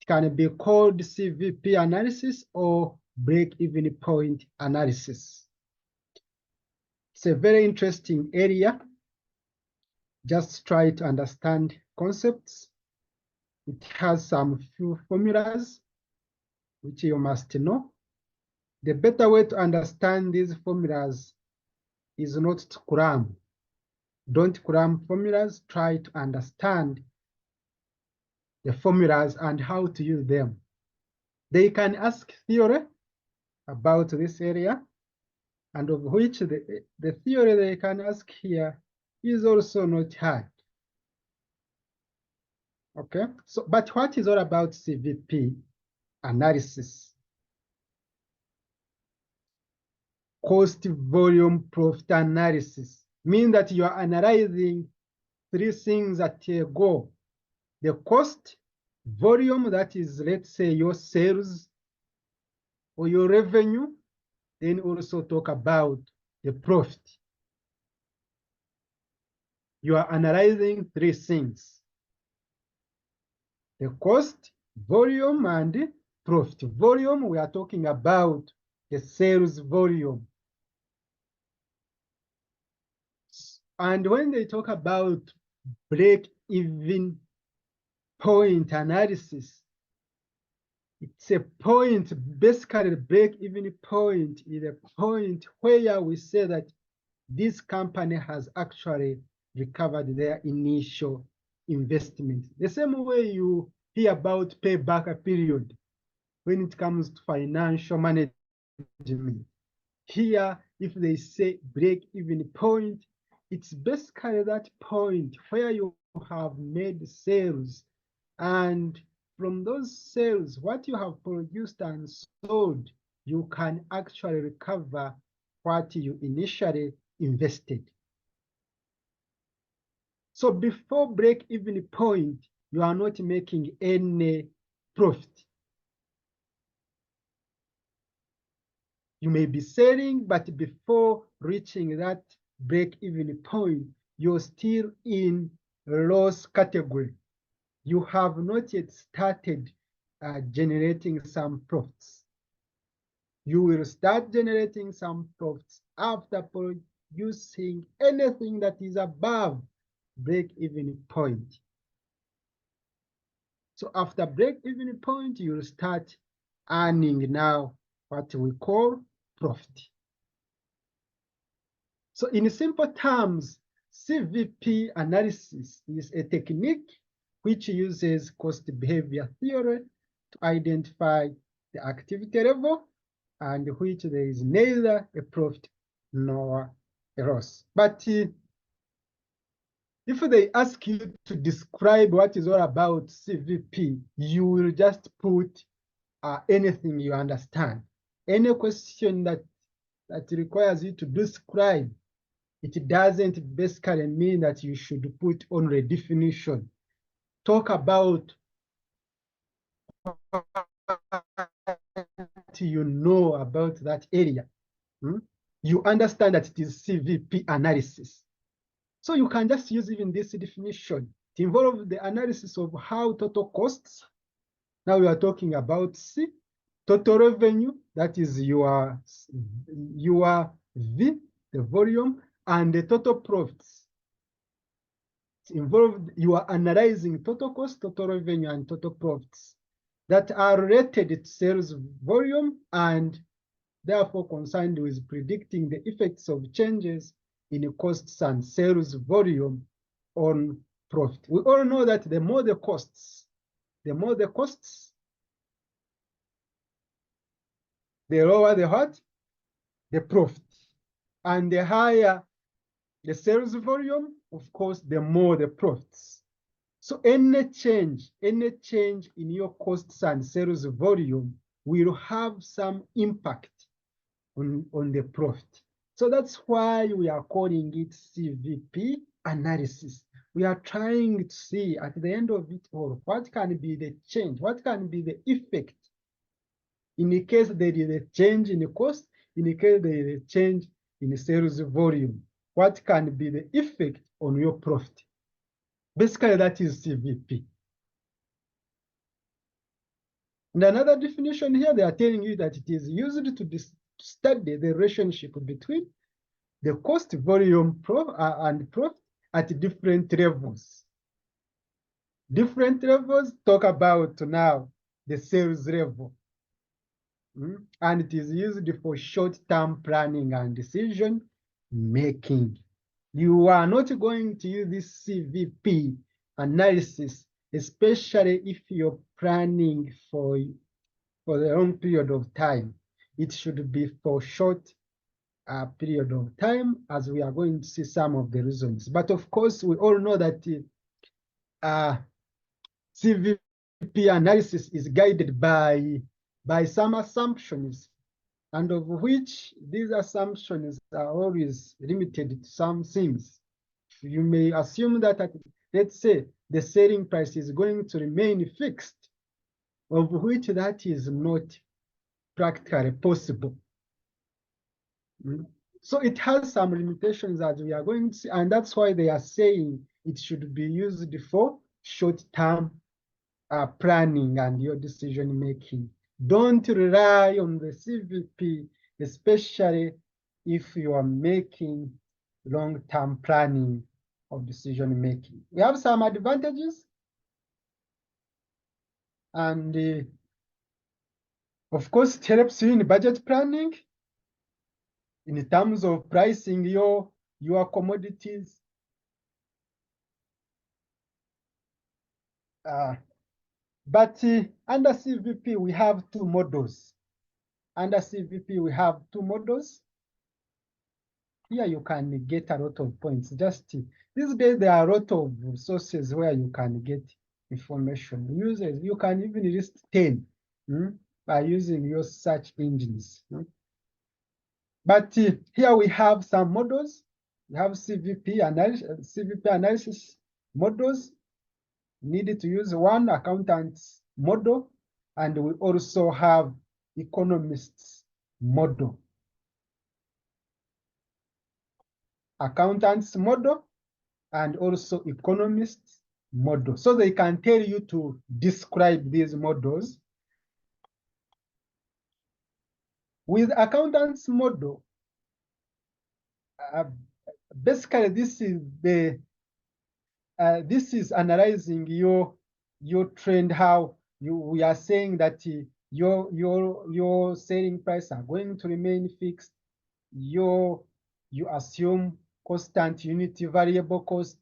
It can be called CVP analysis or break-even point analysis. It's a very interesting area. Just try to understand concepts. It has some few formulas which you must know. The better way to understand these formulas is not to cram. Don't cram formulas. Try to understand the formulas and how to use them. They can ask theory about this area, and of which the theory they can ask here is also not hard. Okay, so but what is all about CVP analysis? Cost, volume, profit analysis means that you are analyzing three things at a go. The cost, volume, that is, let's say, your sales or your revenue, then also talk about the profit. You are analyzing three things: the cost, volume, and profit. Volume, we are talking about the sales volume. And when they talk about break-even point analysis, it's a point, basically the break-even point is a point where we say that this company has actually recovered their initial investment. The same way you hear about payback period when it comes to financial management. Here, if they say break-even point, it's basically that point where you have made sales, and from those sales, what you have produced and sold, you can actually recover what you initially invested. So before break-even point, you are not making any profit. You may be selling, but before reaching that break-even point, you're still in loss category. You have not yet started generating some profits. You will start generating some profits after producing anything that is above break-even point. So after break-even point, you will start earning now what we call profit. So in simple terms, CVP analysis is a technique which uses cost behavior theory to identify the activity level and which there is neither a profit nor a loss. But if they ask you to describe what is all about CVP, you will just put anything you understand. Any question that requires you to describe, it doesn't basically mean that you should put only a definition. Talk about what you know about that area. You understand that it is CVP analysis. So you can just use even this definition. It involves the analysis of how total costs. Now we are talking about C, total revenue, that is your V, the volume, and the total profits. It's involved, you are analyzing total cost, total revenue, and total profits that are related to sales volume and therefore concerned with predicting the effects of changes in costs and sales volume on profit. We all know that the more the costs, the lower the what? The profit. And the higher the sales volume, of course, the more the profits. So any change in your costs and sales volume will have some impact on the profit. So that's why we are calling it CVP analysis. We are trying to see at the end of it all, what can be the change, what can be the effect in the case there is a change in the cost, in the case there is a change in the sales volume. What can be the effect on your profit? Basically, that is CVP. And another definition here, they are telling you that it is used to study the relationship between the cost, volume, and profit at different levels. Different levels talk about now the sales level. And it is used for short-term planning and decision making. You are not going to use this CVP analysis, especially if you're planning for the long period of time. It should be for short period of time, as we are going to see some of the reasons. But of course, we all know that CVP analysis is guided by some assumptions, and of which these assumptions are always limited to some things. You may assume that, let's say, the selling price is going to remain fixed, of which that is not practically possible. So it has some limitations, as we are going to see, and that's why they are saying it should be used for short-term planning and your decision making. Don't rely on the CVP, especially if you are making long-term planning of decision making. We have some advantages, and of course, it helps you in budget planning in terms of pricing your commodities. But under CVP, we have two models. Under CVP, we have two models. Here you can get a lot of points. Just these days, there are a lot of sources where you can get information. You can even list 10 by using your search engines. But here we have some models. We have CVP analysis models. Needed to use one accountant's model, and we also have economist's model. Accountant's model and also economist's model. So they can tell you to describe these models. With accountant's model, basically this is analyzing your trend, how we are saying that your selling price are going to remain fixed. You assume constant unity variable cost.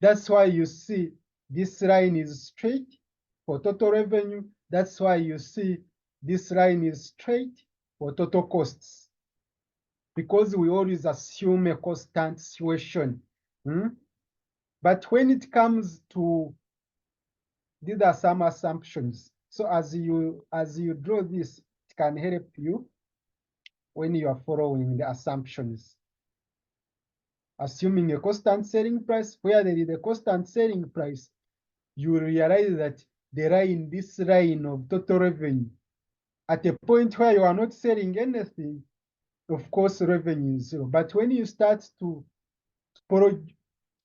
That's why you see this line is straight for total revenue. That's why you see this line is straight for total costs, because we always assume a constant situation. But when it comes to, these are some assumptions. So as you draw this, it can help you when you are following the assumptions. Assuming a constant selling price, where there is a constant selling price, you realize that this line of total revenue, at a point where you are not selling anything, of course, revenue is zero. But when you start to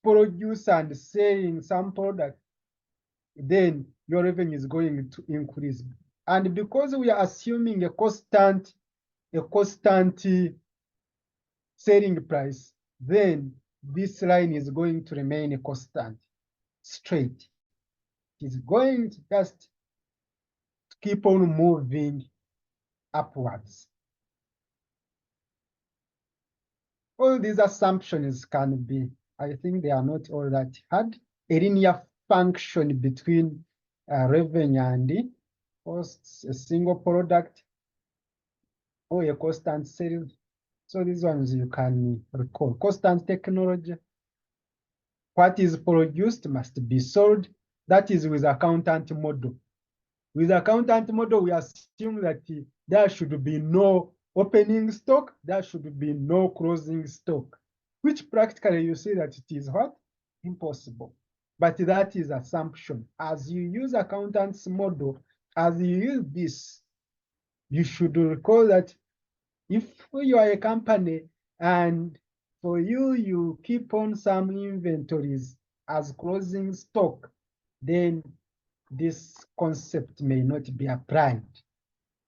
produce and selling some product, then your revenue is going to increase. And because we are assuming a constant selling price, then this line is going to remain a constant, straight. It is going to just keep on moving upwards. All these assumptions can be, I think they are not all that hard. A linear function between revenue and costs, a single product, or a constant sales. So these ones you can recall. Constant technology. What is produced must be sold. That is with accountant model. With accountant model, we assume that there should be no opening stock, there should be no closing stock, which practically you see that it is what? Impossible. But that is assumption. As you use accountant's model, as you use this, you should recall that if you are a company and for you keep on some inventories as closing stock, then this concept may not be applied.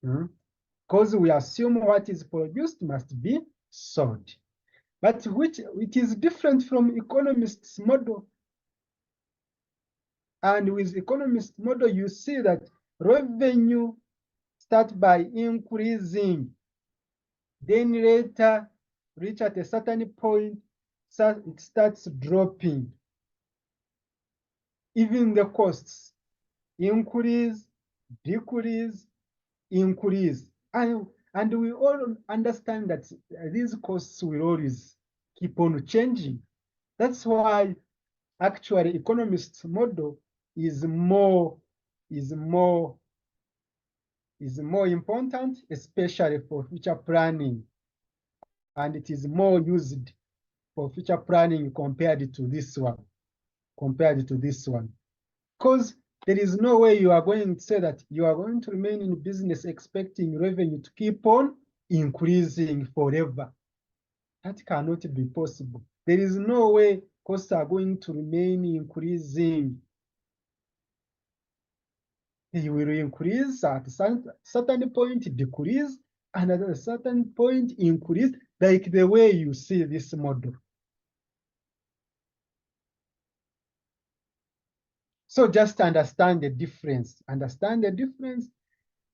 Because we assume what is produced must be sold. But which it is different from economists' model. And with economist model, you see that revenue starts by increasing, then later reach at a certain point, it starts dropping. Even the costs increase, decrease, increase. And we all understand that these costs will always keep on changing. That's why actually economists' model is more important, especially for future planning. And it is more used for future planning compared to this one. Because there is no way you are going to say that you are going to remain in business expecting revenue to keep on increasing forever. That cannot be possible. There is no way costs are going to remain increasing. They will increase at a certain point, decrease, and at a certain point, increase, like the way you see this model. So just understand the difference. Understand the difference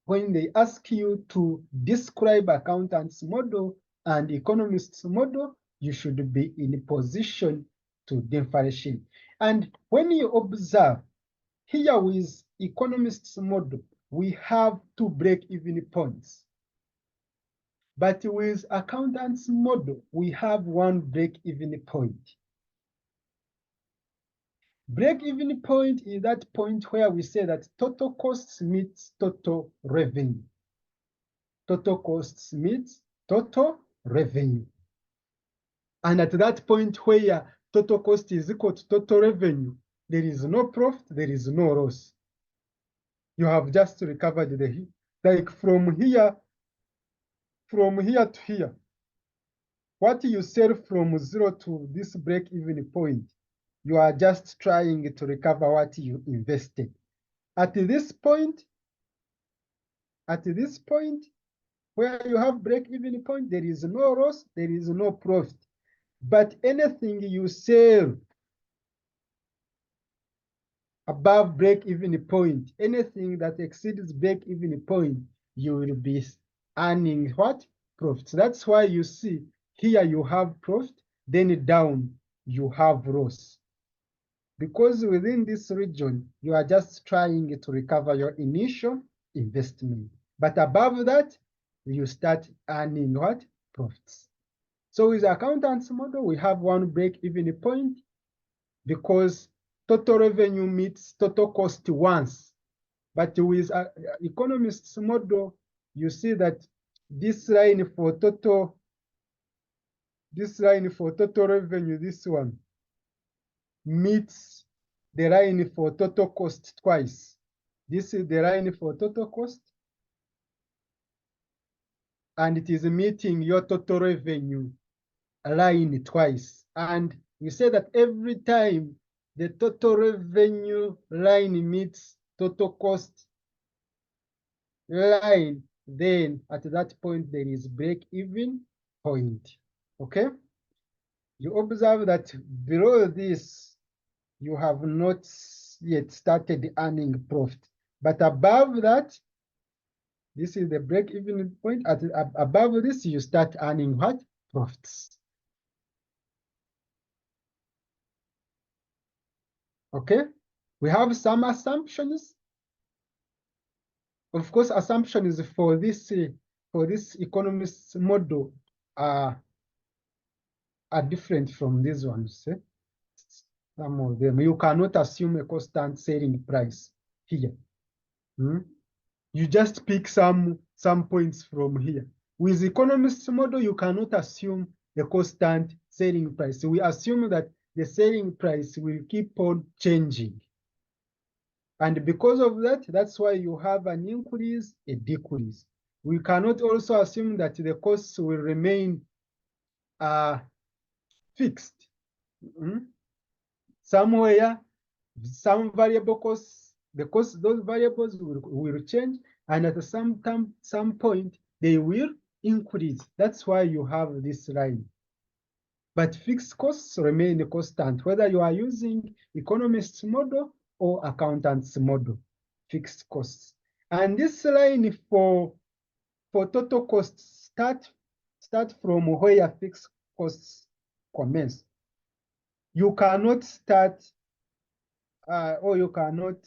when they ask you to describe accountant's model and economist's model, you should be in a position to differentiate. And when you observe, here with economist's model, we have two break-even points. But with accountant's model, we have one break-even point. Break-even point is that point where we say that total costs meets total revenue. Total costs meets total revenue. And at that point where total cost is equal to total revenue, there is no profit, there is no loss. You have just recovered the, like from here to here. What you sell from 0 to this break-even point, you are just trying to recover what you invested. At this point, where you have break-even point, there is no loss, there is no profit. But anything you sell above break-even point, anything that exceeds break-even point, you will be earning what? Profit. That's why you see here you have profit, then down you have loss. Because within this region, you are just trying to recover your initial investment. But above that, you start earning what? Profits. So with the accountant's model, we have one break-even point because total revenue meets total cost once. But with economist's model, you see that this line for total revenue, this one, meets the line for total cost twice. This is the line for total cost, and it is meeting your total revenue line twice. And we say that every time the total revenue line meets total cost line, then at that point there is break-even point. Okay? You observe that below this, you have not yet started earning profit. But above that, this is the break-even point. Above this, you start earning what? Profits. Okay? We have some assumptions. Of course, assumptions for this economist model are different from these ones. Some of them, you cannot assume a constant selling price here. You just pick some points from here. With economist model, you cannot assume a constant selling price. We assume that the selling price will keep on changing. And because of that, that's why you have an increase, a decrease. We cannot also assume that the costs will remain fixed. Somewhere, some variable costs because those variables will change, and at some point they will increase. That's why you have this line. But fixed costs remain constant, whether you are using economist's model or accountant's model, fixed costs. And this line for total costs start from where fixed costs commence. You cannot start or you cannot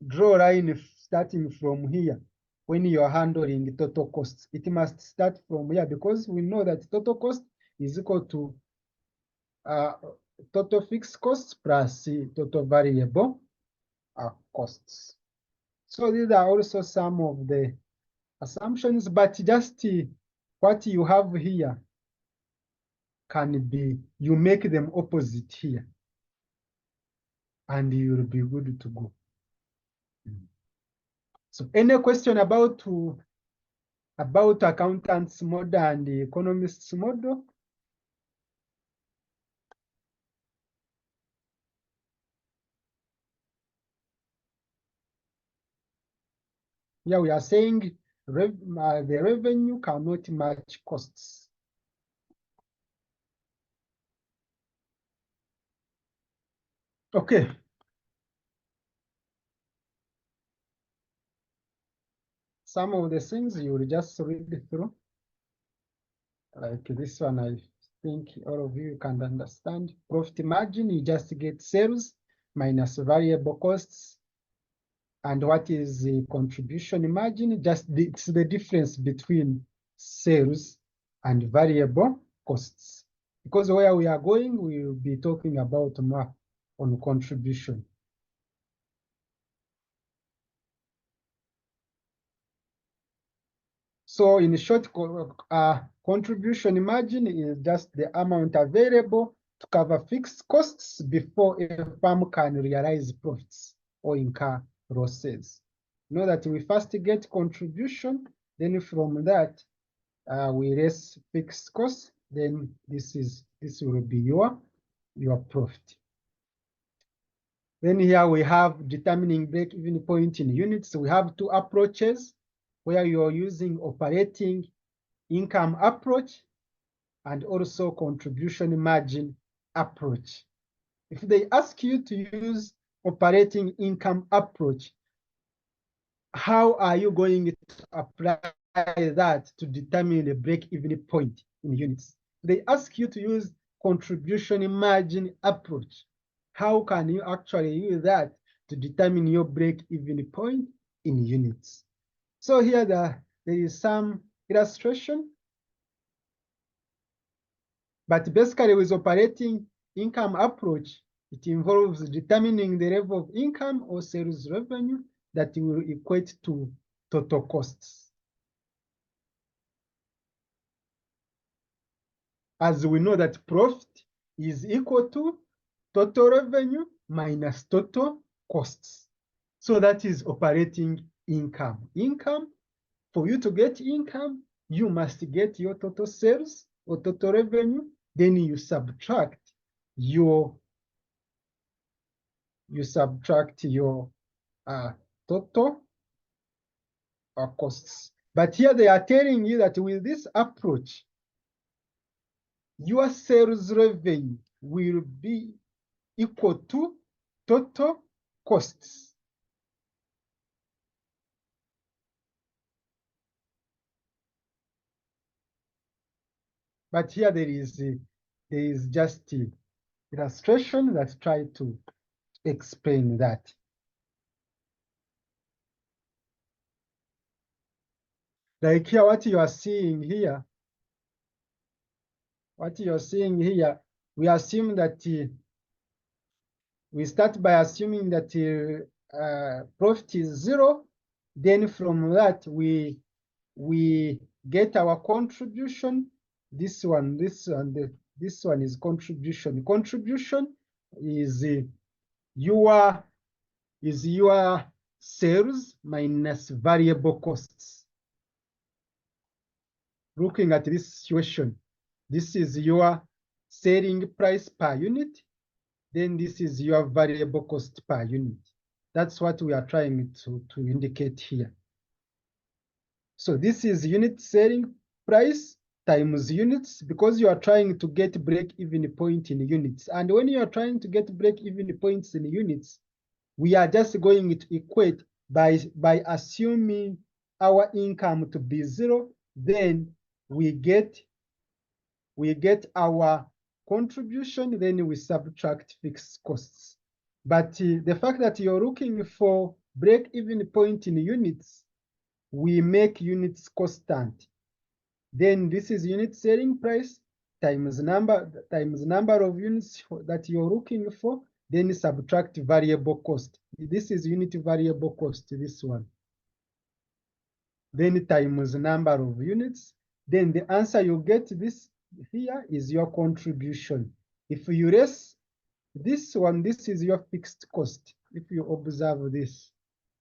draw a line starting from here when you are handling total costs. It must start from here because we know that total cost is equal to total fixed costs plus total variable costs. So these are also some of the assumptions, but just what you have here can be, you make them opposite here, and you'll be good to go. So any question about accountant's model and the economist's model? Yeah, we are saying the revenue cannot match costs. Okay. Some of the things you will just read through. Like this one, I think all of you can understand. Profit margin, you just get sales minus variable costs. And what is the contribution margin? It's the difference between sales and variable costs. Because where we are going, we will be talking about more on contribution. So in short, contribution margin is just the amount available to cover fixed costs before a firm can realize profits or incur losses. Know that we first get contribution, then from that we less fixed costs, then this will be your profit. Then here we have determining break-even point in units. So we have two approaches where you're using operating income approach and also contribution margin approach. If they ask you to use operating income approach, how are you going to apply that to determine the break-even point in units? They ask you to use contribution margin approach. How can you actually use that to determine your break-even point in units? So here there is some illustration. But basically with operating income approach, it involves determining the level of income or sales revenue that will equate to total costs. As we know that profit is equal to total revenue minus total costs. So that is operating income. For you to get income, you must get your total sales or total revenue, then you subtract your total costs. But here they are telling you that with this approach, your sales revenue will be equal to total costs. But here there is just illustration that try to explain that. Like here, what you are seeing here, we assume that we start by assuming that profit is 0. Then from that we get our contribution. This one is contribution. Contribution is your sales minus variable costs. Looking at this situation, this is your selling price per unit. Then this is your variable cost per unit. That's what we are trying to indicate here. So this is unit selling price times units, because you are trying to get break-even point in units. And when you are trying to get break-even points in units, we are just going to equate by assuming our income to be 0, then we get our contribution, then we subtract fixed costs. But the fact that you're looking for break-even point in units, we make units constant. Then this is unit selling price times number of units that you're looking for, then subtract variable cost. This is unit variable cost, this one. Then times number of units. Then the answer you get this here is your contribution. If you less this one, this is your fixed cost. If you observe this,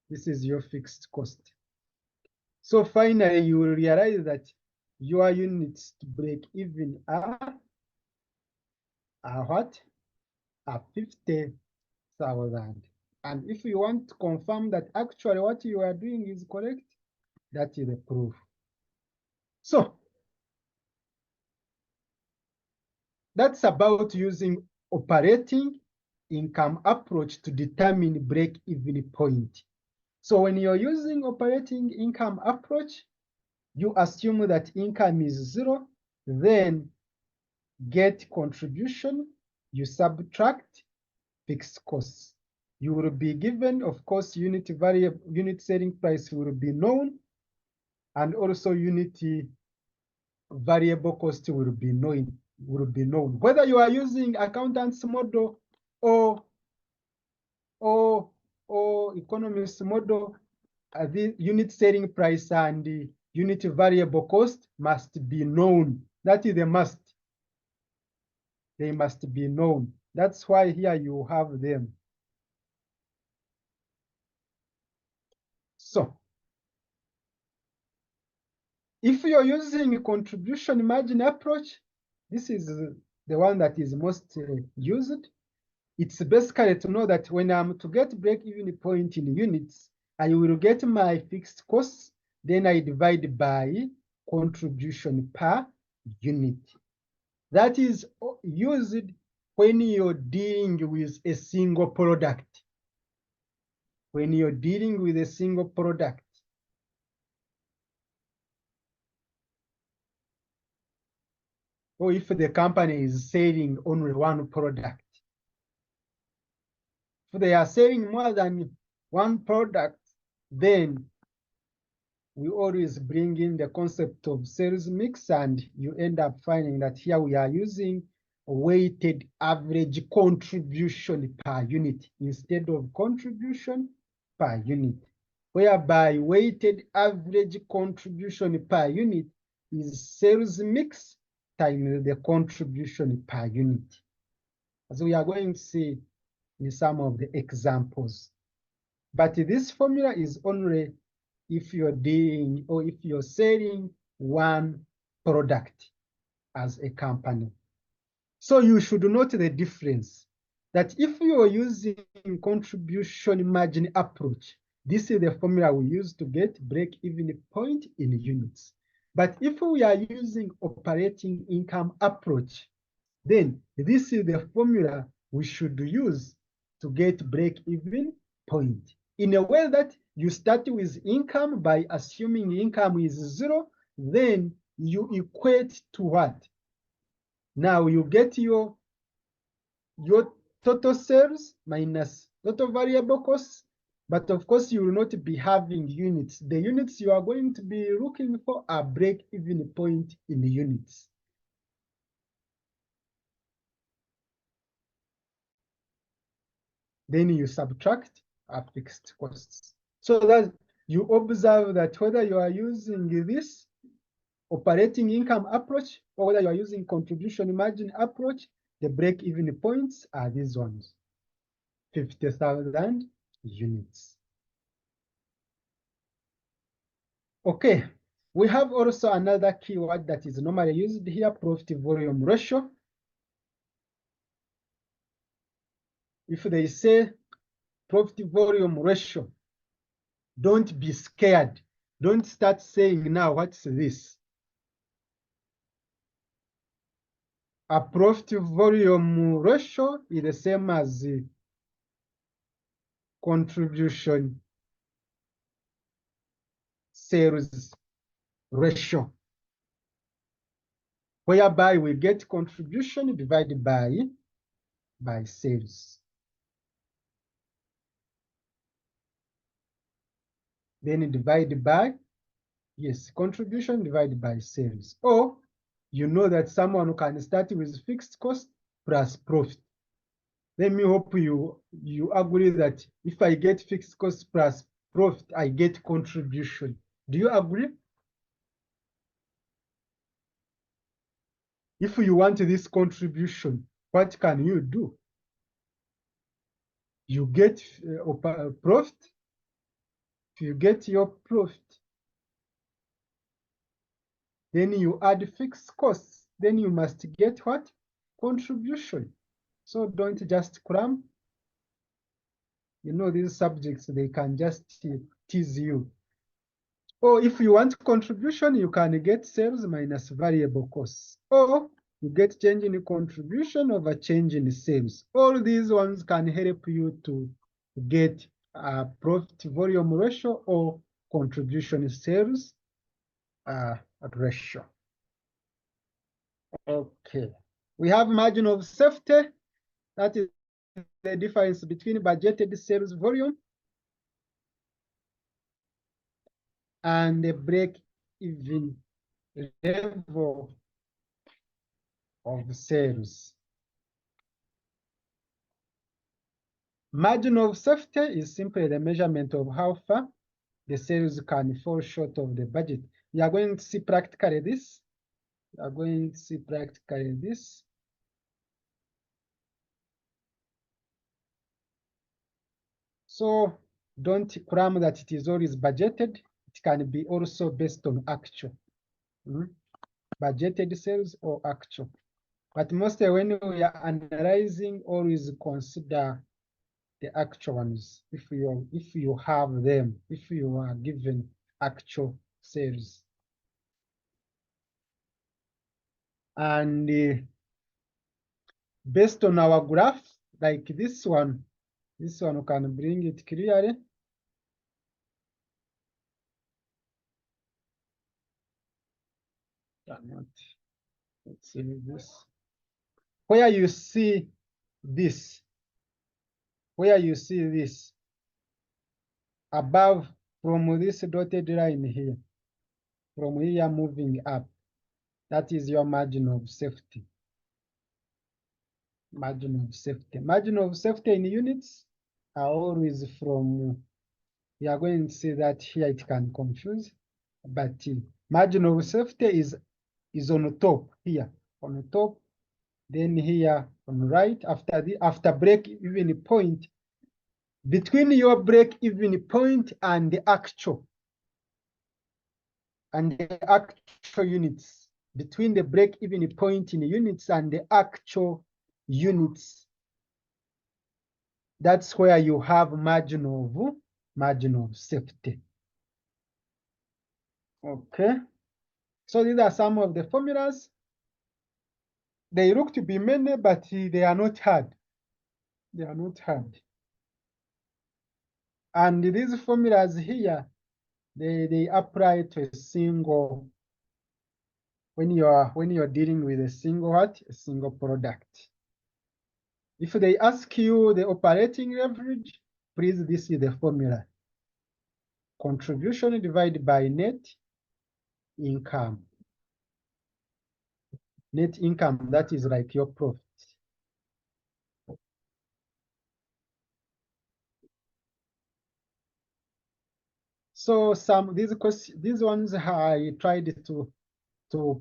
this is your fixed cost. So finally, you will realize that your units to break even are what? Are 50,000. And if you want to confirm that actually what you are doing is correct, that is the proof. So that's about using operating income approach to determine break-even point. So when you're using operating income approach, you assume that income is 0, then get contribution, you subtract fixed costs. You will be given, of course, unit selling price will be known, and also unit variable cost will be known. Whether you are using accountant's model or economist model, the unit selling price and the unit variable cost must be known. That is a must. They must be known. That's why here you have them. So if you're using a contribution margin approach, this is the one that is most used. It's basically to know that when I'm to get break-even point in units, I will get my fixed costs, then I divide by contribution per unit. That is used when you're dealing with a single product. When you're dealing with a single product. Or if the company is selling only one product. If they are selling more than one product, then we always bring in the concept of sales mix, and you end up finding that here we are using weighted average contribution per unit instead of contribution per unit, whereby weighted average contribution per unit is sales mix times the contribution per unit. As we are going to see in some of the examples. But this formula is only if you're doing or if you're selling one product as a company. So you should note the difference that if you're using contribution margin approach, this is the formula we use to get break-even point in units. But if we are using operating income approach, then this is the formula we should use to get break-even point. In a way that you start with income by assuming income is 0, then you equate to what? Now you get your total sales minus total variable costs, but of course you will not be having units. The units you are going to be looking for are break-even point in units. Then you subtract fixed costs. So that you observe that whether you are using this operating income approach or whether you are using contribution margin approach, the break-even points are these ones, 50,000 units. Okay, we have also another keyword that is normally used here, profit volume ratio. If they say profit volume ratio. Don't be scared. Don't start saying now, what's this? A profit volume ratio is the same as the contribution sales ratio, whereby we get contribution divided by sales. Then divided by, yes, contribution divided by sales. Or you know that someone can start with fixed cost plus profit. Let me hope you agree that if I get fixed cost plus profit, I get contribution. Do you agree? If you want this contribution, what can you do? You get profit. If you get your profit, then you add fixed costs. Then you must get what? Contribution. So don't just cram. You know, these subjects, they can just tease you. Or if you want contribution, you can get sales minus variable costs. Or you get change in contribution over change in sales. All these ones can help you to get a profit volume ratio or contribution sales ratio. Okay. We have margin of safety. That is the difference between budgeted sales volume and the break-even level of sales. Margin of safety is simply the measurement of how far the sales can fall short of the budget. You are going to see practically this. You are going to see practically this. So don't cram that it is always budgeted. It can be also based on actual. Budgeted sales or actual. But mostly when we are analyzing, always consider the actual ones. If you have them, if you are given actual sales. And based on our graph, like this one can bring it clearly. Let's see this. Where you see this, above from this dotted line here, from here moving up, that is your margin of safety. Margin of safety. Margin of safety in units are always from, you are going to see that here it can confuse, but margin of safety is on top here, on the top, then here on the right, after break-even point, between your break-even point and the actual units, between the break-even point in units and the actual units, that's where you have margin of safety. Okay, so these are some of the formulas. They look to be many, but they are not hard. They are not hard. And these formulas here, they apply to a single, when you're dealing with a single product. If they ask you the operating leverage, please, this is the formula. Contribution divided by net income. Net income, that is like your profit. So these ones I tried to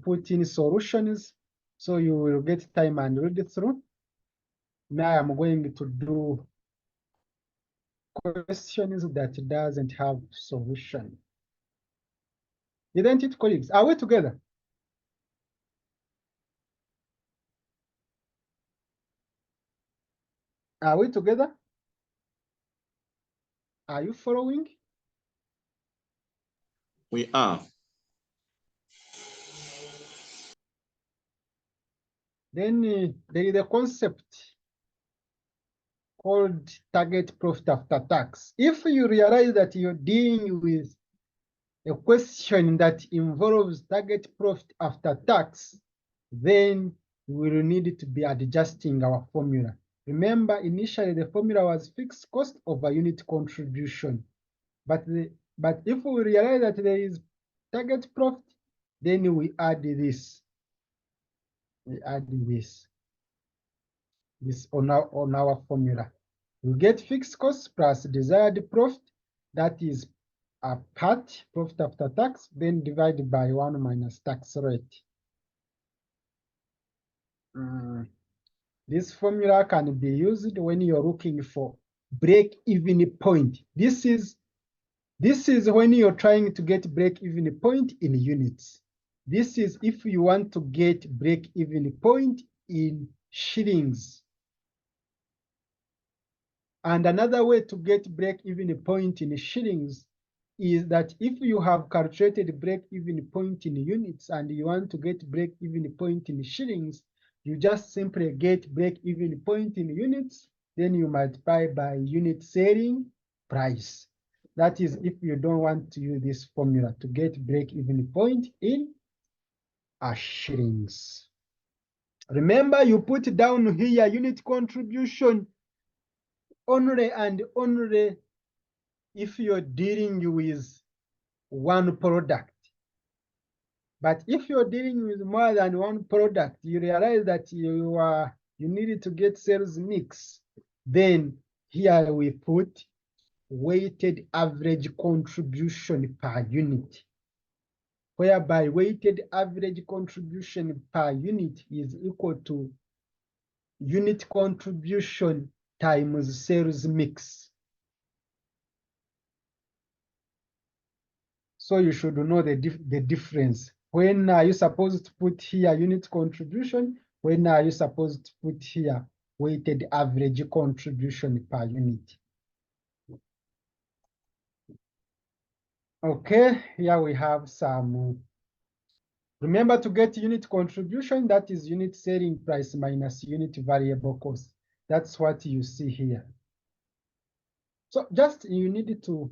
put in solutions, so you will get time and read it through. Now I'm going to do questions that doesn't have solution. Isn't it, colleagues? Are we together? Are we together? Are you following? We are. Then there is a concept called target profit after tax. If you realize that you're dealing with a question that involves target profit after tax, then we will need to be adjusting our formula. Remember, initially the formula was fixed cost over unit contribution. But if we realize that there is target profit, then we add this. We add this on our formula. We get fixed costs plus desired profit, that is a part, profit after tax, then divided by 1 minus tax rate. This formula can be used when you're looking for break-even point. This is when you're trying to get break-even point in units. This is if you want to get break-even point in shillings. And another way to get break-even point in shillings is that if you have calculated break-even point in units and you want to get break-even point in shillings, you just simply get break-even point in units, then you multiply by unit selling price. That is if you don't want to use this formula to get break-even point in shillings. Remember, you put down here unit contribution only and only if you're dealing with one product. But if you're dealing with more than one product, you realize that you need to get sales mix. Then here we put weighted average contribution per unit, whereby weighted average contribution per unit is equal to unit contribution times sales mix. So you should know the difference. When are you supposed to put here unit contribution? When are you supposed to put here weighted average contribution per unit? Okay, here we have some. Remember, to get unit contribution, that is unit selling price minus unit variable cost. That's what you see here. So just you need to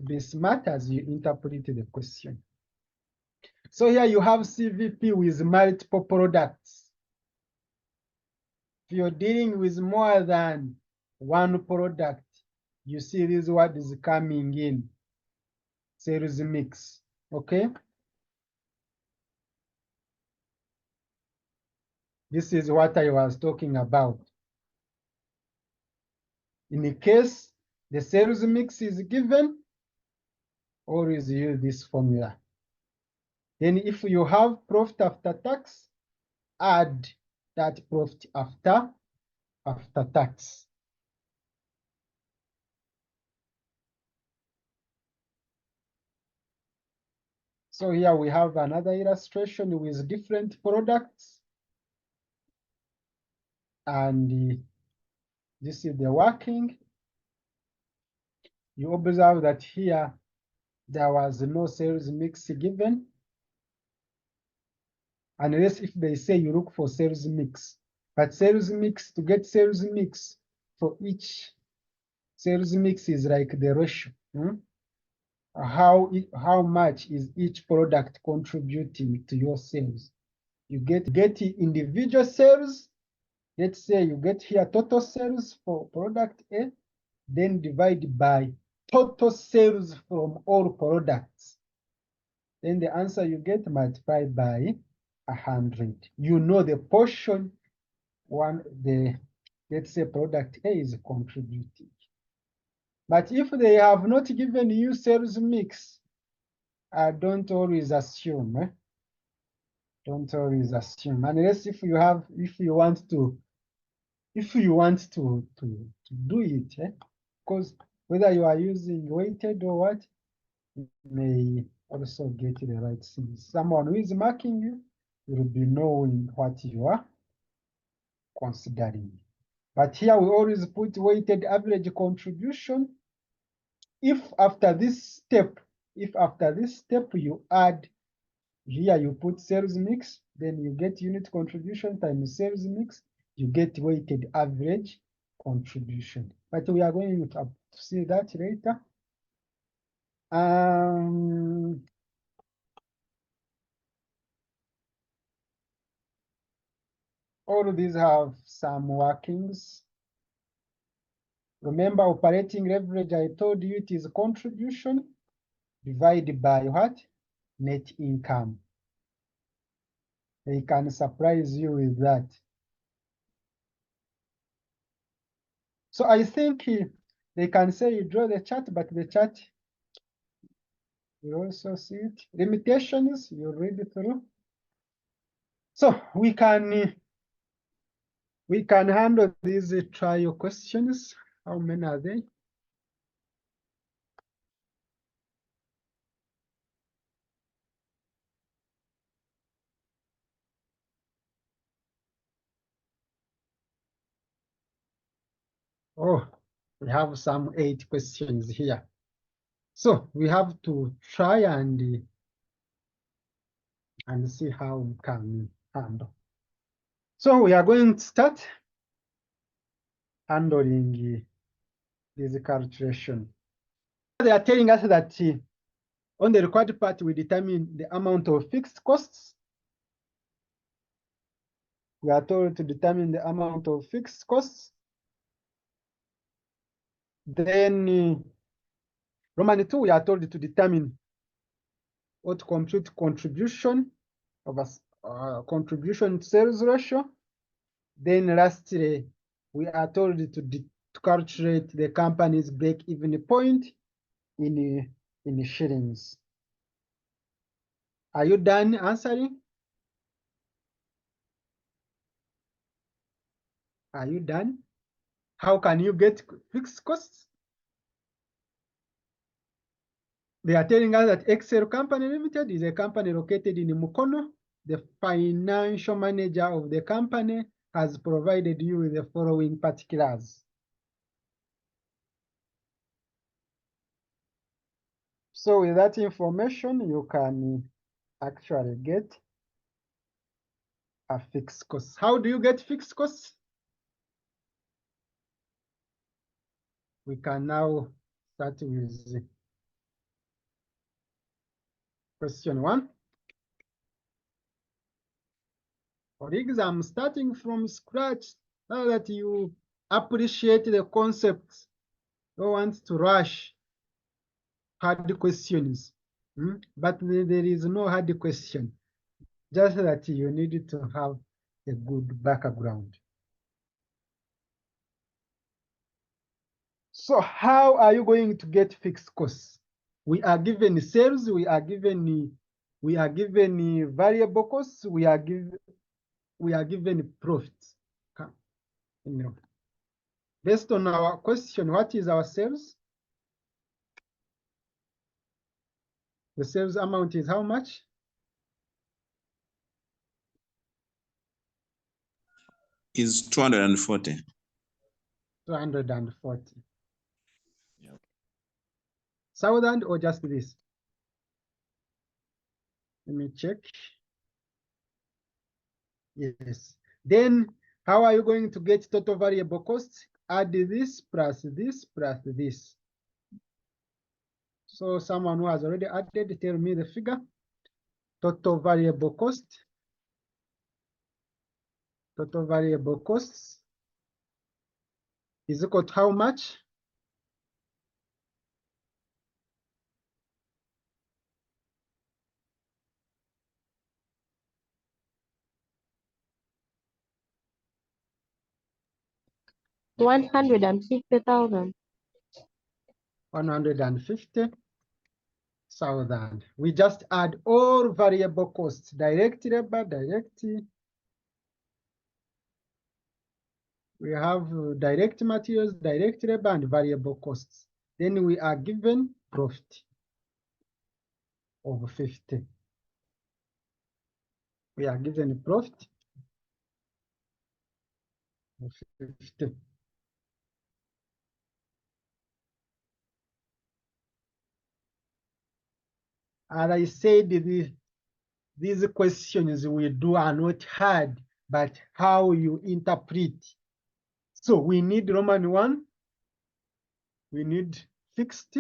be smart as you interpret the question. So here you have CVP with multiple products. If you're dealing with more than one product, you see this word is coming in, sales mix, okay? This is what I was talking about. In the case the sales mix is given, always use this formula. Then if you have profit after tax, add that profit after tax. So here we have another illustration with different products. And this is the working. You observe that here there was no sales mix given, unless if they say you look for sales mix. But sales mix, to get sales mix for each sales mix is like the ratio. How much is each product contributing to your sales? You get individual sales. Let's say you get here total sales for product A, then divide by total sales from all products. Then the answer you get multiplied by 100. You know the portion let's say product A is contributing. But if they have not given you sales mix, don't always assume. Don't always assume, unless if you want to do it, because whether you are using weighted or what, you may also get the right things. Someone who is marking you will be knowing what you are considering. But here we always put weighted average contribution if after this step you add here, you put sales mix, then you get unit contribution times sales mix, you get weighted average contribution. But we are going to see that later. All of these have some workings. Remember, operating leverage, I told you it is contribution divided by what? Net income. They can surprise you with that. So I think they can say you draw the chart, but the chart, you also see it. Limitations, you read it through. So we can handle these trial questions. How many are they? Oh, we have some 8 questions here. So we have to try and see how we can handle. So we are going to start handling this calculation. They are telling us that on the required part, we determine the amount of fixed costs. We are told to determine the amount of fixed costs. Then Roman 2, we are told to determine what compute contribution of a contribution sales ratio. Then lastly, we are told to calculate the company's break-even point in shillings. Are you done answering? Are you done? How can you get fixed costs? They are telling us that Excel Company Limited is a company located in Mukono. The financial manager of the company has provided you with the following particulars. So with that information, you can actually get a fixed cost. How do you get fixed costs? We can now start with question 1. For exam, starting from scratch, so that you appreciate the concepts. Don't want to rush hard questions. But there is no hard question, just that you need to have a good background. So how are you going to get fixed costs? We are given sales, we are given variable costs, we are given profits. Based on our question, what is our sales? The sales amount is how much? Is 240. 240. Yep. Thousand or just this? Let me check. Yes. Then how are you going to get total variable costs? Add this plus this plus this. So someone who has already added, tell me the figure. Total variable cost. Total variable costs is equal to how much? $150,000. 150,000. We just add all variable costs, direct labor, direct. We have direct materials, direct labor, and variable costs. Then we are given profit of 50. We are given a profit of 50. And I said these questions we do are not hard, but how you interpret. So we need Roman 1, we need fixed,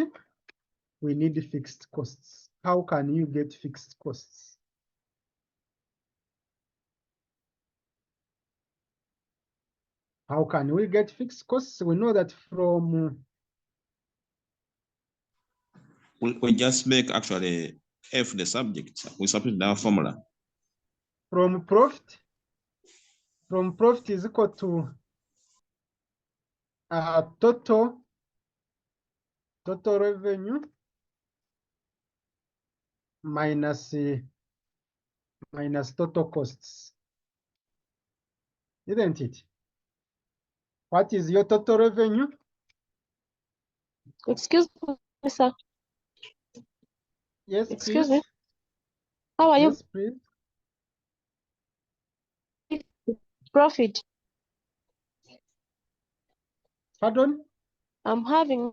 we need fixed costs. How can you get fixed costs? How can we get fixed costs? We know that from... We just make actually F the subject. We substitute our formula. From profit is equal to total revenue minus total costs, isn't it? What is your total revenue? Excuse me, sir. Yes, Excuse please. me. How are Yes, please. you? Profit. Pardon? I'm having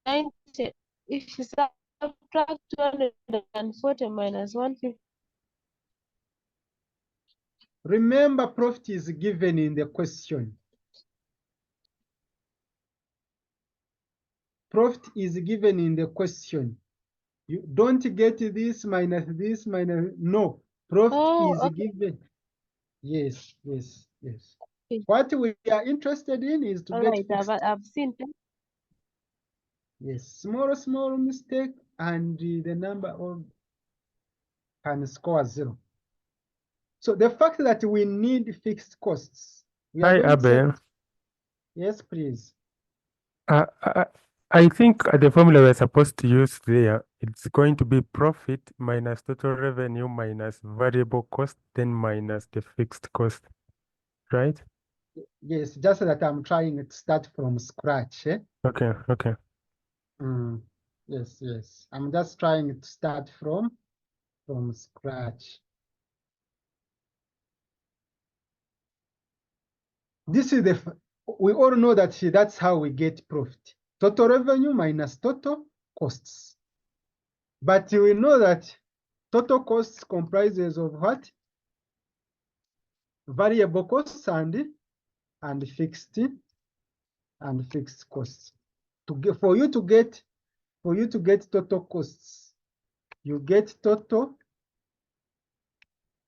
90. If you subtract 240 minus 150. Remember, profit is given in the question. Profit is given in the question. You don't get this minus no. Profit is Okay. given. Yes, yes, yes. Okay. What we are interested in is to All get right, fixed. I've seen. Yes, small mistake, and the number of can score 0. So the fact that we need fixed costs, we are Hi, going to say, Abel. yes, please. I think the formula we're supposed to use there, it's going to be profit minus total revenue minus variable cost, then minus the fixed cost, right? Yes, just that I'm trying to start from scratch. Okay, okay. Yes, yes. I'm just trying to start from scratch. This is we all know that that's how we get profit. Total revenue minus total costs. But we know that total costs comprises of what? Variable costs and fixed costs. For you to get total costs, you get total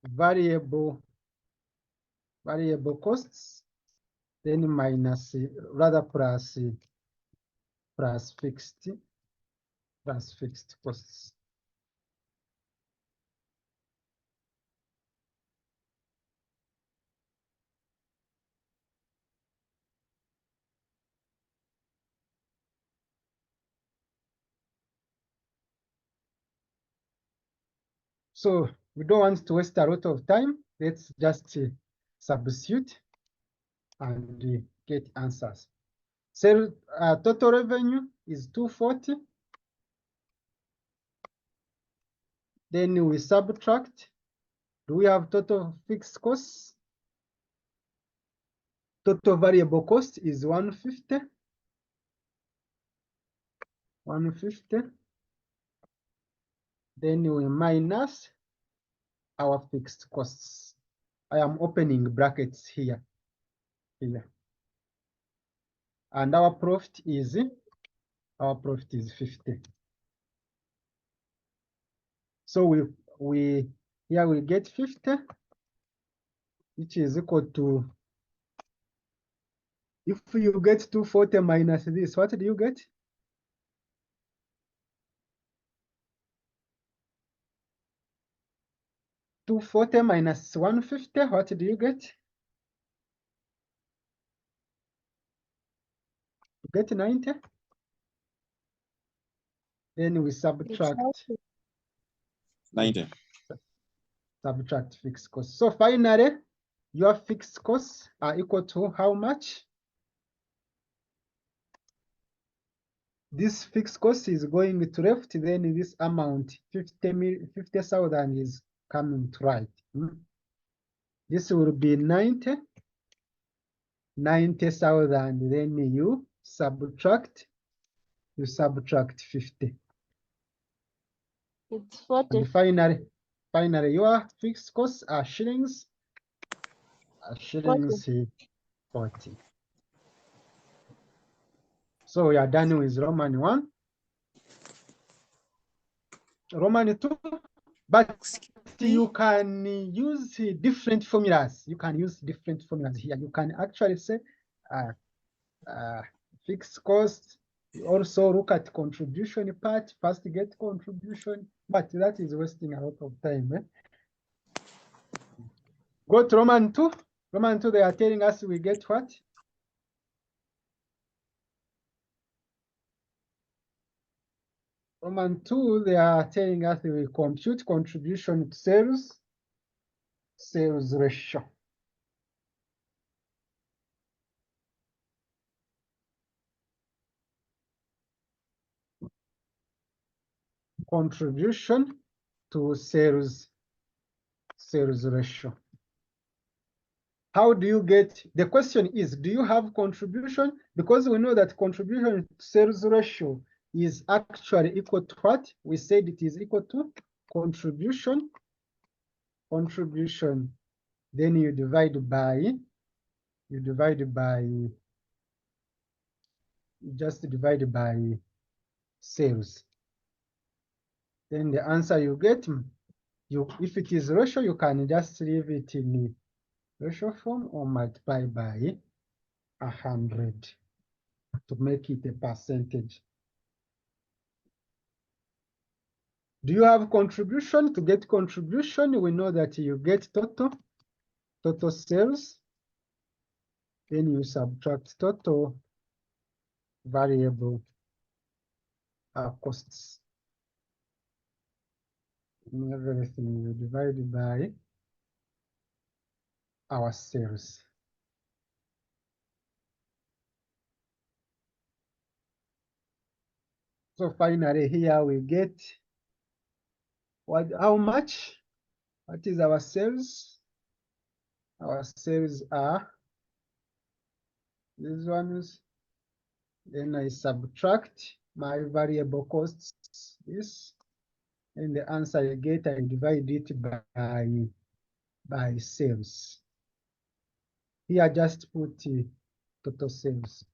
variable costs, then minus plus fixed costs. So we don't want to waste a lot of time. Let's just substitute and get answers. So total revenue is 240. Then we subtract. Do we have total fixed costs? Total variable cost is 150. 150. Then we minus our fixed costs. I am opening brackets here. And our profit is 50. So we here we get 50, which is equal to, if you get 240 minus this, what do you get? $240 minus 150, what do you get? You get 90. Then we subtract 90. Subtract fixed costs. So finally, your fixed costs are equal to how much? This fixed cost is going to left, then this amount, 50,000 is coming to right. This will be 90,000, then you subtract 50. It's 40. And finally, your fixed costs are shillings. Shillings 40. So we are done with Roman 1. Roman 2, but you can use different formulas. You can use different formulas here. You can actually say fixed cost. You also look at contribution part, first get contribution, but that is wasting a lot of time. Go to Roman 2. Roman 2, they are telling us we get what? Roman 2, they are telling us we compute contribution to sales ratio. Contribution to sales ratio. How do you get, the question is, do you have contribution? Because we know that contribution to sales ratio is actually equal to what? We said it is equal to contribution. Then you divide by, just divide by sales. Then the answer you get, if it is ratio, you can just leave it in the ratio form or multiply by 100 to make it a percentage. Do you have contribution? To get contribution, we know that you get total sales, then you subtract total variable costs. And everything you divide by our sales. So finally here we get what, how much? What is our sales? Our sales are these ones. Then I subtract my variable costs, this, and the answer I get, I divide it by sales. Here just put total sales.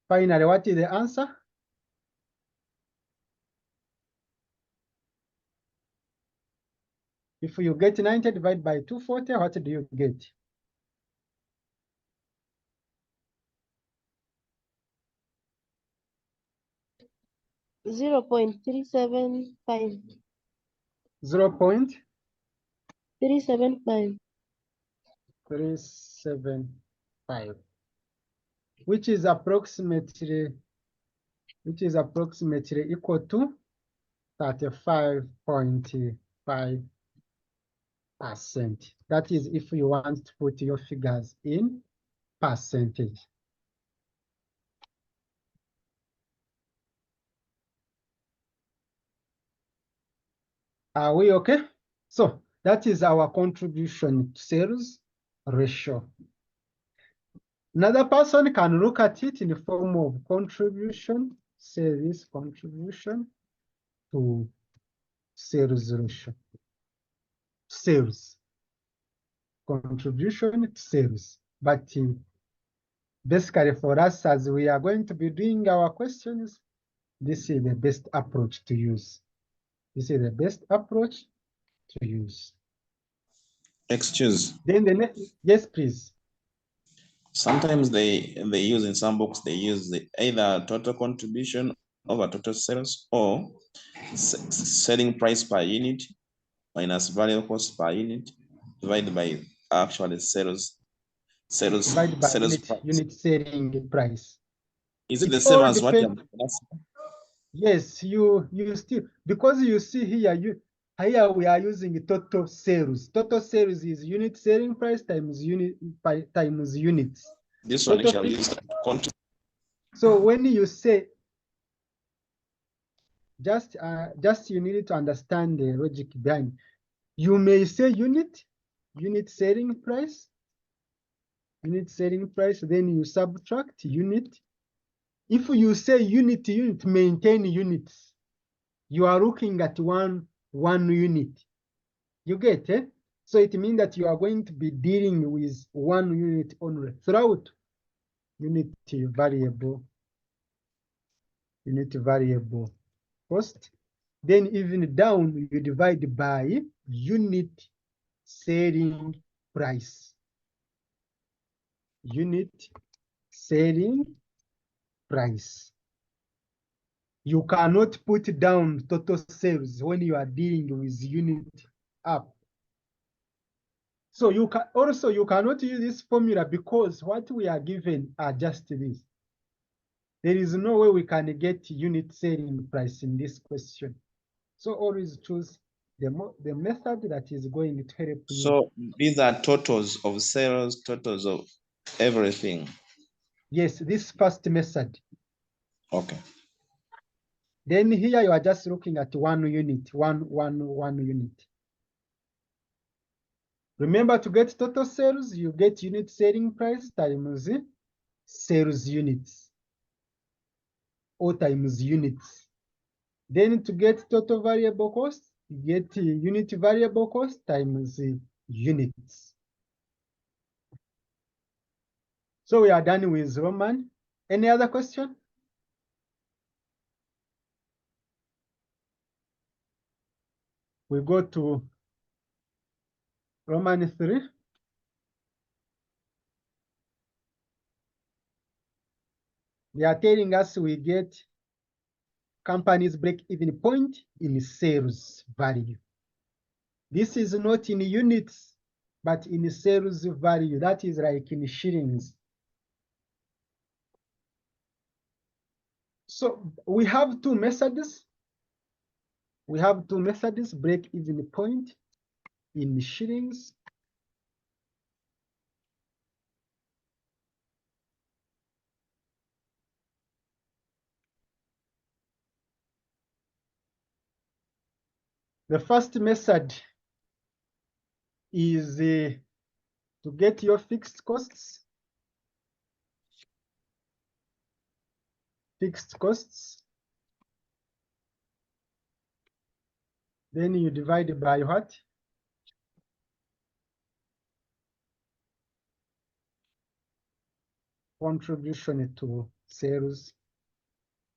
Finally, what is the answer? If you get 90 divided by 240, what do you get? $0.375. 0.375, 375. which is approximately equal to 35.5%. That is if you want to put your figures in percentage. Are we okay? So that is our contribution to sales ratio. Another person can look at it in the form of contribution, say this contribution to sales ratio. Sales. Contribution to sales. But basically for us, as we are going to be doing our questions, this is the best approach to use. This is the best approach to use. Excuse. Then the next, yes, please. Sometimes they use, in some books, they use either total contribution over total sales or selling price per unit minus variable cost per unit divided by actual sales Divided by price. unit selling price. Is it It the same all as what you depends. Yes, you still, because you see here, here we are using total sales. Total sales is unit selling price times units. This one Total actually is So when you say, just you need to understand the logic behind. You may say unit selling price, then you subtract unit If you say unit, maintain units, you are looking at one unit. You get it? So it means that you are going to be dealing with one unit only throughout unit variable cost. Then even down, you divide by unit selling price. Unit selling price. You cannot put down total sales when you are dealing with unit up. So you cannot use this formula because what we are given are just this. There is no way we can get unit selling price in this question. So always choose the method that is going to help you. So these are totals of sales, totals of everything. Yes, this first method. Okay. Then here you are just looking at one unit, one unit. Remember, to get total sales, you get unit selling price times sales units, or times units. Then to get total variable cost, you get unit variable cost times units. So we are done with Roman. Any other question? We go to Roman 3. They are telling us we get companies break-even point in sales value. This is not in units, but in sales value. That is like in shillings. So we have two methods. We have two methods, break-even point in shillings. The first method is to get your fixed costs. Then you divide by what? Contribution to sales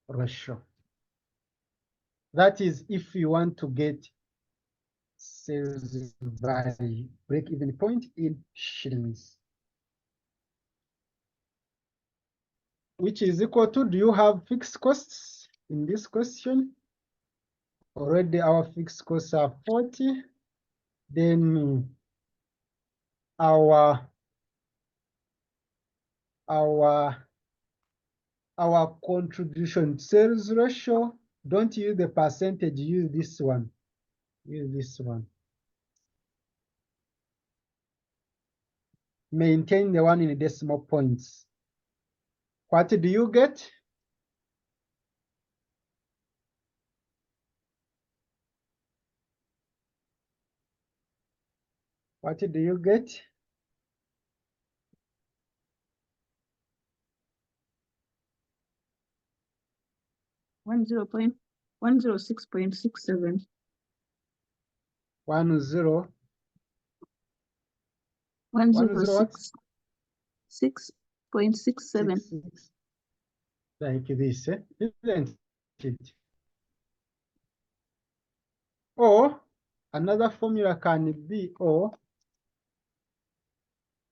ratio. That is if you want to get sales value, break-even point in shillings. Which is equal to, do you have fixed costs in this question? Already our fixed costs are 40. Then our contribution sales ratio, don't use the percentage, use this one. Use this one. Maintain the one in decimal points. What do you get? What do you get? One 106.67. 10. 106.67. Like this, isn't it? Or another formula can be, or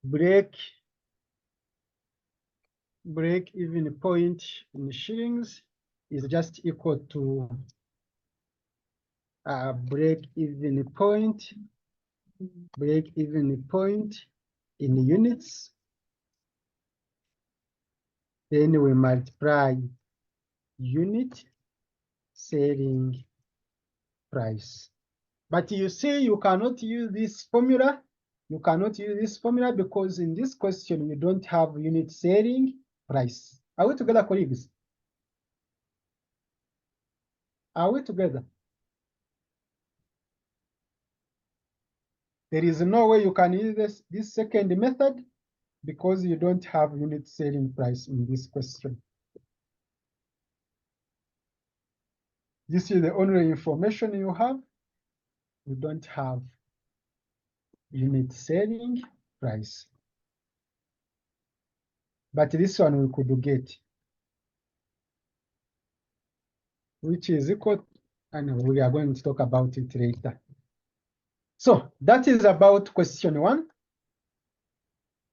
break-even point in shillings is just equal to break-even point in units. Then we multiply unit selling price. But you see, you cannot use this formula. You cannot use this formula because in this question, you don't have unit selling price. Are we together, colleagues? Are we together? There is no way you can use this second method because you don't have unit selling price in this question. This is the only information you have. We don't have unit selling price. But this one we could get, which is equal, and we are going to talk about it later. So that is about question 1.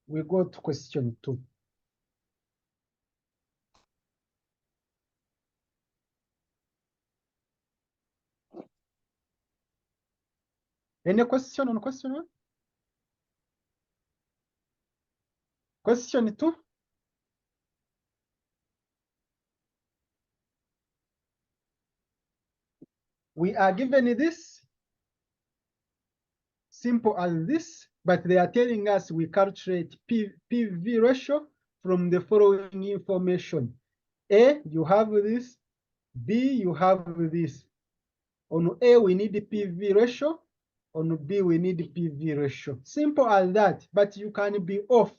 We go to question 2. Any question on question 1? Question 2? We are given this, simple as this, but they are telling us we calculate PV ratio from the following information. A, you have this. B, you have this. On A, we need the PV ratio. On B, we need the PV ratio. Simple as that, but you can be off.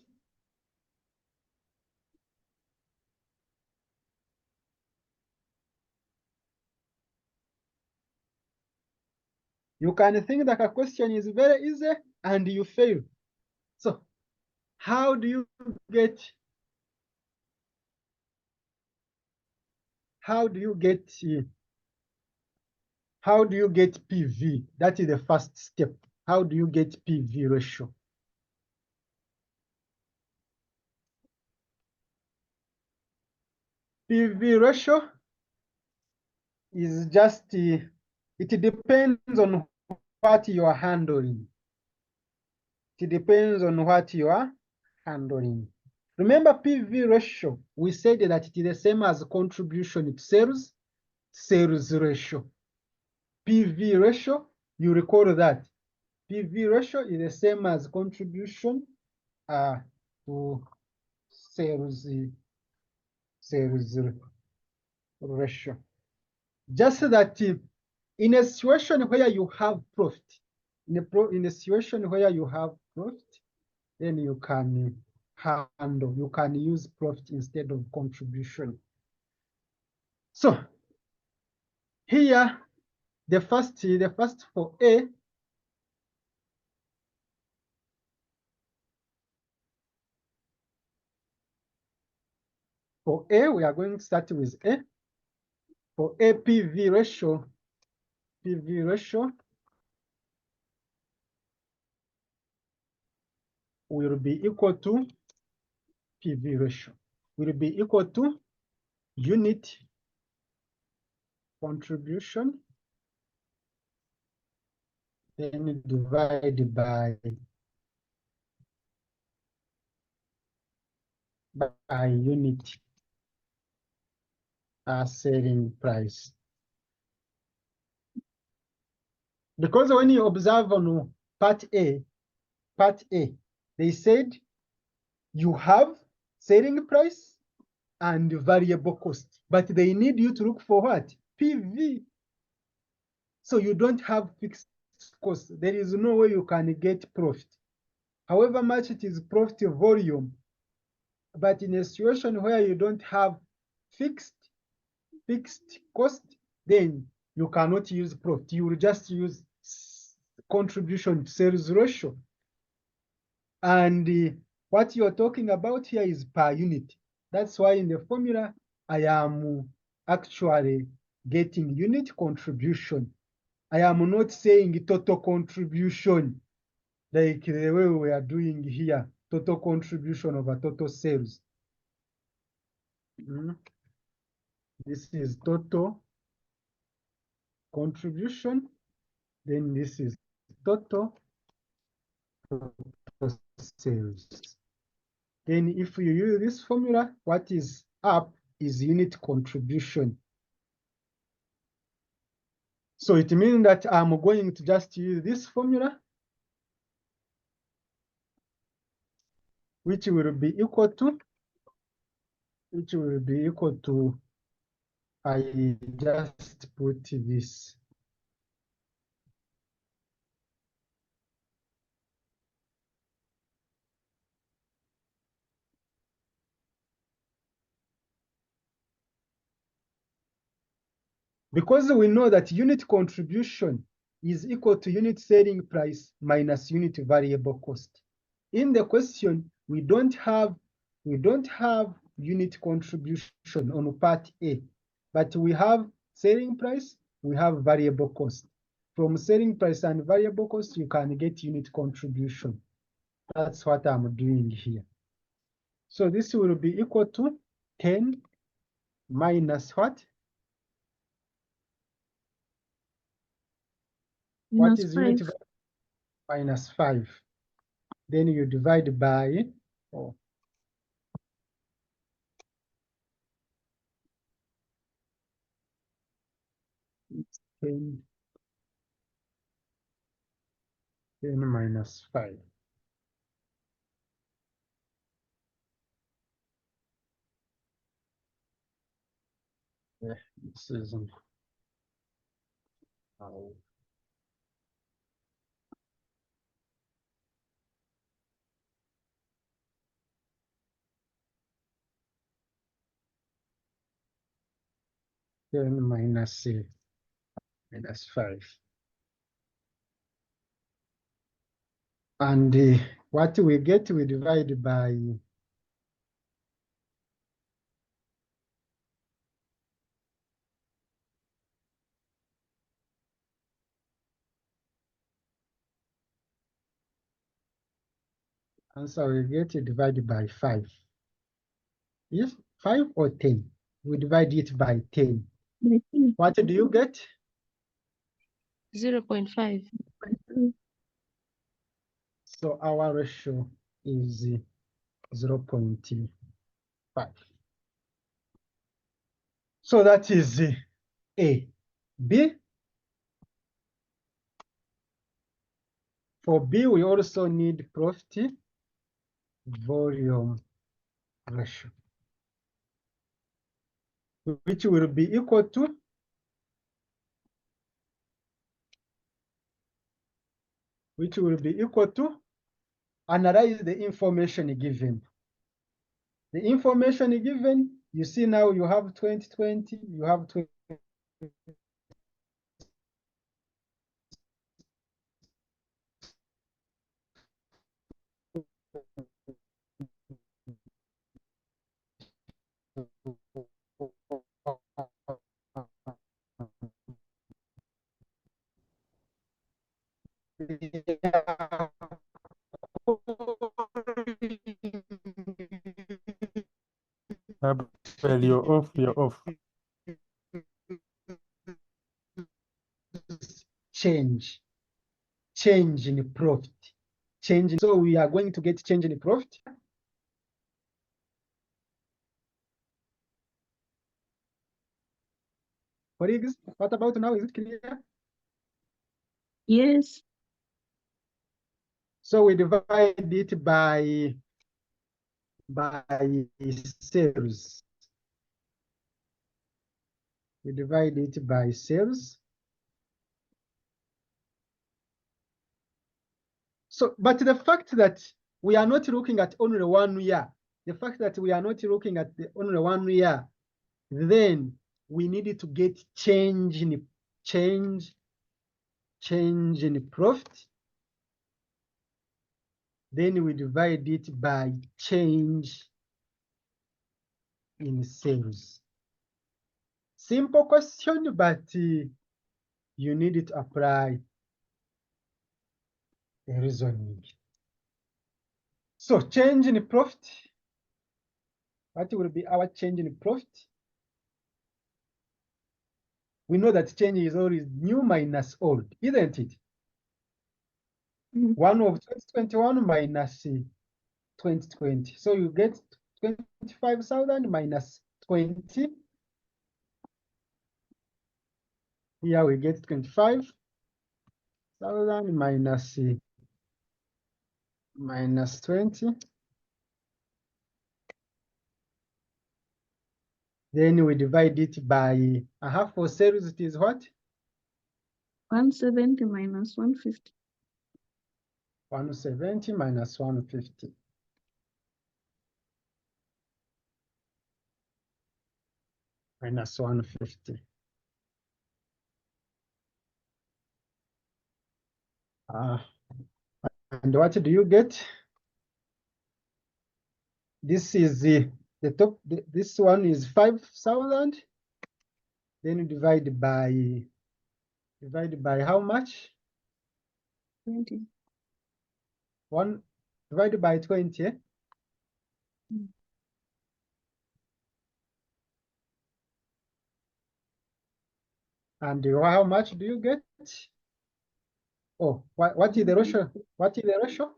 You can think that a question is very easy and you fail. So how do you get PV? That is the first step. How do you get PV ratio? PV ratio is just, it depends on what you are handling. It depends on what you are handling. Remember PV ratio, we said that it is the same as contribution to sales ratio. PV ratio, you recall that. PV ratio is the same as contribution to sales ratio. Just that in a situation where you have profit, in a situation where you have profit, then you can you can use profit instead of contribution. So here, the first for A, we are going to start with A. For A, PV ratio will be equal to PV ratio, will be equal to unit contribution, then divided by unit selling price. Because when you observe on part A, they said you have selling price and variable cost, but they need you to look for what? PV. So you don't have fixed cost. There is no way you can get profit. However much it is profit volume, but in a situation where you don't have fixed cost, then you cannot use profit. You will just use contribution to sales ratio. And what you're talking about here is per unit. That's why in the formula, I am actually getting unit contribution. I am not saying total contribution like the way we are doing here, total contribution over total sales. This is total contribution, then this is total sales. Then if you use this formula, what is up is unit contribution. So it means that I'm going to just use this formula, which will be equal to, I just put this. Because we know that unit contribution is equal to unit selling price minus unit variable cost. In the question, we don't have unit contribution on part A, but we have selling price, we have variable cost. From selling price and variable cost, you can get unit contribution. That's what I'm doing here. So this will be equal to 10 minus what? What Minus is unit 5. value? Minus 5. Then you divide by 4. It's 10 minus 5. Yeah, this isn't how. 10 minus 5. And what we get, we divide by answer we get divided by 5. Yes, 5 or 10. We divide it by 10. What do you get? 0.5. So our ratio is 0.5. So that is A. B. For B, we also need profit volume ratio, which will be equal to analyze the information given. The information given, you see now you have 2020, you have 20. Well, you're off, you're off. Change in profit. So we are going to get change in profit. Colleagues, what about now? Is it clear? Yes. So we divide it by sales. We divide it by sales. So, but the fact that we are not looking at only 1 year, only 1 year, then we need to get change in profit. Then we divide it by change in sales. Simple question, but you need to apply the reasoning. So change in profit. What will be our change in profit? We know that change is always new minus old, isn't it? Mhm. 1 of 2021 minus 2020. So you get 25,000 minus 20. Here we get 25,000 minus 20. Then we divide it by a half for sales. It is what? 170 minus 150. 170 minus 150. Minus 150. And what do you get? This is the top, this one is 5,000. Then you divide by how much? 20. One divided by 20. Mm. And how much do you get? Oh, what is the ratio? What is the ratio?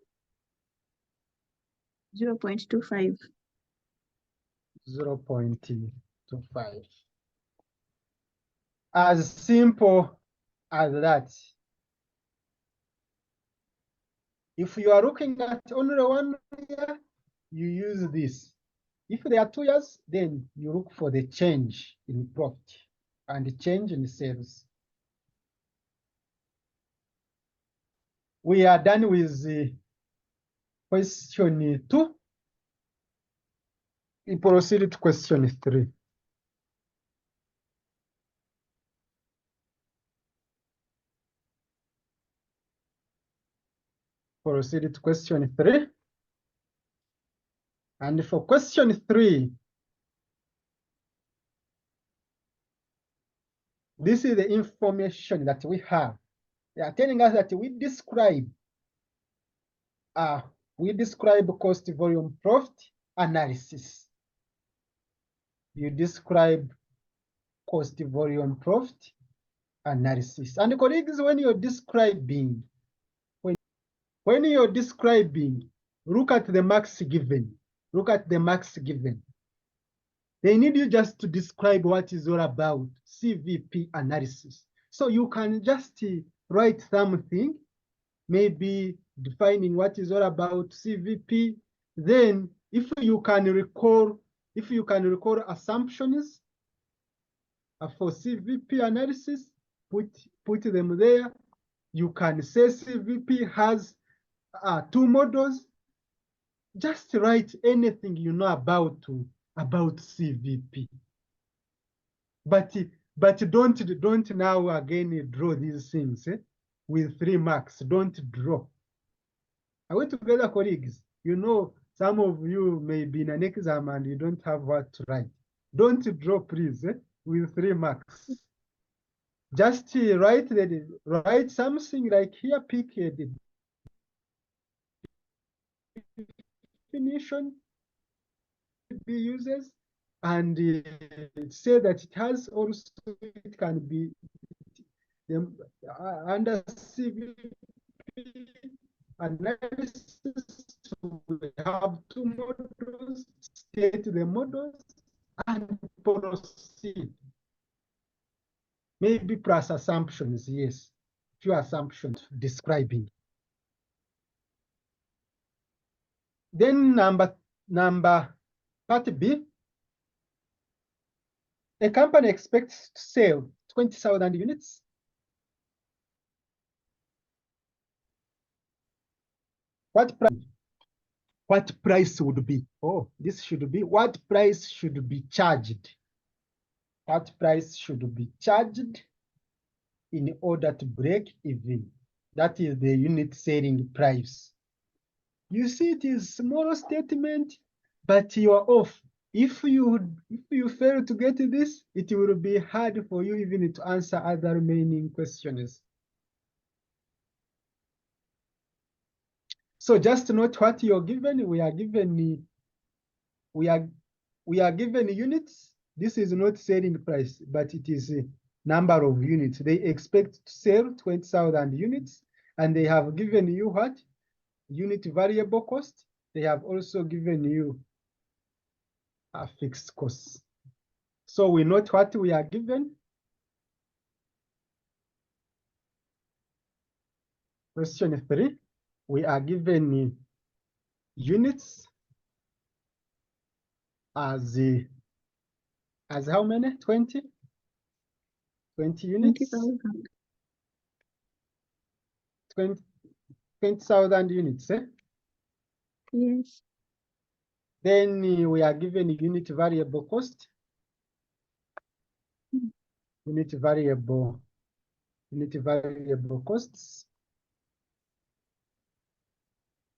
0.25. 0.25. As simple as that. If you are looking at only 1 year, you use this. If there are 2 years, then you look for the change in profit and the change in sales. We are done with the question 2. We proceed to question 3. Proceed to question 3. And for question 3, this is the information that we have. They are telling us that we describe cost volume profit analysis. You describe cost volume profit analysis. And colleagues, when you're describing, look at the marks given. Look at the marks given. They need you just to describe what is all about CVP analysis. So you can just write something, maybe defining what is all about CVP. Then if you can recall assumptions for CVP analysis, put them there. You can say CVP has 2 models. Just write anything you know about CVP. But don't now again draw these things with 3 marks. Don't draw. Are we together, colleagues? You know, some of you may be in an exam and you don't have what to write. Don't draw, please, with 3 marks. Just write something like here, pick a definition be uses, and say that it has also, it can be under CVP analysis, we have 2 models, state the models, and proceed. Maybe plus assumptions, yes. Few assumptions describing. Then part B. A company expects to sell 20,000 units. What price would be? Oh, this should be what price should be charged? What price should be charged in order to break even? That is the unit selling price. You see, it is a small statement, but you are off. If you fail to get this, it will be hard for you even to answer other remaining questions. So just note what you're given. We are given units. This is not selling price, but it is a number of units. They expect to sell 20,000 units, and they have given you what? Unit variable cost. They have also given you a fixed cost. So we note what we are given. Question 3, we are given units as how many? 20? 20 units? 20,000. 20,000 units, eh? Yes. Then we are given unit variable cost. Unit variable costs.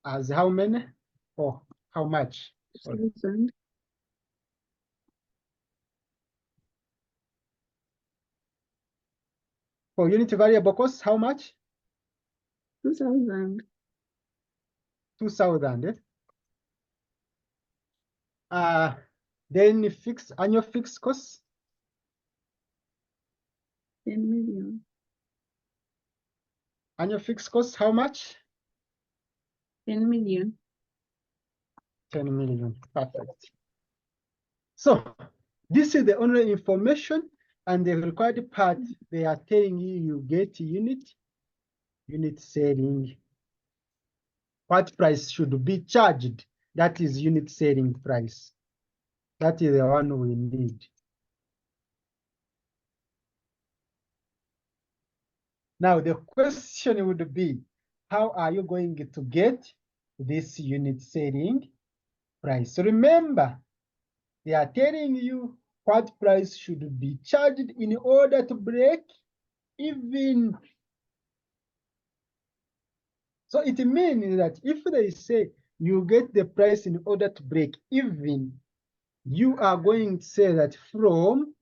as how many or how much? 2,000. For unit variable cost, how much? 2,000. 2,000. Then annual fixed costs, 10 million. annual fixed costs, how much? 10 million. 10 million. Perfect. So this is the only information, and the required part, they are telling you get unit selling. What price should be charged? That is unit selling price. That is the one we need. Now the question would be, how are you going to get this unit selling price? So remember, they are telling you what price should be charged in order to break even. So it means that if they say you get the price in order to break even, you are going to say that from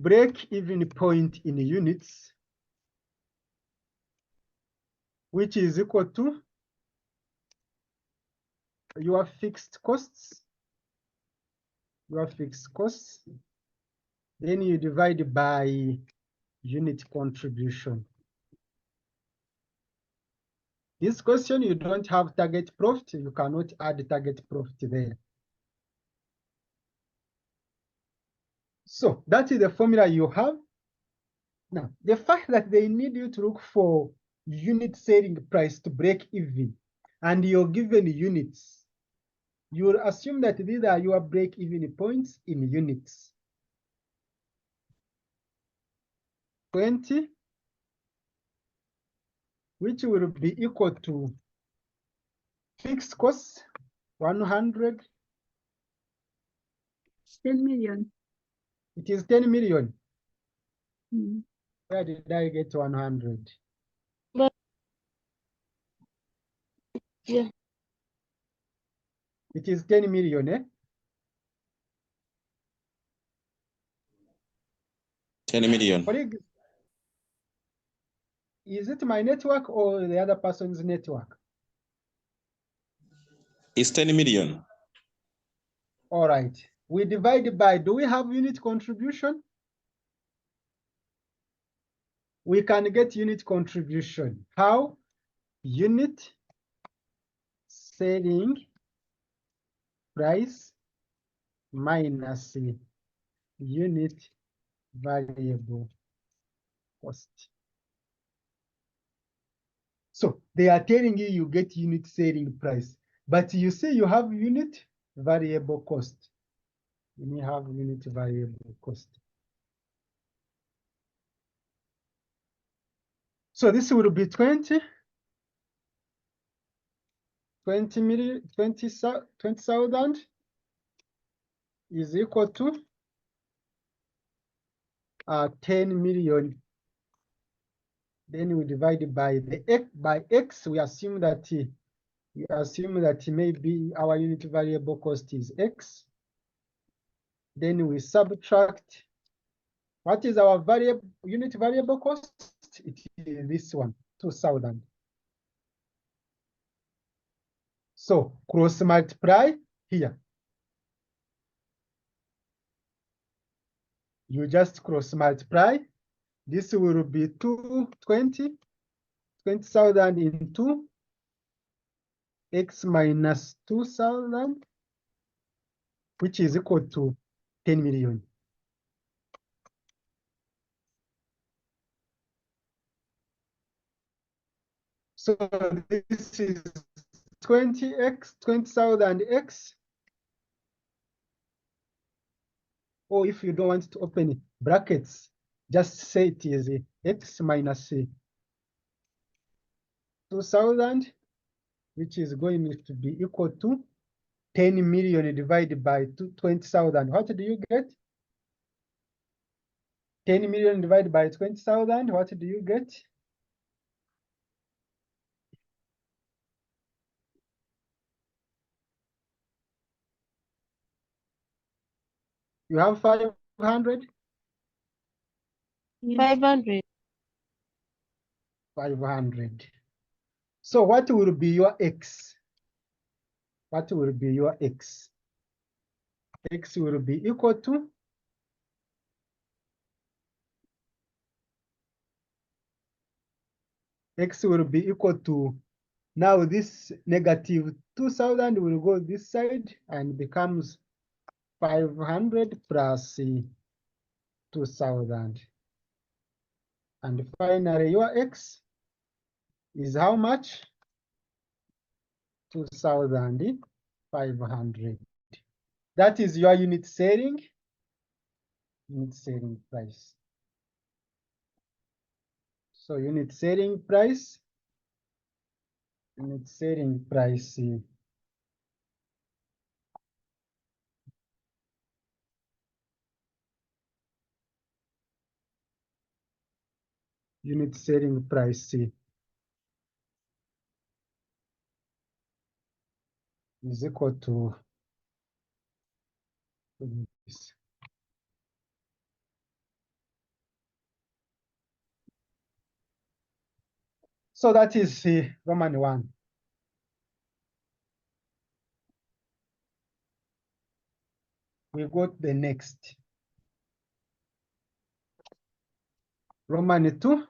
break even point in units, which is equal to your fixed costs, then you divide by unit contribution. This question, you don't have target profit, you cannot add target profit there. So that is the formula you have. Now, the fact that they need you to look for unit selling price to break even, and you're given units, you will assume that these are your break-even points in units. 20, which will be equal to fixed costs, 100. 10 million. It is 10 million. Mm. Where did I get 100? But yeah, It is 10 million, eh? 10 million. Colleagues, is it my network or the other person's network? It's 10 million. All right. We divide by, do we have unit contribution? We can get unit contribution. How? Unit selling price minus unit variable cost. So they are telling you you get unit selling price, but you see you have unit variable cost. You have unit variable cost. So this will be 20,000 is equal to 10 million. Then we divide by the x. We assume that maybe our unit variable cost is x. Then we subtract. What is our unit variable cost? It is this one, 2,000. So cross multiply here. You just cross multiply. This will be 20,000 into x minus 2,000, which is equal to 10 million. So this is 20,000 x. Or if you don't want to open brackets, just say it is x minus 2,000, which is going to be equal to 10 million divided by 20,000. What do you get? 10 million divided by 20,000, what do you get? You have 500? Yes. 500. 500. So what will be your X? What will be your X? X will be equal to X will be equal to, now this negative 2,000 will go this side and becomes 500 plus 2,000. And finally, your X is how much? 2,500. That is your unit selling price. So unit selling price Unit selling price is equal to this. So that is Roman 1. We got the next. Roman 2.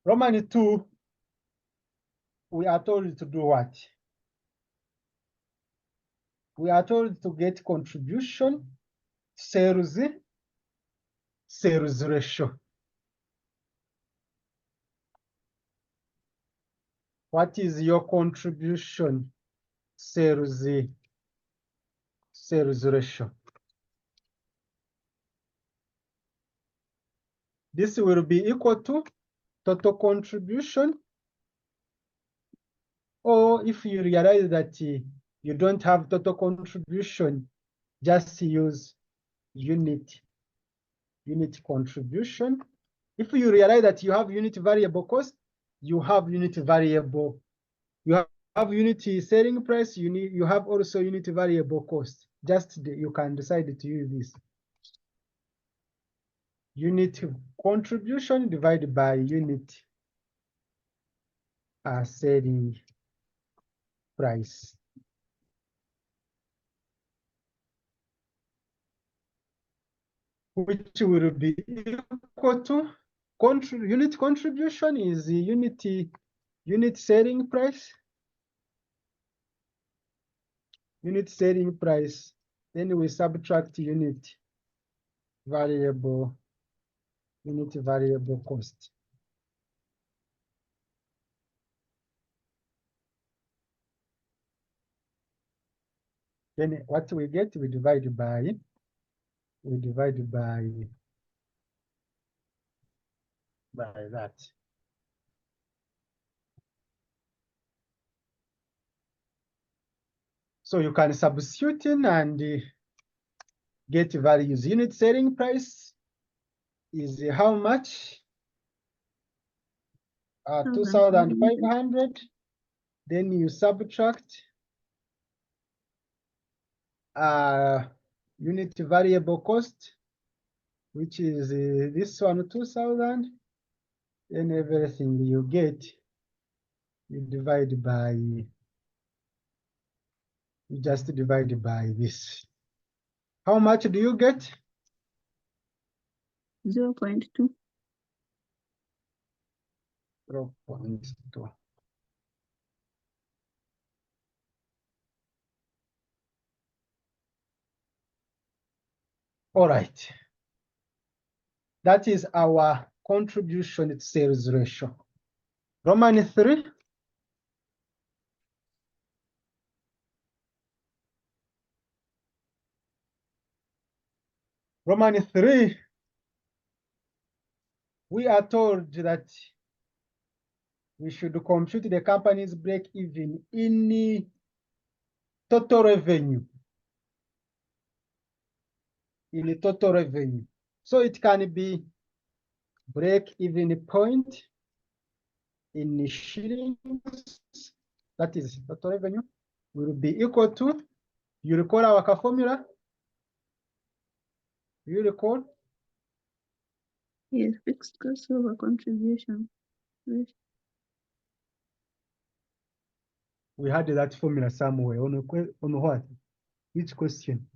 Roman 2, we are told to do what? We are told to get contribution, sales ratio. What is your contribution sales ratio? This will be equal to total contribution, or if you realize that you don't have total contribution, just use unit contribution. If you realize that you have unit variable cost, you have unit variable, you have unit selling price, you have also unit variable cost. You can decide to use this. Unit contribution divided by unit selling price. Which will be equal to unit contribution is the unit selling price. Unit selling price. Then we subtract unit variable cost. Then what we get, we divide by that. So you can substitute in and get values. Unit selling price is how much? 2,500. Then you subtract unit variable cost, which is this one, 2,000. Then everything you get, you just divide by this. How much do you get? 0.2. 0.2. All right. That is our contribution to sales ratio. Roman 3. Roman 3, we are told that we should compute the company's break even in total revenue. In total revenue. So it can be break-even point in shillings, that is total revenue, will be equal to, you recall our formula? You recall? Yes, fixed cost over contribution. Right. We had that formula somewhere on what? Which question?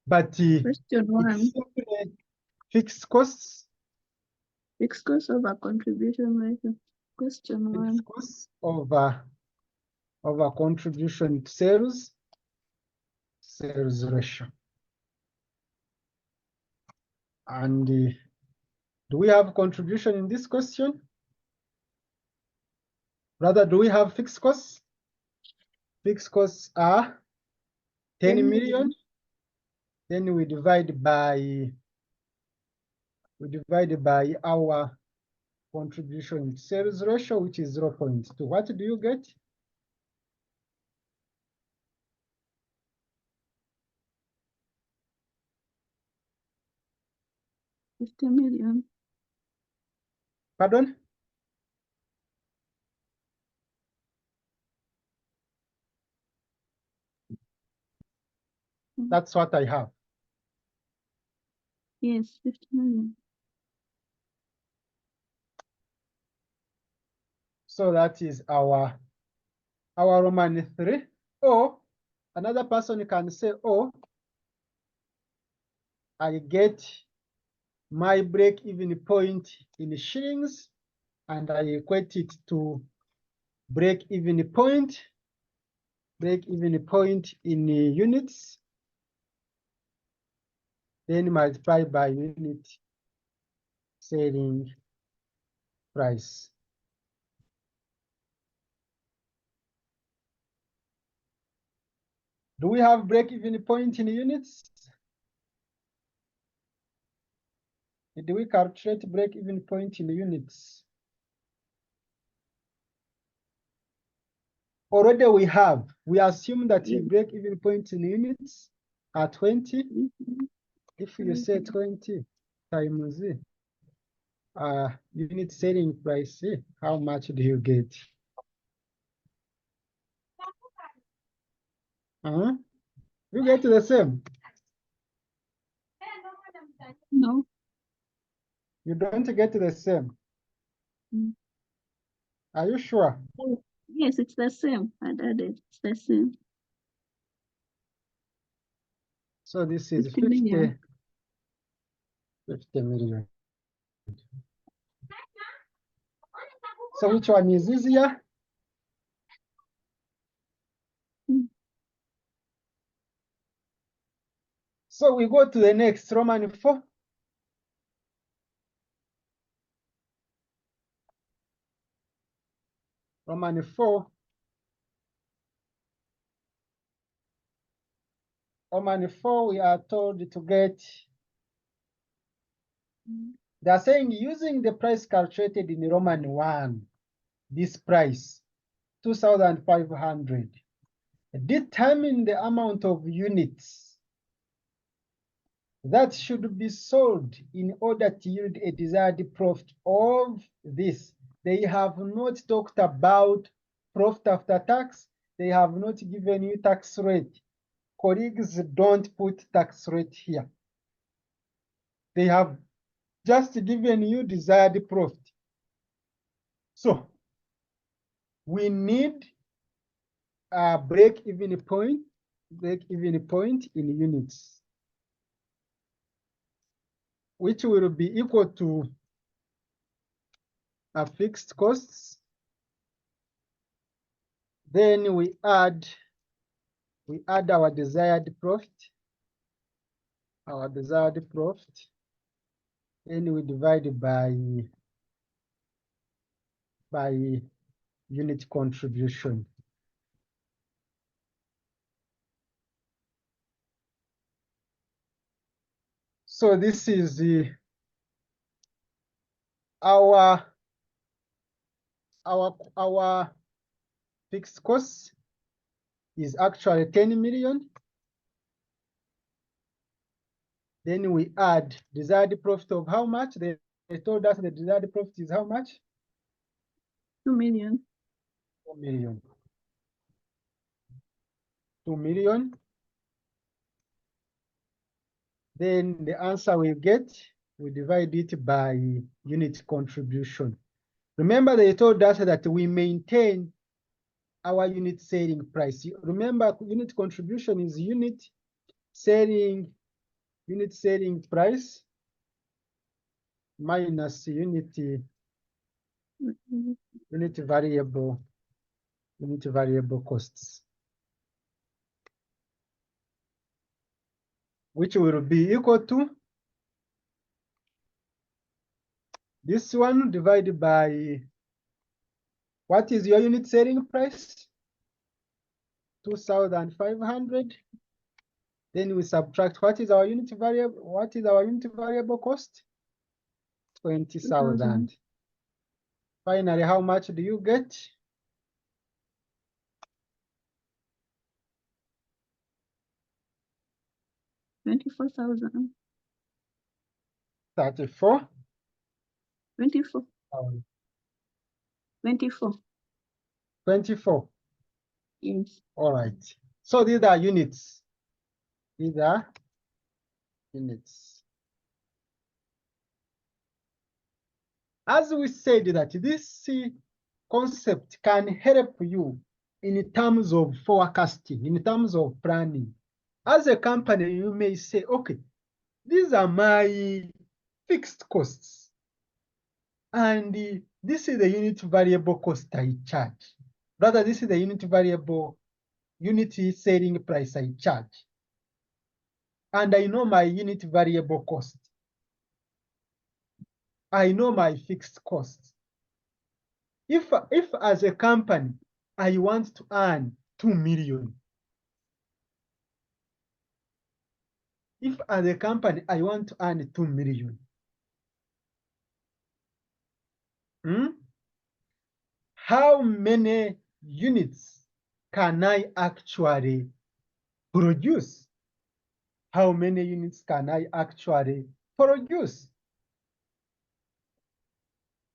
But Question one, it's simply fixed costs, fixed cost over contribution ratio. Question one. fixed costs over contribution to sales ratio. And do we have contribution in this question? Rather, do we have fixed costs? Fixed costs are 10 10 million. Then we divide by our contribution to sales ratio, which is 0.2. What do you get? $50 million. Pardon? That's what I have. Yes, 50 million. So that is our Roman 3. Or another person can say, oh, I get my break-even point in shillings and I equate it to break-even point in units, then multiply by unit selling price. Do we have break-even point in units? Do we calculate break-even point in units? Already we assume that Yeah. break-even point in units are 20. Mhm. If you say 20 times unit selling price, how much do you get? You get the same. No. You don't get the same. Mm. Are you sure? Oh, yes, it's the same. I added. It's the same. So this is 50 million. 50 million. So which one is easier? Mm. So we go to the next, Roman 4. Roman 4. Roman 4, we are told to get, they are saying using the price calculated in Roman 1, this price, 2,500. Determine the amount of units that should be sold in order to yield a desired profit of this. They have not talked about profit after tax. They have not given you tax rate. Colleagues, don't put tax rate here. They have just given you desired profit. So we need a break-even point in units, which will be equal to a fixed costs. Then we add our desired profit. Then we divide by unit contribution. So this is our fixed costs is actually 10 million. Then we add desired profit of how much? They told us the desired profit is how much? 2 million. 2 million. 2 million. Then the answer we get, we divide it by unit contribution. Remember, they told us that we maintain our unit selling price. Remember, unit contribution is unit selling price minus unit variable costs, which will be equal to this one divided by, what is your unit selling price? 2,500. Then we subtract, what is our unit variable cost? 20,000. Finally, how much do you get? 24,000. 34. 24. 24. 24. Yes. All right. So these are units. These are units. As we said that this concept can help you in terms of forecasting, in terms of planning. As a company, you may say, okay, these are my fixed costs. And this is the unit variable cost I charge. Rather, this is the unit selling price I charge. And I know my unit variable cost. I know my fixed costs. If as a company, I want to earn 2 million. If as a company, I want to earn 2 million. How many units can I actually produce? How many units can I actually produce?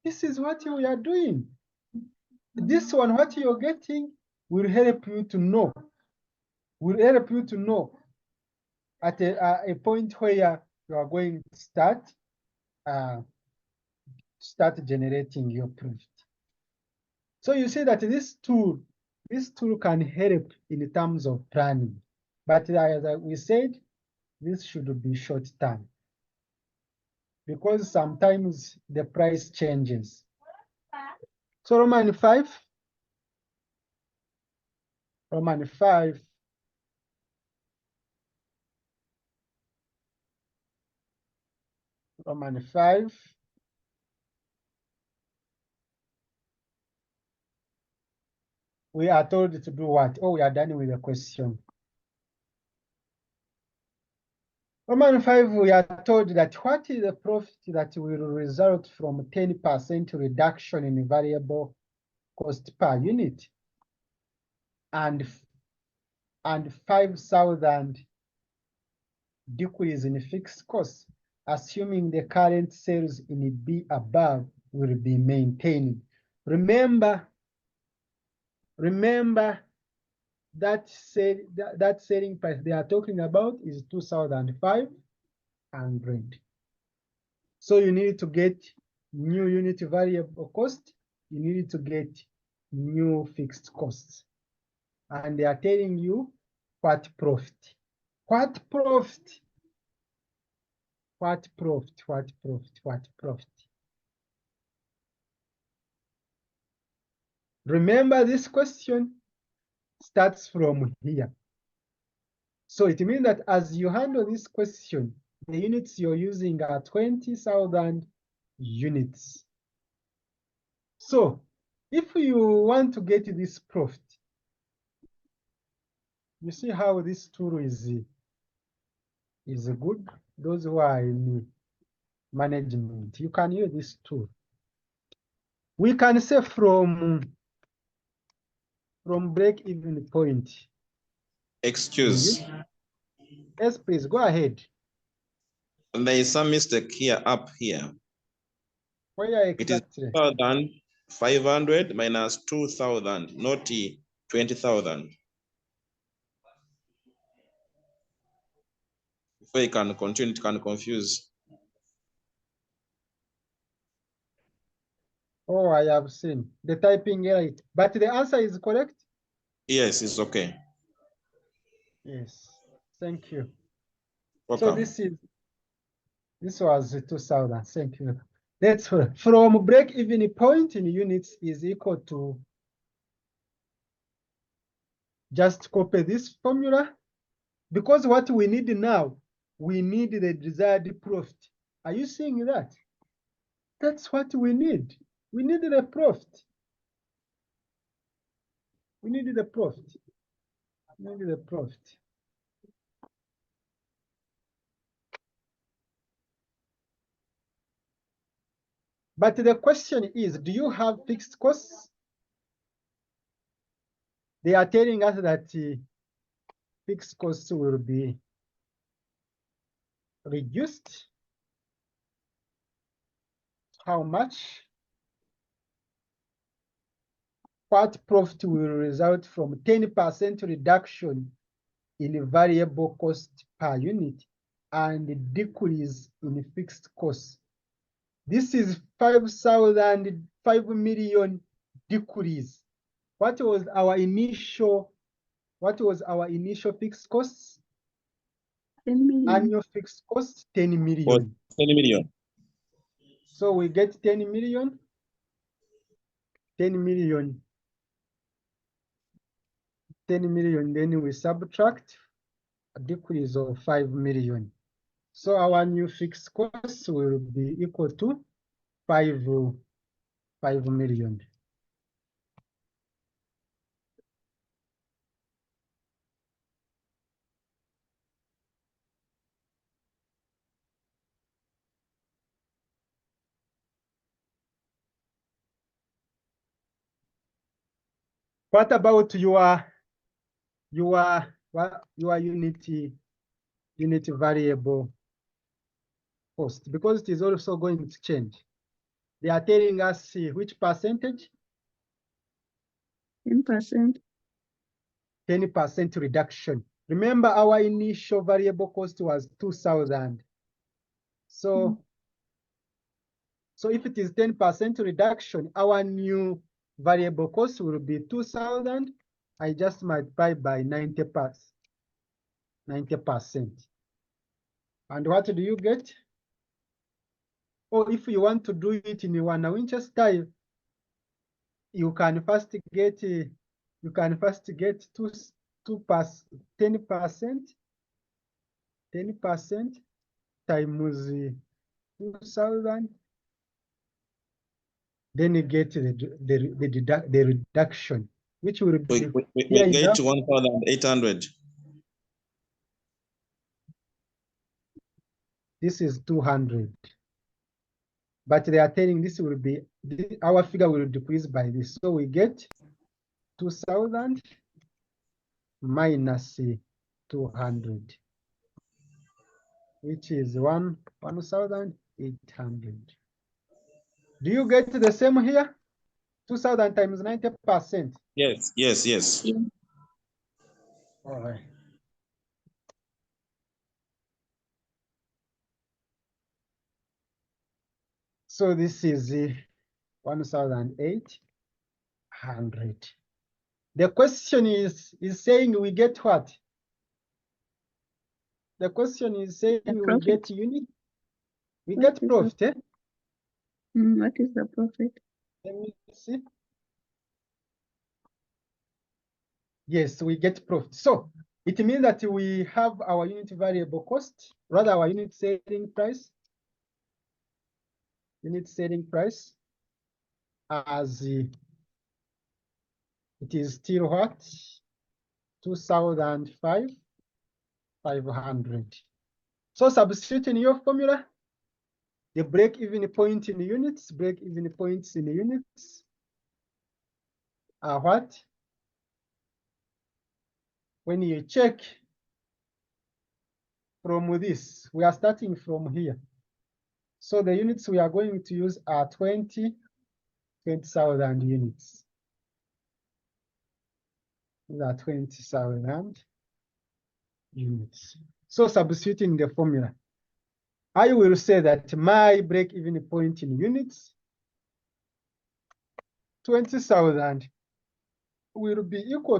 This is what we are doing. This one, what you're getting, will help you to know. Will help you to know at a point where you are going to start generating your profit. So you see that this tool can help in terms of planning. But as we said, this should be short term, because sometimes the price changes. So Roman 5. We are told to do what? Oh, we are done with the question. Roman 5, we are told that what is the profit that will result from 10% reduction in variable cost per unit and 5,000 decrease in fixed costs, assuming the current sales in B above will be maintained. Remember that selling price they are talking about is 2,500. So you need to get new unit variable cost, you need to get new fixed costs. And they are telling you what profit. What profit? What profit? What profit? What profit? Remember, this question starts from here. So it means that as you handle this question, the units you're using are 20,000 units. So if you want to get this profit, you see how this tool is good. Those who are in management, you can use this tool. We can say from from break-even point. Excuse. Yes, please, go ahead. There is some mistake here up here. Where It is exactly? 2,500 minus 2,000, not 20,000. Before you can continue, it can confuse. Oh, I have seen the typing error, but the answer is correct. Yes, it's okay. Yes, thank you. Welcome. So this was 2,000. Thank you. That's from break-even point in units is equal to, just copy this formula, because what we need now, we need the desired profit. Are you seeing that? That's what we need. We need the profit. We need the profit. We need the profit. But the question is, do you have fixed costs? They are telling us that fixed costs will be reduced. How much? What profit will result from 10% reduction in variable cost per unit and decrease in fixed costs? This is 5 million decrease. What was our initial fixed costs? 10 million. Annual fixed cost, 10 Or million. 10 million. So we get 10 million, 10 million, 10 million, then we subtract a decrease of 5 million. So our new fixed cost will be equal to 5 million. What about your unit variable cost? Because it is also going to change. They are telling us which percentage? 10%. 10% reduction. Remember, our initial variable cost was 2,000. So if it is 10% reduction, our new variable cost will be 2,000. I just multiply by 90%. And what do you get? Or if you want to do it in one Winchester style, you can first get 10% times 2,000. Then you get the reduction, which will be We here get enough. 1,800. This is 200. But they are telling this will be, our figure will decrease by this. So we get 2,000 minus 200, which is 1,800. Do you get the same here? 2,000 times 90%. Yes, yes, yes. Yeah. All right. So this is 1,800. The question is saying we get what? The question is saying The we get profit. unit. We What get is the- profit. Eh? What is the profit? Let me see. Yes, we get profit. So it means that we have our unit variable cost, rather our unit selling price. Unit selling price as it is still what? 2,500. So substitute in your formula, the break-even point in units, break-even points in units are what? when you check from this, we are starting from here. So the units we are going to use are 20,000 units. These are 20,000 units. So substituting the formula, I will say that my break-even point in units, 20,000 will be equal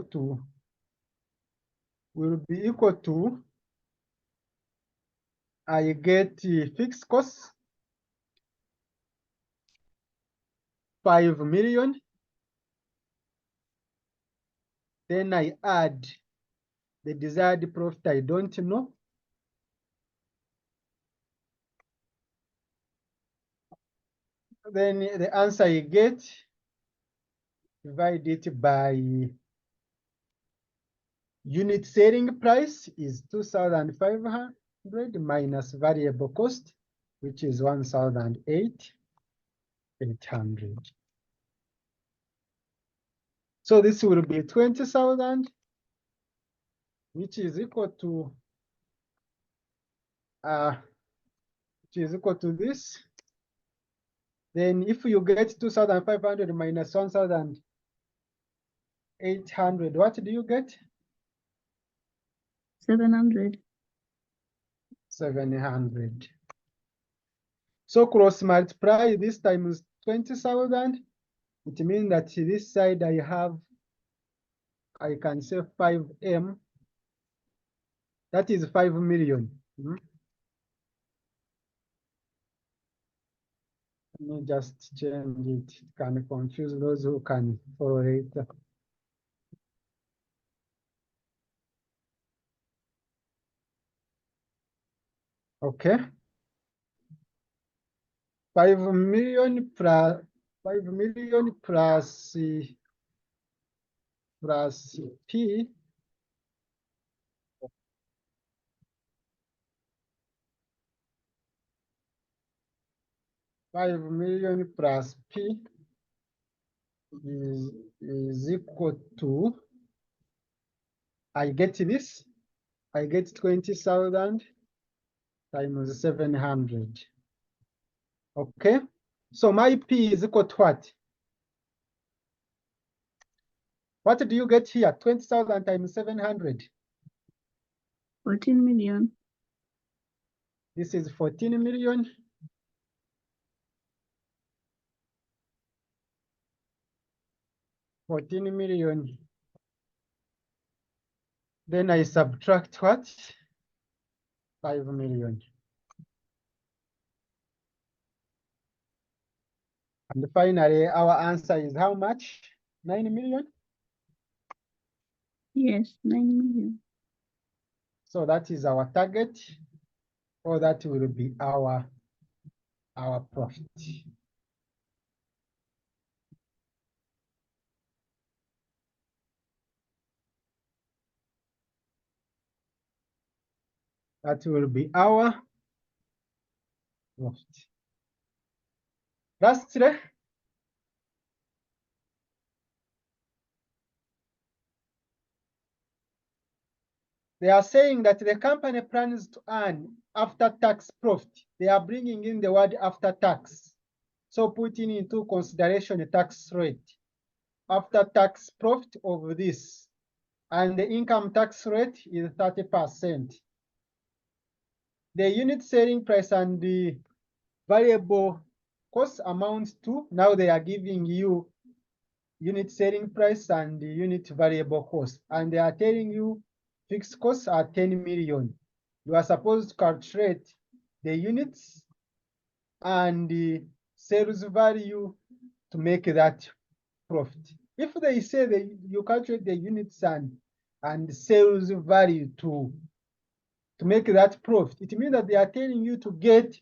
to I get fixed costs 5 million. Then I add the desired profit I don't know. Then the answer I get, divide it by unit selling price is 2,500 minus variable cost, which is 1,800. So this will be 20,000, which is equal to this. Then if you get 2,500 minus 1,800, what do you get? 700. 700. So cross multiply this times 20,000. It means that this side I can say 5M. That is 5 million. Let me just change it. It can confuse those who can follow it. Okay. 5 million plus 5 million plus P. $5 million plus P is equal to, I get this, I get 20,000 times 700. Okay, so my P is equal to what? What do you get here? 20,000 times 700. 14 million. This is 14 million. $14 million. Then I subtract what? 5 million. And finally, our answer is how much? 9 million? Yes, 9 million. So that is our target, or that will be our profit. That will be our profit. Lastly, they are saying that the company plans to earn after-tax profit. They are bringing in the word after-tax. So putting into consideration the tax rate, after-tax profit of this, and the income tax rate is 30%. The unit selling price and the variable cost amount to, now they are giving you unit selling price and the unit variable cost, and they are telling you fixed costs are 10 million. You are supposed to calculate the units and the sales value to make that profit. If they say that you calculate the units and sales value to make that profit, it means that they are telling you to get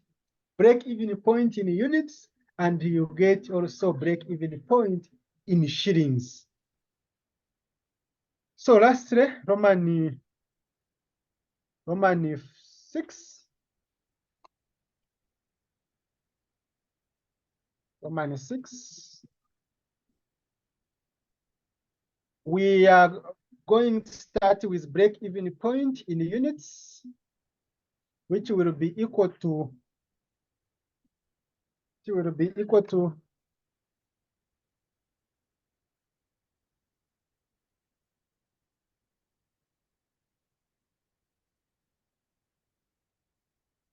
break-even point in units, and you get also break-even point in shillings. So lastly, Roman 6. Roman 6. We are going to start with break-even point in units, which will be equal to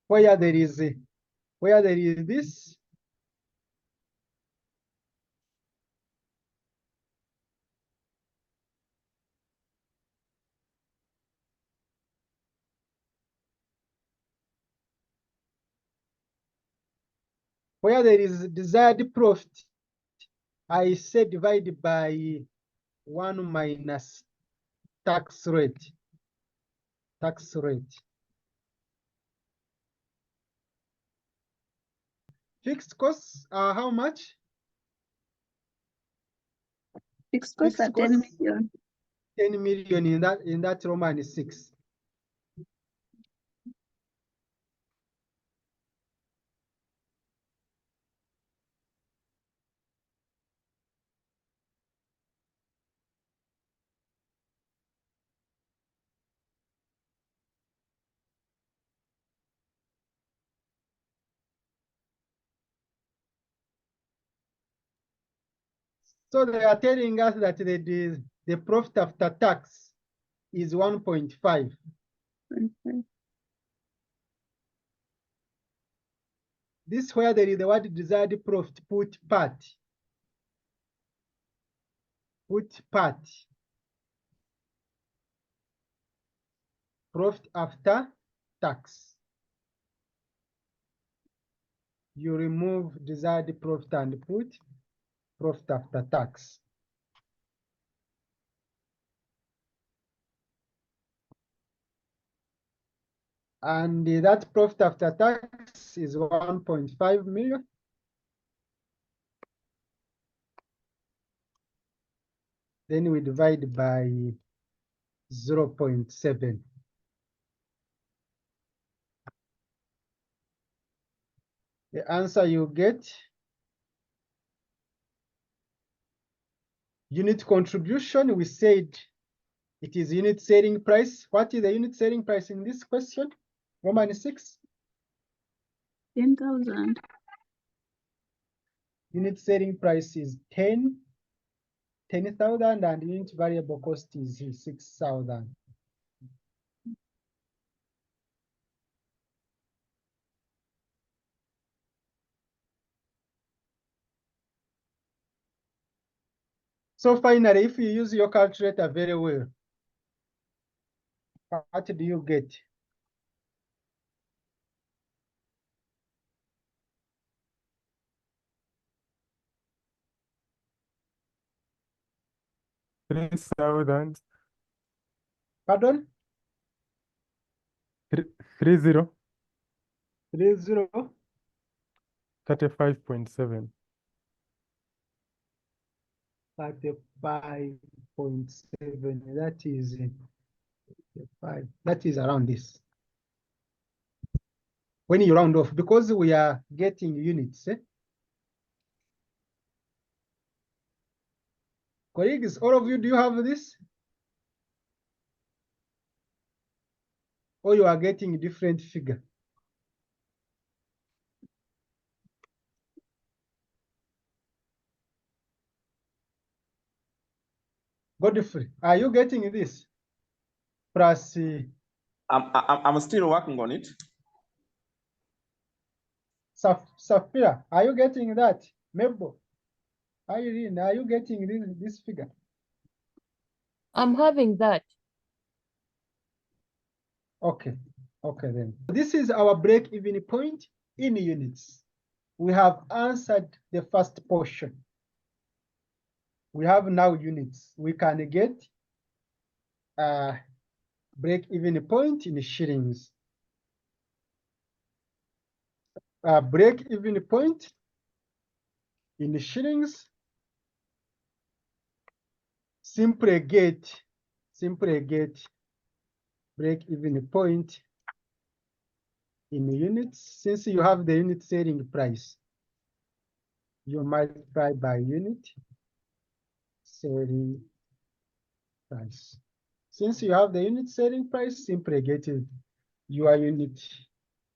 where there is this, where there is desired profit, I say divide by 1 minus tax rate. Fixed costs are how much? Fixed costs are 10 million. 10 million in that Roman 6. So they are telling us that the profit after tax is 1.5. Okay. This where there is the word desired profit, put part. Profit after tax. You remove desired profit and put profit after tax. And that profit after tax is 1.5 million. Then we divide by 0.7. The answer you get, unit contribution, we said it is unit selling price. What is the unit selling price in this question? Roman 6? 10,000. Unit selling price is 10,000 and unit variable cost is 6,000. So finally, if you use your calculator very well, what do you get? $3,000. Pardon? 30. 30. 35.7. 35.7. That is around this. When you round off, because we are getting units. Colleagues, all of you, do you have this? Or you are getting different figure? Godfrey, are you getting this? Plus, I'm still working on it. Safira, are you getting that? Mabel, Irene, are you getting this figure? I'm having that. Okay, then. This is our break-even point in units. We have answered the first portion. We have now units. We can get break-even point in shillings. Break-even point in shillings. Simply get break-even point in units. Since you have the unit selling price, you multiply by unit selling price. Since you have the unit selling price, simply get it your unit,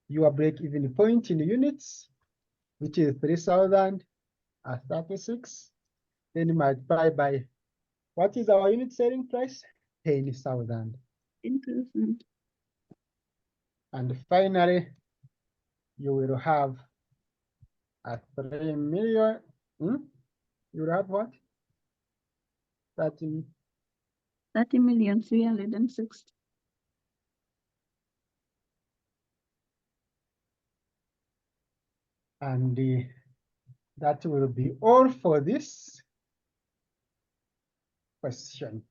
your break-even point in units, which is 3,036. Then multiply by what is our unit selling price? 10,000. 10,000. And finally, you will have a 3 million. You will have what? 30,360,000. And that will be all for this question.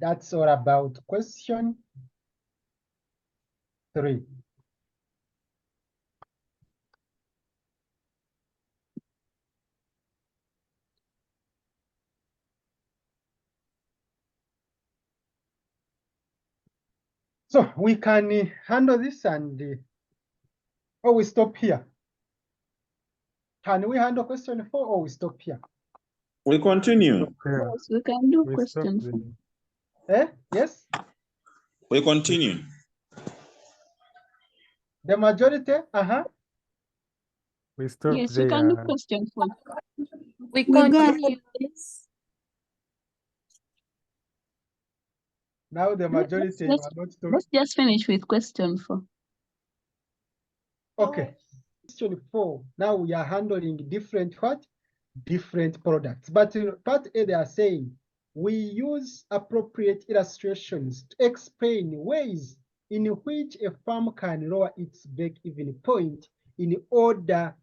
That's all about question 3. So we can handle this and we stop here. Can we handle question 4 or we stop here? We continue. Yeah, Yes, we can do we stop question 4. there. Yes? We continue. The majority? We stop Yes, we can do there. question 4. We We got continue this. Now the majority let's- are not talking. Let's just finish with question 4. Okay. Question 4. Now we are handling different what? Different products. But in part A, they are saying we use appropriate illustrations to explain ways in which a firm can lower its break-even point in order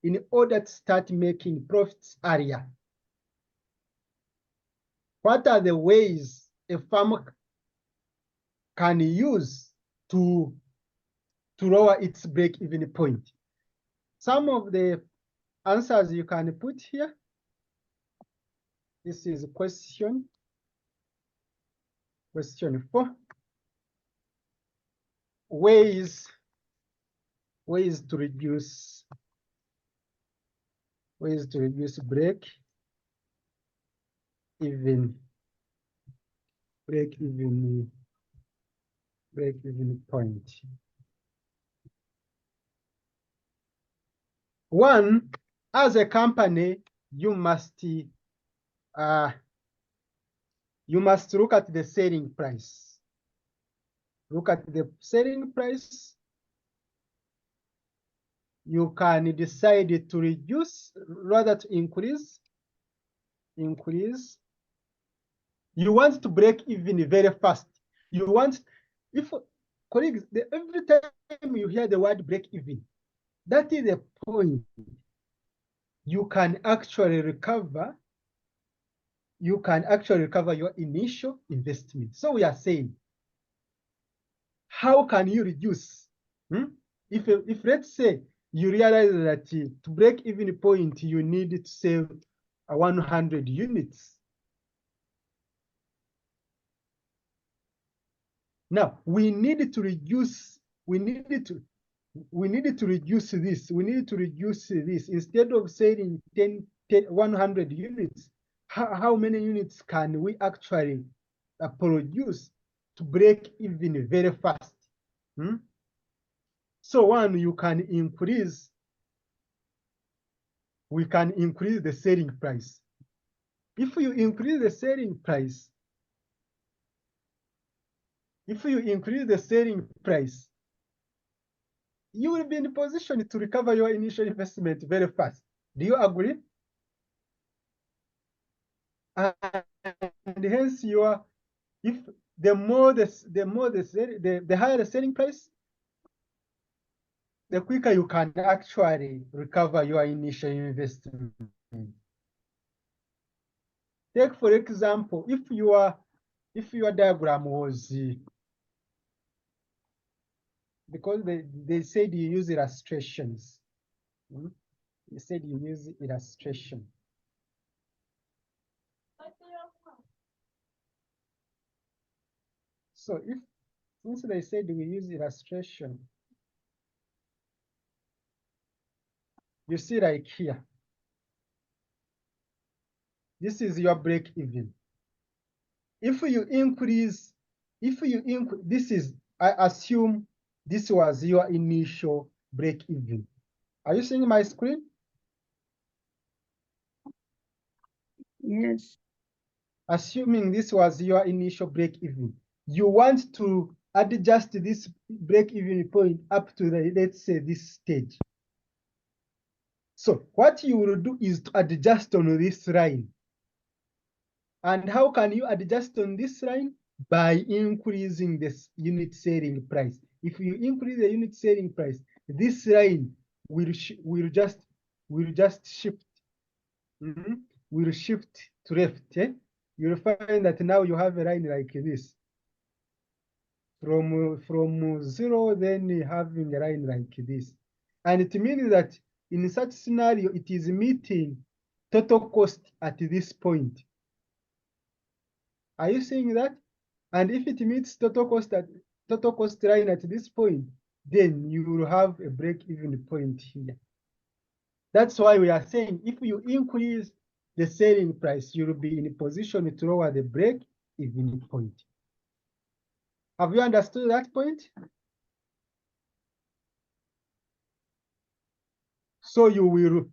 to start making profits earlier. What are the ways a firm can use to lower its break-even point? Some of the answers you can put here. This is question 4. Ways to reduce break-even point. 1, as a company, you must look at the selling price. Look at the selling price. You can decide to reduce rather to increase. You want to break even very fast. You want, if colleagues, every time you hear the word break even, that is the point you can actually recover. You can actually recover your initial investment. So we are saying, how can you reduce? If let's say you realize that to break even point, you need to sell 100 units. Now we need to reduce. We needed to reduce this. We need to reduce this. Instead of selling 100 units, how many units can we actually produce to break even very fast? So 1, you can increase. We can increase the selling price. If you increase the selling price, you will be in a position to recover your initial investment very fast. Do you agree? And hence if the higher the selling price, the quicker you can actually recover your initial investment. Take for example, if your diagram was, because they said you use illustrations. They said you use illustration. So since they said we use illustration, you see like here, this is your break even. if you increase, this is, I assume this was your initial break even. Are you seeing my screen? Yes. Assuming this was your initial break even, you want to adjust this break even point up to the, let's say, this stage. So what you will do is to adjust on this line. And how can you adjust on this line? By increasing this unit selling price. If you increase the unit selling price, this line will just shift. Will shift to left. You'll find that now you have a line like this. From 0, then having a line like this. And it means that in such scenario, it is meeting total cost at this point. Are you seeing that? And if it meets total cost line at this point, then you will have a break-even point here. That's why we are saying if you increase the selling price, you will be in a position to lower the break-even point. Have you understood that point? So you will,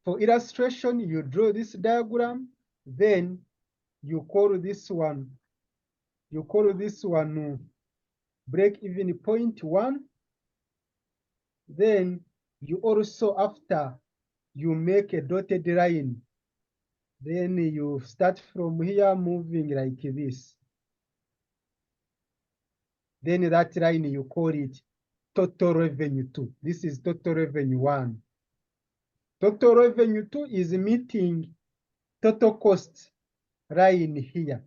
for illustration, you draw this diagram, then you call this one break-even point 1. Then you also, after you make a dotted line, then you start from here moving like this. Then that line you call it total revenue 2. This is total revenue 1. Total revenue 2 is meeting total cost line here.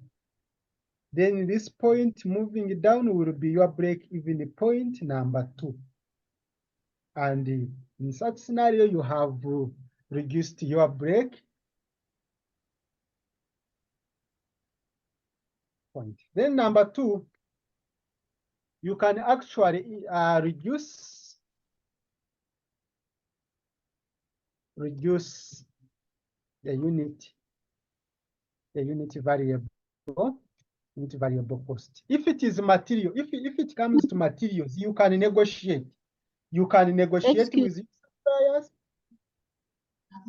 Then this point moving down will be your break-even point number 2. And in such scenario, you have reduced your break point. Then number 2, you can actually reduce the unit variable cost. If it is material, if it comes to materials, you can negotiate. You can negotiate with suppliers.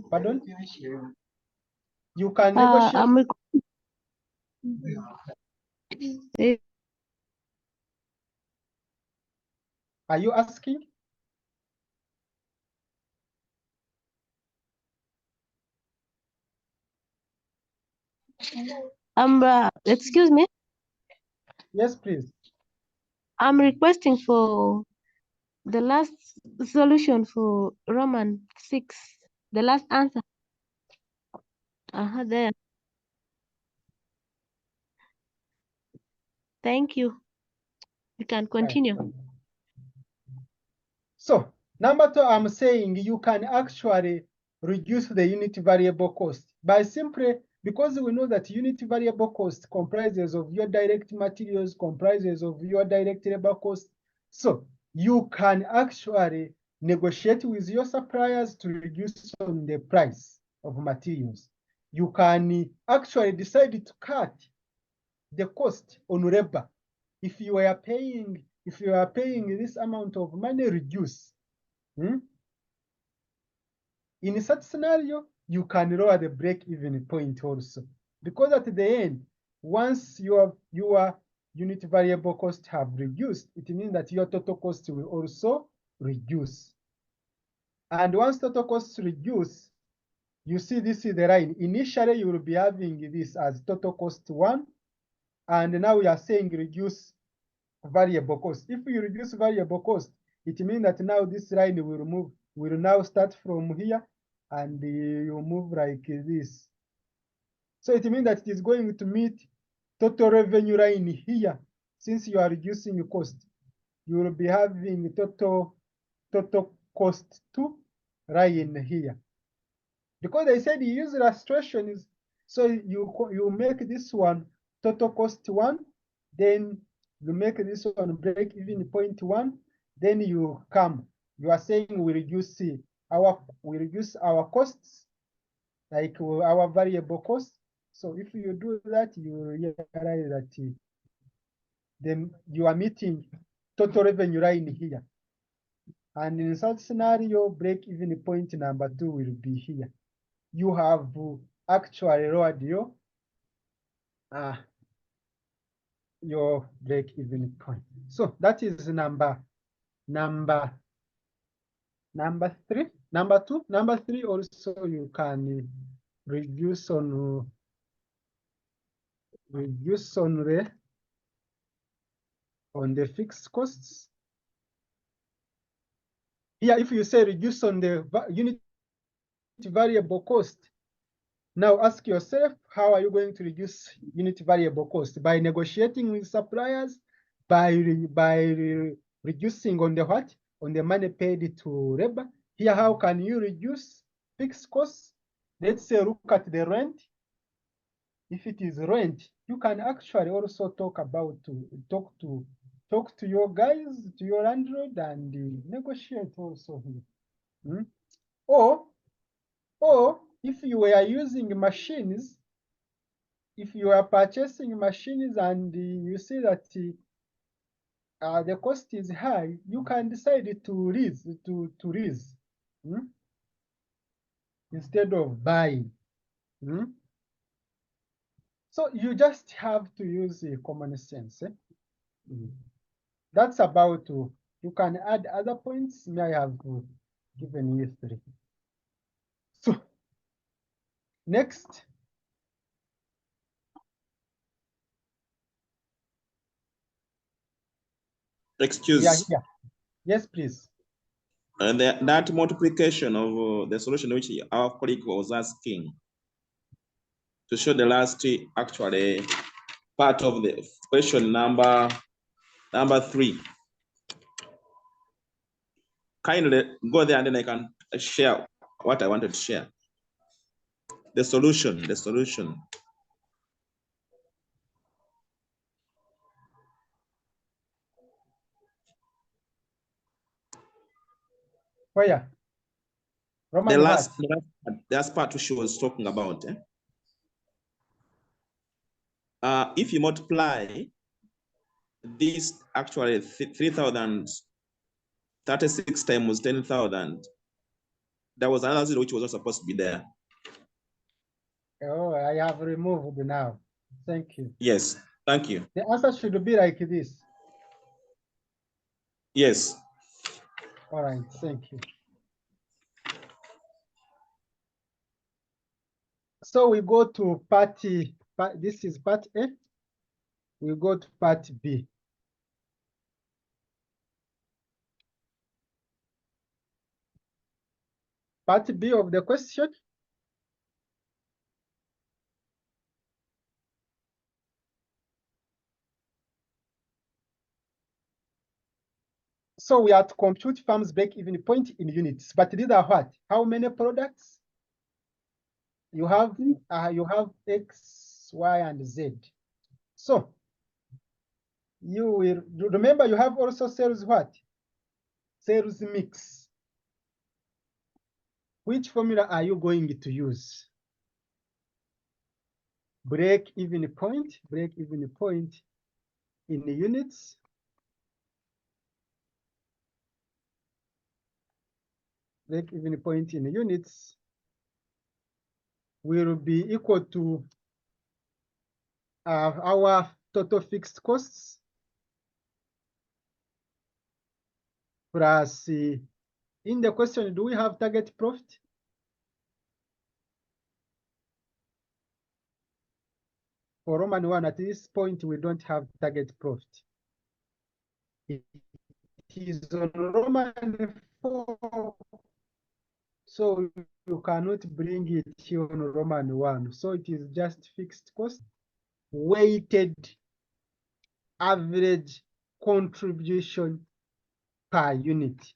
Pardon? You can negotiate. Are you asking? Excuse me. Yes, please. I'm requesting for the last solution for Roman 6, the last answer. There. Thank you. You can continue. Right. So number 2, I'm saying you can actually reduce the unit variable cost by simply, because we know that unit variable cost comprises of your direct materials, comprises of your direct labor cost. So you can actually negotiate with your suppliers to reduce on the price of materials. You can actually decide to cut the cost on labor. If you are paying this amount of money, reduce. In such scenario, you can lower the break-even point also, because at the end, once your unit variable cost have reduced, it means that your total cost will also reduce. And once total costs reduce, you see this is the line. Initially, you will be having this as total cost 1, and now we are saying reduce variable cost. If you reduce variable cost, it means that now this line will now start from here, and you move like this. So it means that it is going to meet total revenue line here. Since you are reducing cost, you will be having total cost 2 line here. Because I said you use illustrations, so you make this one total cost 1, then you make this one break-even point 1, then you are saying we reduce our costs, like our variable costs. So if you do that, you realize that then you are meeting total revenue line here. And in such scenario, break-even point number 2 will be here. You have actually lowered your break-even point. So that is number 3. Number 2, number 3 also you can reduce on the fixed costs. Here, if you say reduce on the unit variable cost, now ask yourself, how are you going to reduce unit variable cost? By negotiating with suppliers, by reducing on the what? On the money paid to labor. Here, how can you reduce fixed costs? Let's say look at the rent. If it is rent, you can actually also talk to your guys, to your landlord, and negotiate also here. Or if you were using machines, if you are purchasing machines and you see that the cost is high, you can decide to lease instead of buying. So you just have to use common sense. That's about you can add other points. May I have given you 3. So next. Excuse. Yeah. Yes, please. And that multiplication of the solution which our colleague was asking to show the last actually part of the question number 3. Kindly go there and then I can share what I wanted to share. The solution. Where? The last part she was talking about. If you multiply this actually 3,036 times 10,000, there was another zero which was not supposed to be there. Oh, I have removed now. Thank you. Yes, thank you. The answer should be like this. Yes. All right, thank you. So we go to this is part A. We go to part B. Part B of the question. So we have to compute firm's break-even point in units. But these are what? How many products? You have X, Y, and Z. So you will remember you have also sales what? Sales mix. Which formula are you going to use? Break-even point in units. Break-even point in units will be equal to our total fixed costs plus, in the question, do we have target profit? For Roman 1, at this point, we don't have target profit. It is on Roman 4, so you cannot bring it here on Roman 1. So it is just fixed cost, weighted average contribution per unit.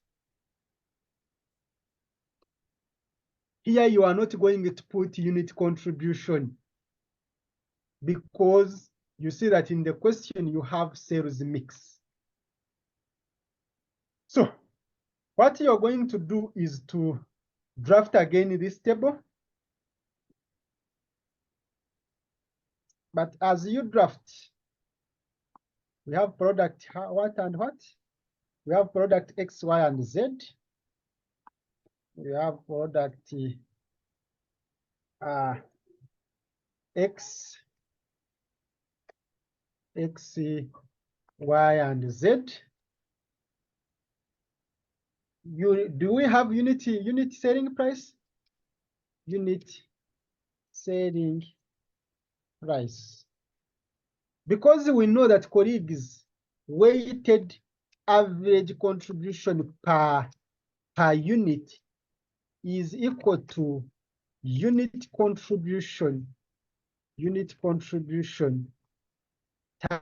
Here you are not going to put unit contribution because you see that in the question you have sales mix. So what you're going to do is to draft again this table. But as you draft, we have product what and what? We have product X, Y, and Z. We have product X, Y, and Z. Do we have unit selling price? Unit selling price. Because we know that colleagues weighted average contribution per unit is equal to unit contribution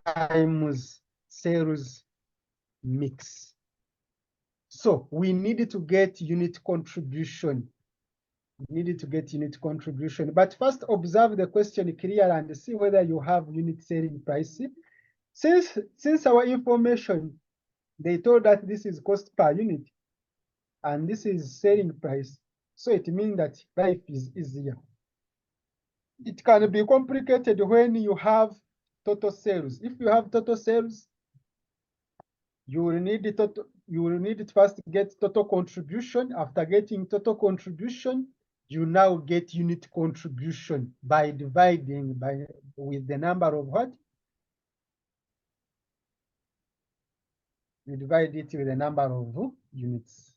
times sales mix. So we needed to get unit contribution. But first observe the question clearly and see whether you have unit selling price. Since our information, they told that this is cost per unit and this is selling price. So it means that life is easier. It can be complicated when you have total sales. If you have total sales, you will need to first get total contribution. After getting total contribution, you now get unit contribution by dividing with the number of what? You divide it with the number of units.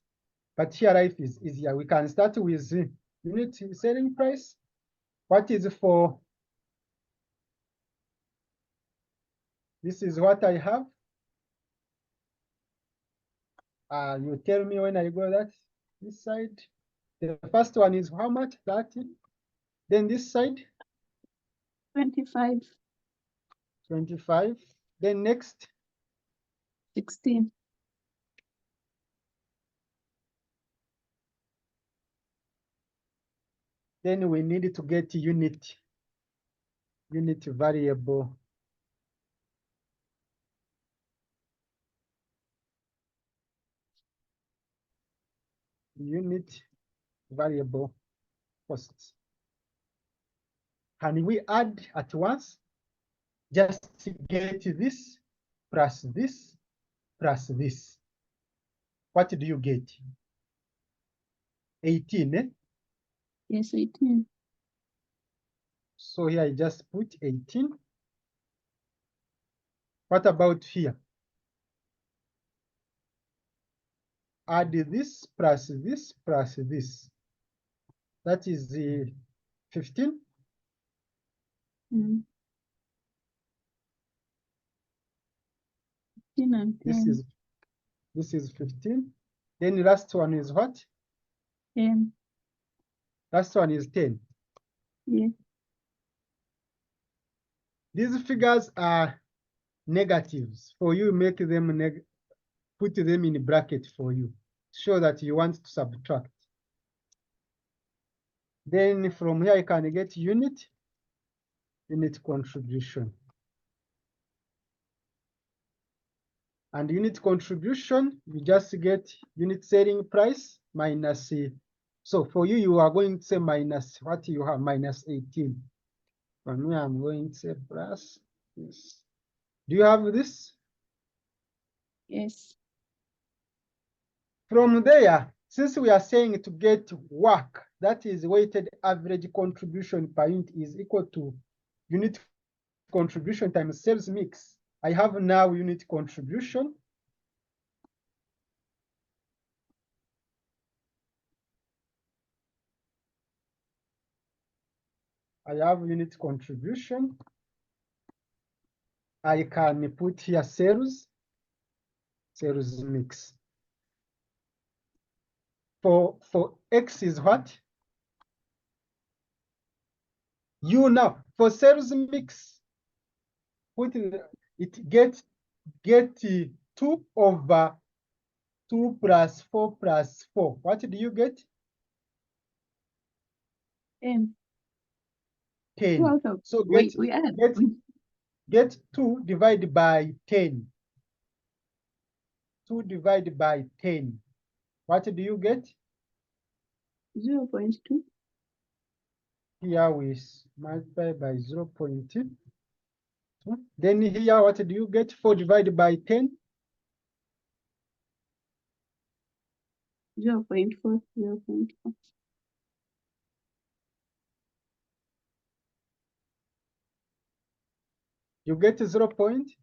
But here life is easier. We can start with unit selling price. What is for? This is what I have. You tell me when I go this side. The first one is how much? 30. Then this side? 25. 25. Then next? 16. Then we need to get unit variable. Unit variable costs. Can we add at once? Just to get this plus this plus this. What do you get? 18, eh? Yes, 18. So here I just put 18. What about here? Add this plus this plus this. That is the 15. Mm. 15 and 10. This is 15. Then the last one is what? 10. Last one is 10. Yes. These figures are negatives. For you, make them put them in bracket for you. Show that you want to subtract. Then from here, I can get unit contribution. And unit contribution, you just get unit selling price minus. So for you, you are going to say minus what you have, minus 18. For me, I'm going to say plus this. Do you have this? Yes. From there, since we are saying to get work, that is weighted average contribution per unit is equal to unit contribution times sales mix. I have now unit contribution. I have unit contribution. I can put here sales mix. For X is what? You now for sales mix, put it get 2 over 2 plus 4 plus 4. What do you get? 10. 10. So we add. Get 2 divided by 10. 2 divided by 10. What do you get? 0.2. Here we multiply by 0.2. Then here, what do you get? 4 divided by 10. 0.4, 0.4. You get 0.4.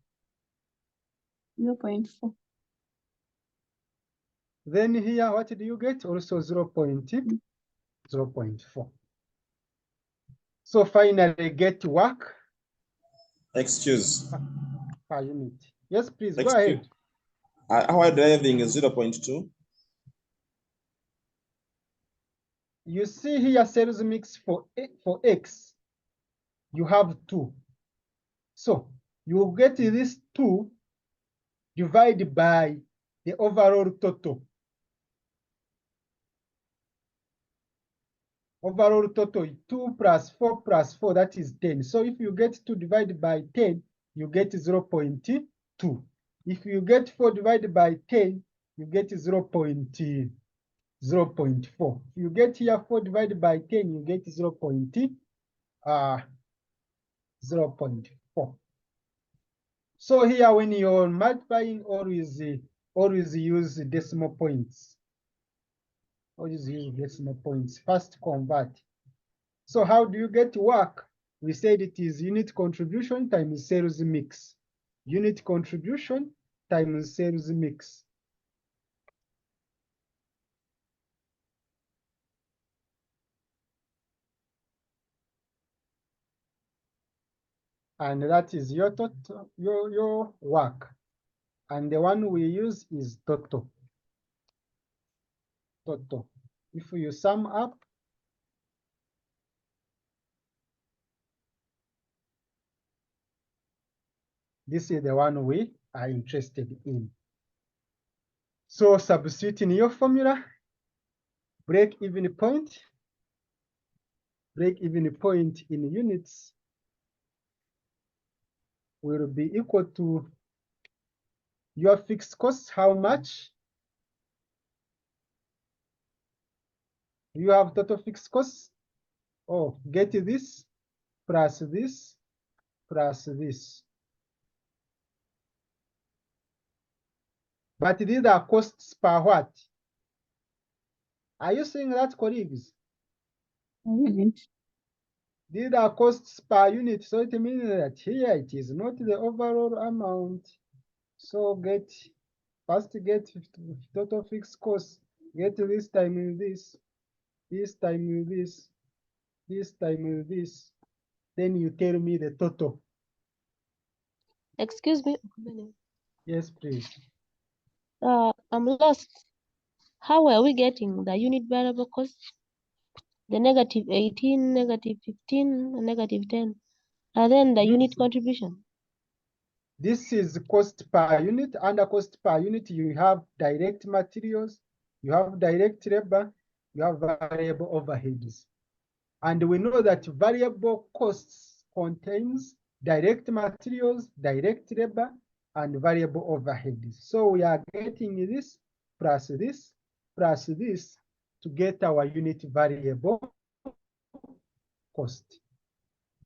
0.4. Then here, what do you get? Also 0.4. So finally, get work Excuse. per unit. Yes, please, go Excuse. ahead. How are deriving 0.2? You see here sales mix for X, you have 2. So you get this 2 divided by the overall total. Overall total 2 plus 4 plus 4, that is 10. So if you get 2 divided by 10, you get 0.2. If you get 4 divided by 10, you get 0.4. If you get here 4 divided by 10, you get 0.4. So here, when you're multiplying, always use decimal points. Always use decimal points. First convert. So how do you get work? We said it is unit contribution times sales mix. Unit contribution times sales mix. And that is your total, your work. And the one we use is total. Total. If you sum up, this is the one we are interested in. So substitute in your formula, break-even point in units will be equal to your fixed cost. How much? You have total fixed costs. Oh, get this plus this plus this. But these are costs per what? Are you saying that, colleagues? Unit. These are costs per unit. So it means that here it is not the overall amount. So first get total fixed costs. Get this times this times this times this. Then you tell me the total. Excuse me. Yes, please. I'm lost. How are we getting the unit variable cost? The negative 18, negative 15, and negative 10. And then the unit contribution. This is cost per unit. Under cost per unit, you have direct materials, you have direct labor, you have variable overheads. And we know that variable costs contains direct materials, direct labor, and variable overheads. So we are getting this plus this plus this to get our unit variable cost.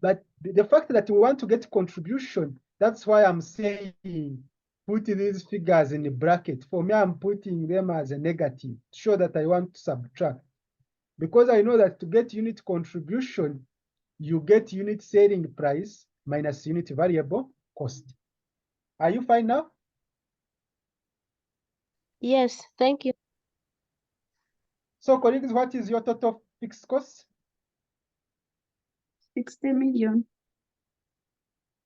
But the fact that we want to get contribution, that's why I'm saying put these figures in a bracket. For me, I'm putting them as a negative to show that I want to subtract. Because I know that to get unit contribution, you get unit selling price minus unit variable cost. Are you fine now? Yes, thank you. So colleagues, what is your total fixed cost? 60 million.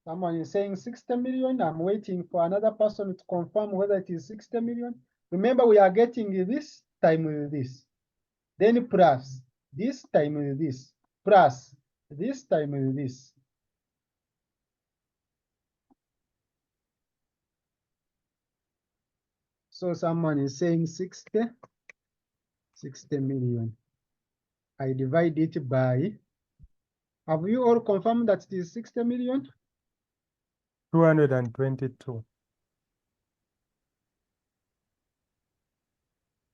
Someone is saying 60 million. I'm waiting for another person to confirm whether it is 60 million. Remember, we are getting this times this. Then plus this times this. Plus this times this. So someone is saying 60 million. I divide it by, have you all confirmed that it is 60 million? 222.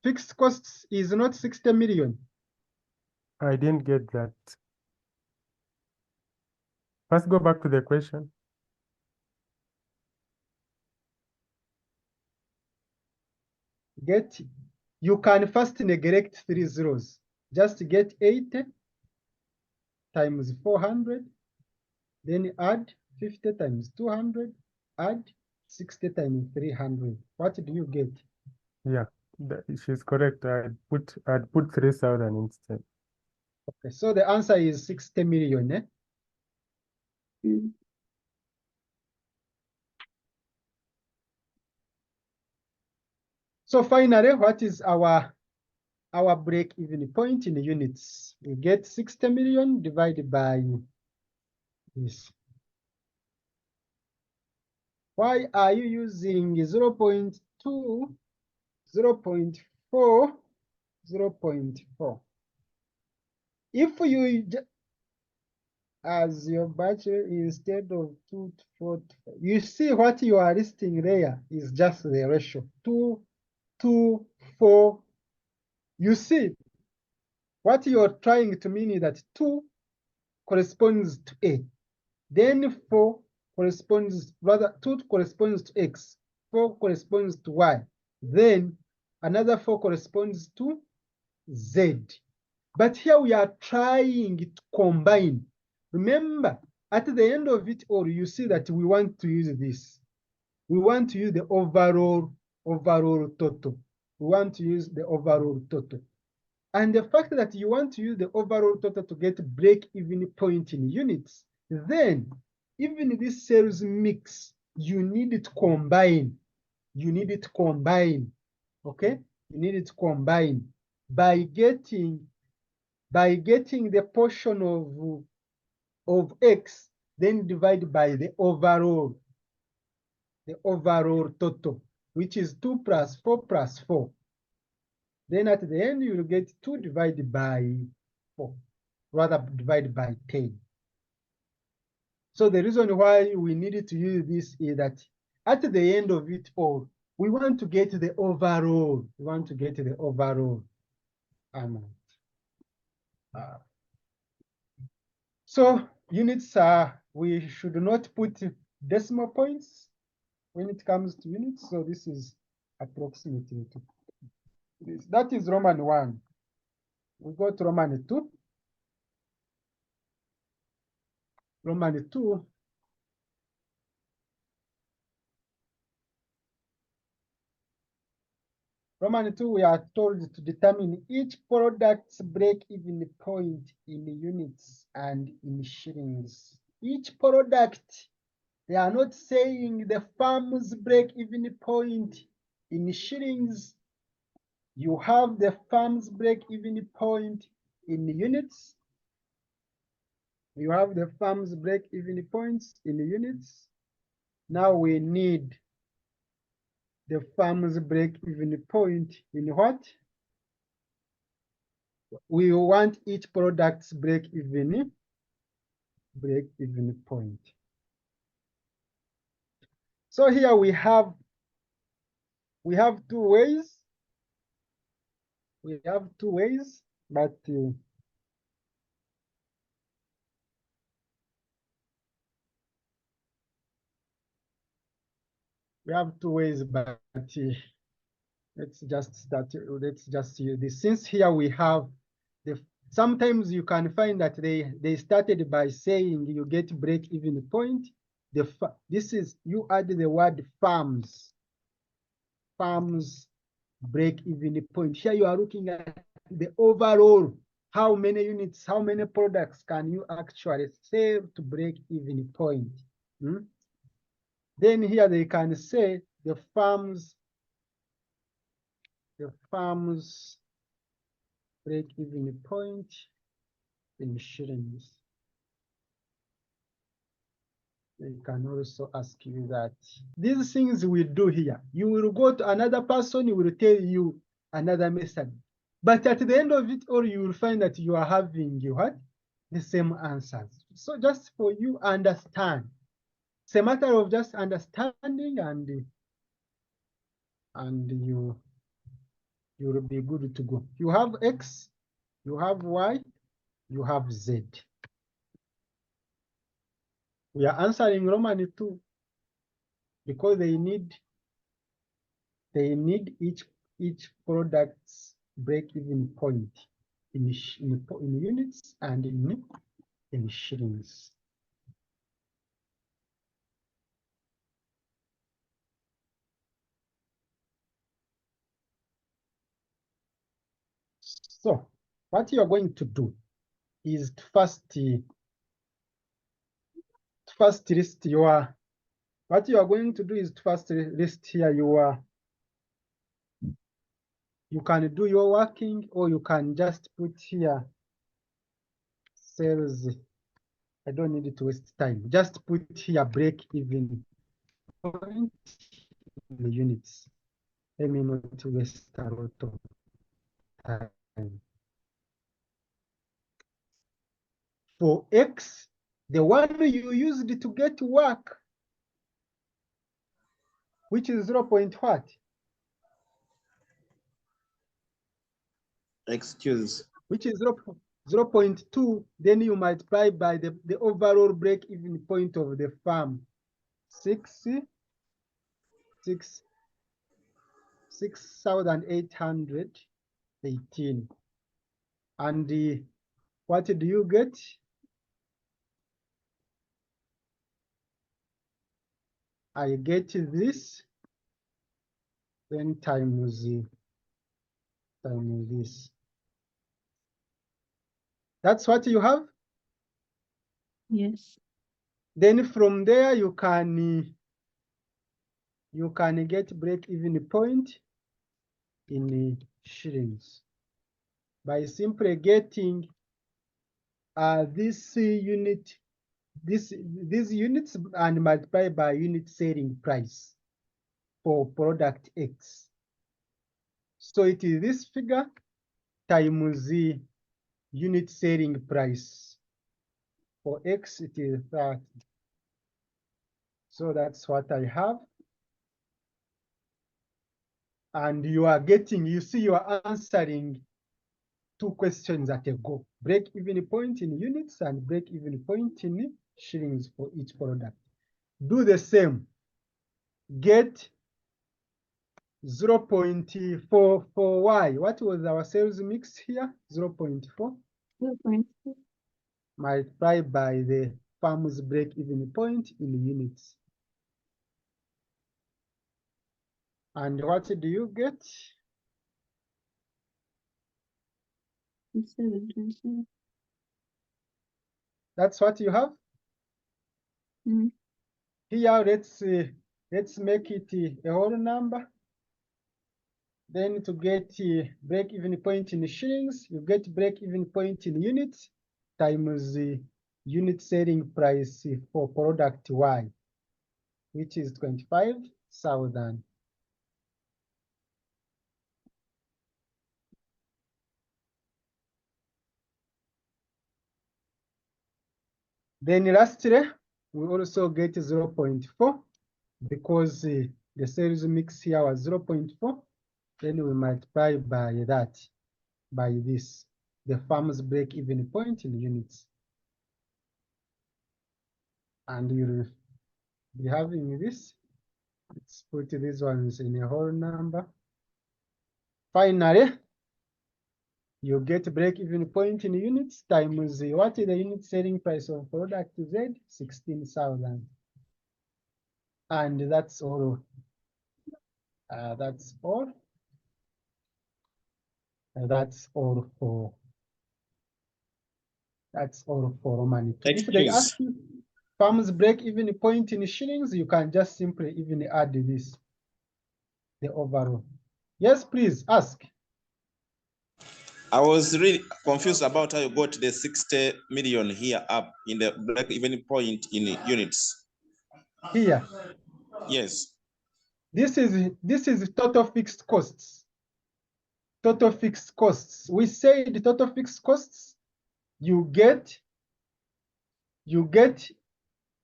Fixed costs is not 60 million. I didn't get that. First, go back to the question. you can first neglect 3 zeros. Just get 80 times 400, then add 50 times 200, add 60 times 300. What do you get? Yeah, she's correct. I'd put 3,000 instead. Okay, so the answer is 60 million. Eh? Mm. So finally, what is our break-even point in units? We get 60 million divided by this. Why are you using 0.2, 0.4, 0.4? If you as your bachelor instead of 2 to 4 to 5, you see what you are listing there is just the ratio 2, 2, 4. You see what you're trying to mean is that 2 corresponds to A, then 4 corresponds, rather 2 corresponds to X, 4 corresponds to Y, then another 4 corresponds to Z. But here we are trying to combine. Remember, at the end of it all, you see that we want to use this. We want to use the overall total. We want to use the overall total. And the fact that you want to use the overall total to get break-even point in units, then even this sales mix, you need it to combine. You need it to combine, okay? You need it to combine by getting the portion of X, then divide by the overall total, which is 2 plus 4 plus 4. Then at the end, you will get 2 divided by 4, rather divided by 10. So the reason why we needed to use this is that at the end of it all, we want to get the overall. We want to get the overall amount. So units we should not put decimal points when it comes to units. So this is approximately to this. That is Roman 1. We go to Roman 2. Roman 2. Roman 2, we are told to determine each product's break-even point in units and in shillings. Each product, they are not saying the firm's break-even point in shillings. You have the firm's break-even point in units. You have the firm's break-even points in units. Now we need the firm's break-even point in what? We want each product's break-even point. So here we have 2 ways. We have 2 ways, but we have 2 ways, but let's just start. Let's just use this. Since here we have sometimes you can find that they started by saying you get break-even point. This is, you add the word firms break-even point. Here you are looking at the overall, how many units, how many products can you actually sell to break-even point. Then here they can say the firm's break-even point in shillings. They can also ask you that. These things we do here. You will go to another person, he will tell you another method. But at the end of it all, you will find that you are having what? The same answers. So just for you understand. It's a matter of just understanding, and you will be good to go. You have X, you have Y, you have Z. We are answering Roman 2 because they need each product's break-even point in units and in shillings. So what you are going to do is to first list your, what you are going to do is to first list here your, you can do your working, or you can just put here sales. I don't need to waste time. Just put here break-even point in the units. Let me not waste a lot of time. For X, the one you used to get work, which is 0. What? Excuse. Which is 0.2, then you multiply by the overall break-even point of the farm. 6,818. And what do you get? I get this, then times this. That's what you have. Yes. Then from there you can get break-even point in shillings by simply getting this unit, these units, and multiply by unit selling price for product X. So it is this figure times the unit selling price. For X, it is that. So that's what I have. And you are getting, you see, you are answering 2 questions at a go. Break-even point in units and break-even point in shillings for each product. Do the same. Get 0.4 for Y. What was our sales mix here? 0.4. 0.4. Multiply by the farm's break-even point in units. And what do you get? 7.7. That's what you have. Mhm. Here, let's make it a whole number. Then to get break-even point in shillings, you get break-even point in units times the unit selling price for product Y, which is 25,000. Then lastly, we also get 0.4 because the sales mix here was 0.4. Then we multiply by that, by this, the farm's break-even point in units. And you'll be having this. Let's put these ones in a whole number. Finally, you get break-even point in units times what is the unit selling price of product Z? 16,000. And that's all. That's all. That's all for. That's all for Roman 2. If they ask you farm's break-even point in shillings, you can just simply even add this, the overall. Yes, please ask. I was really confused about how you got the 60 million here up in the break-even point in units. Here. Yes. This is total fixed costs. Total fixed costs. We say the total fixed costs, you get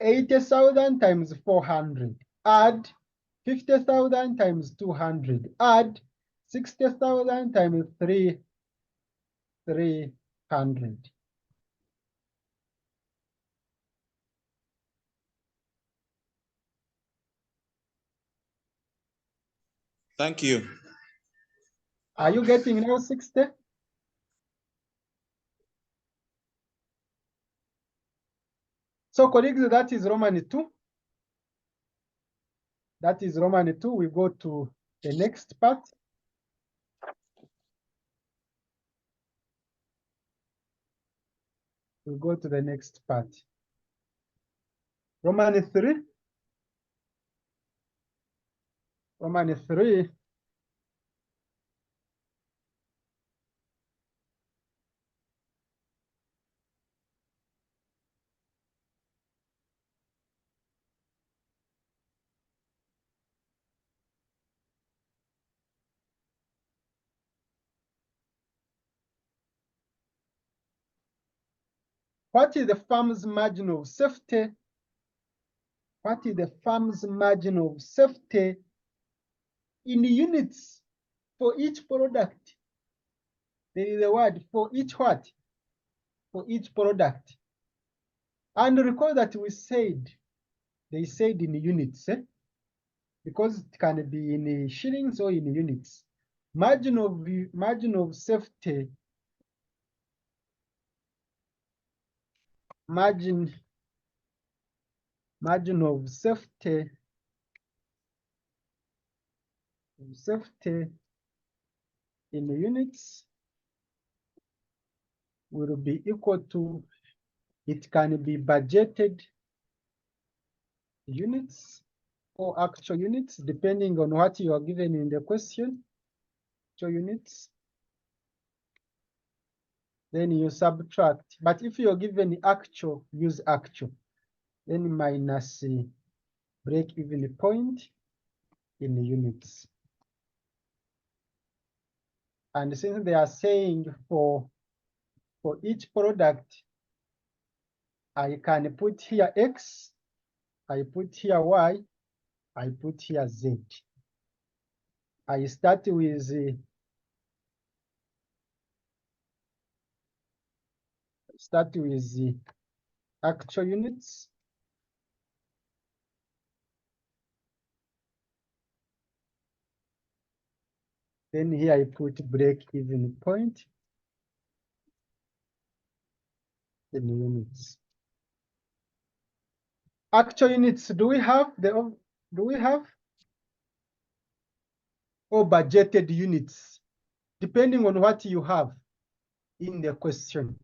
80,000 times 400. Add 50,000 times 200. Add 60,000 times 300. Thank you. Are you getting now 60? So colleagues, that is Roman 2. That is Roman 2. We go to the next part. We go to the next part. Roman 3. Roman 3. What is the firm's margin of safety? What is the firm's margin of safety in units for each product? There is a word for each what? For each product. And recall that we said, they said in units, because it can be in shillings or in units. Margin of safety, margin of safety in units will be equal to, it can be budgeted units or actual units, depending on what you are given in the question. Actual units. Then you subtract. But if you're given actual, use actual. Then minus break-even point in units. And since they are saying for each product, I can put here X, I put here Y, I put here Z. I start with the actual units. Then here I put break-even point in units. Actual units, do we have? Or budgeted units, depending on what you have in the question.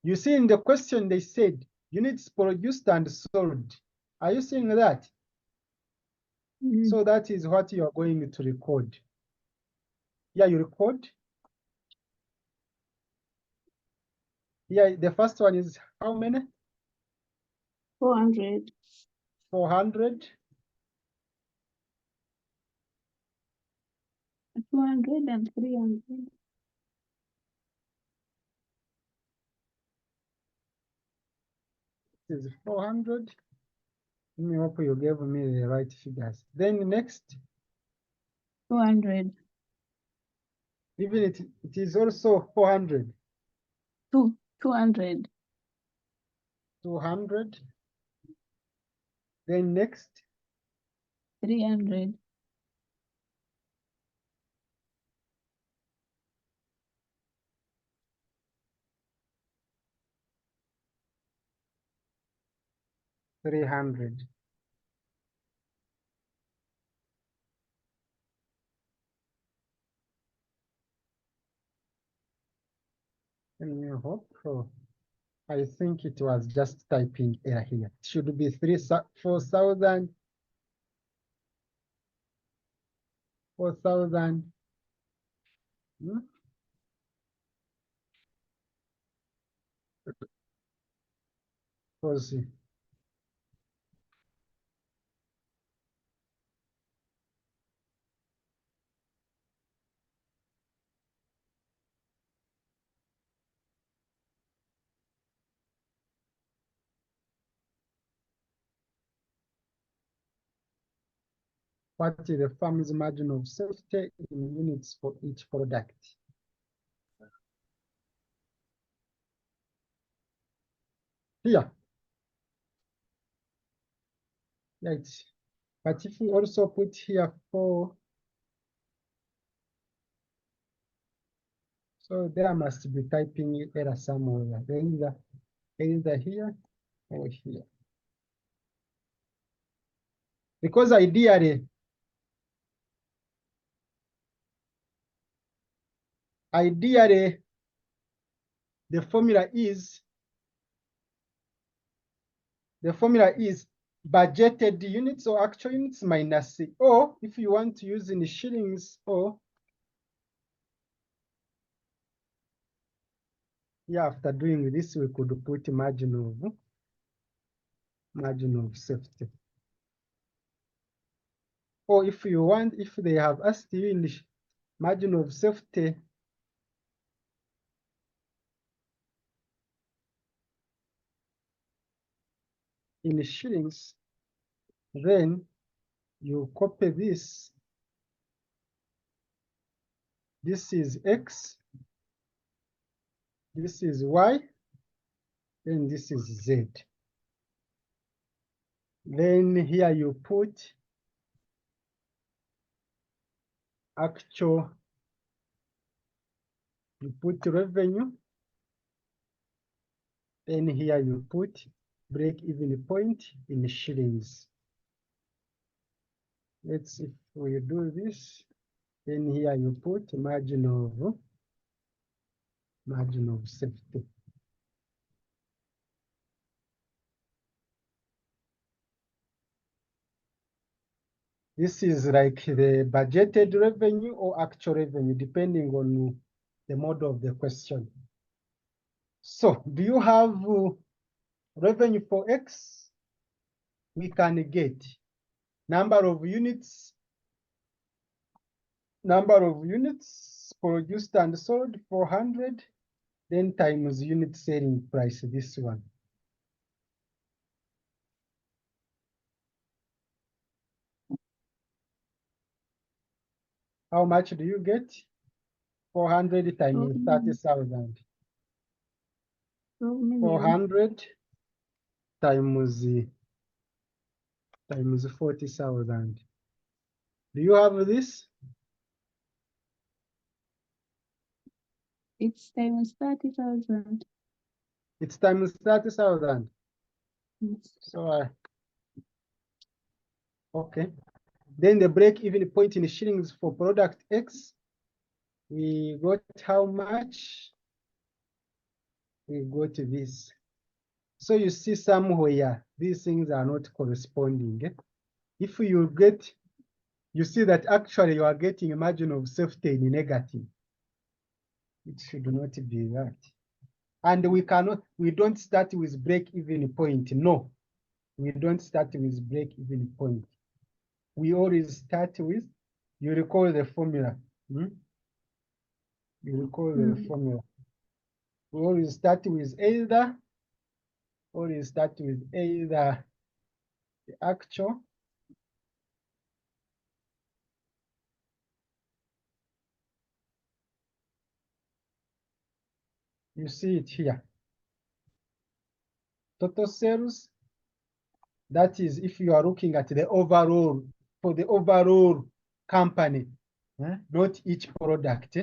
You see in the question they said units produced and sold. Are you seeing that? So that is what you are going to record. Yeah, you record. Yeah, the first one is how many? 400. 400. 200 and 300. This is 400. Let me hope you gave me the right figures. Then next. 200. Even it is also 400. 200. 200. Then next. 300. 300. Let me hope. I think it was just typing error here. It should be 4,000. 4,000. Because what is the firm's margin of safety in units for each product? Here. Right. But if you also put here 4, So there must be typing error somewhere, either here or here. Because ideally, the formula is budgeted units or actual units minus, or if you want to use in shillings, or yeah, after doing this, we could put margin of safety. Or if you want, if they have asked you in margin of safety in shillings, then you copy this. This is X, this is Y, and this is Z. Then here you put actual, you put revenue, and here you put break-even point in shillings. Let's see if we do this. Then here you put margin of safety. This is like the budgeted revenue or actual revenue, depending on the mode of the question. So, do you have revenue for X? We can get number of units produced and sold, 400, then times unit selling price, this one. How much do you get? 400 times 30,000. 400 times 40,000. Do you have this? It's times 30,000. It's times 30,000. Yes. So, okay. Then the break-even point in shillings for product X, we got how much? We got this. So you see somewhere these things are not corresponding. If you see that actually you are getting a margin of safety in negative. It should not be that. And we don't start with break-even point. No, we don't start with break-even point. We always start with, you recall the formula. You recall the formula. We always start with either the actual you see it here. Total sales, that is if you are looking at the overall, for the overall company, not each product.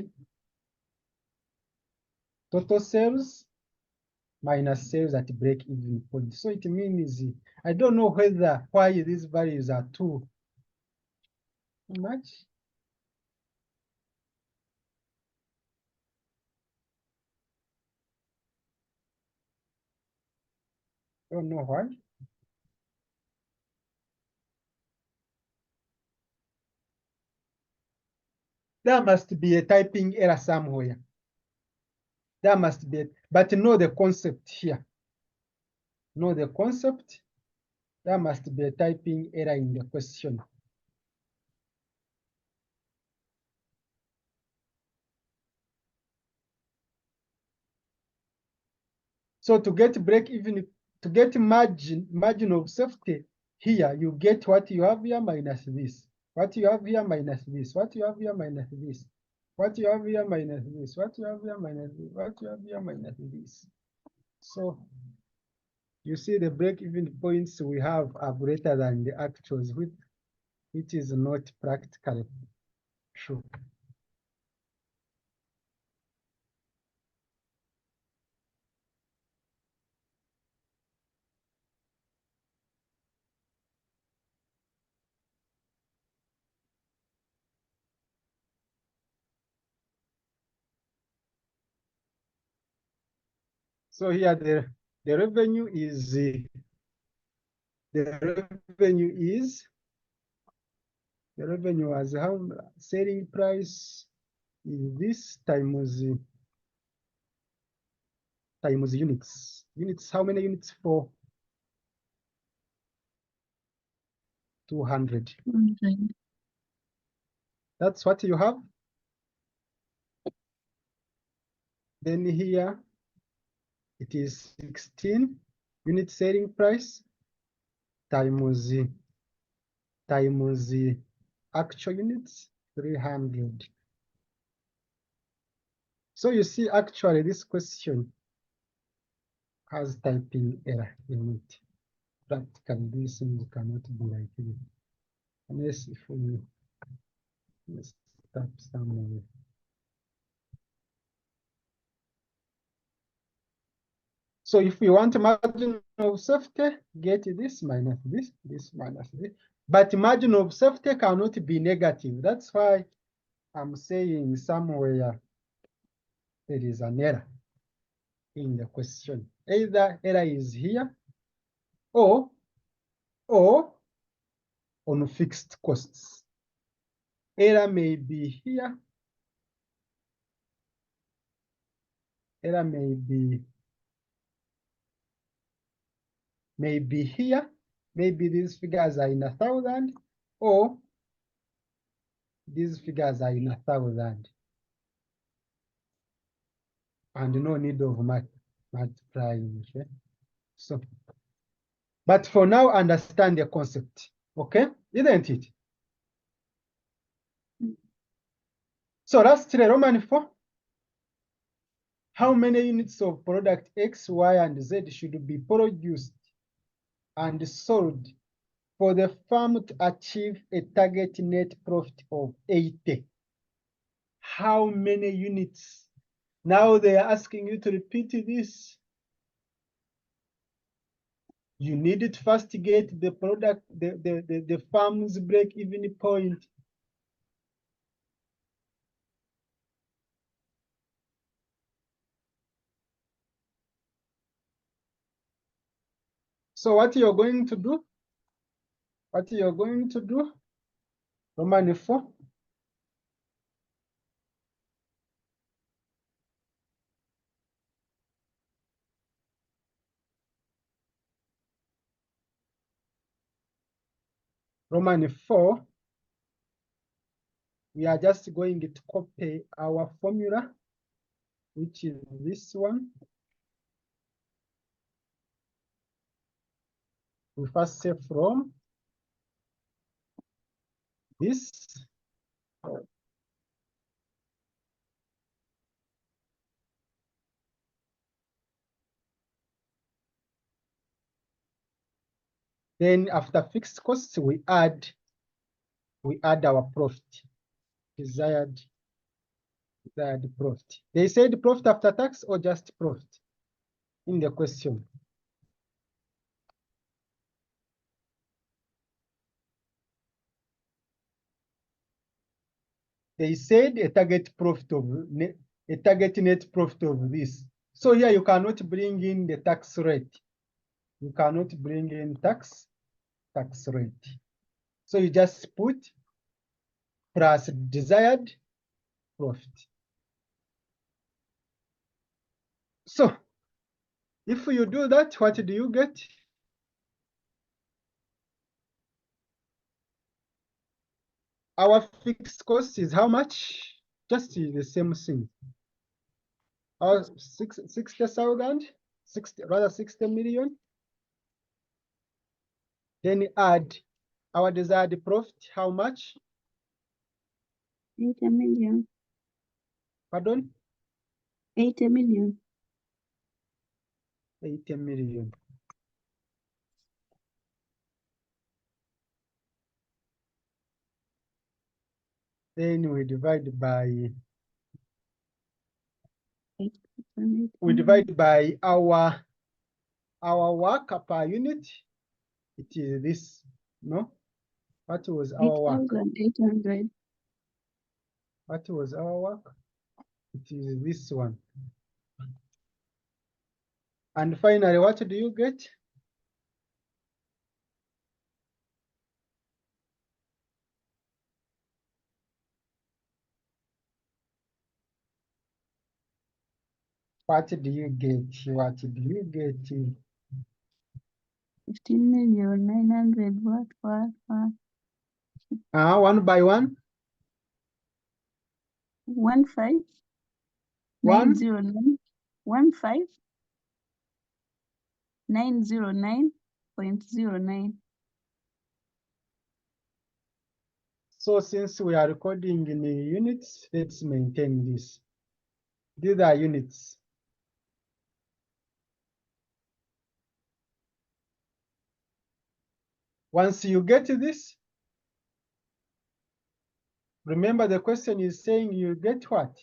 Total sales minus sales at break-even point. So it means, I don't know why these values are too much. Don't know why. There must be a typing error somewhere. There must be, but know the concept here. Know the concept. There must be a typing error in the question. So to get break even, to get margin of safety here, you get what you have here minus this. What you have here minus this. What you have here minus this. What you have here minus this. What you have here minus this. What you have here minus this. So you see the break-even points we have are greater than the actuals, which is not practically true. So here the revenue is the revenue as how selling price is this times units. Units, how many units for 200? 100. That's what you have. Then here it is 16 unit selling price times the actual units 300. So you see, actually this question has typing error in it. Practically these things cannot be like this unless if we start somewhere. So if we want margin of safety, get this minus this, this minus this. But margin of safety cannot be negative. That's why I'm saying somewhere there is an error in the question. Either error is here or on fixed costs. Error may be here. Error may be here. Maybe these figures are in 1,000 or these figures are in 1,000. And no need of multiplying. Okay? So, but for now, understand the concept. Okay, isn't it? So lastly, Roman 4. How many units of product X, Y, and Z should be produced and sold for the firm to achieve a target net profit of 80? How many units? Now they are asking you to repeat this. You need to first get the product, the firm's break-even point. So what you're going to do? Roman 4. Roman 4. We are just going to copy our formula, which is this one. We first say from this. Then after fixed costs, we add our profit, desired profit. They said profit after tax or just profit in the question. They said a target net profit of this. So here you cannot bring in the tax rate. You cannot bring in tax rate. So you just put plus desired profit. So if you do that, what do you get? Our fixed cost is how much? Just the same thing. Our 60,000, 60 million. Then add our desired profit, how much? 80 million. Pardon? 80 million. 80 million. Then we divide by our work per unit. It is this, no? What was our work? 8,800. What was our work? It is this one. And finally, what do you get? What do you get? What do you get? 15,900,000. What? One by one? 15,909. 15,909.09. So since we are recording in units, let's maintain this. These are units. Once you get this, remember the question is saying you get what?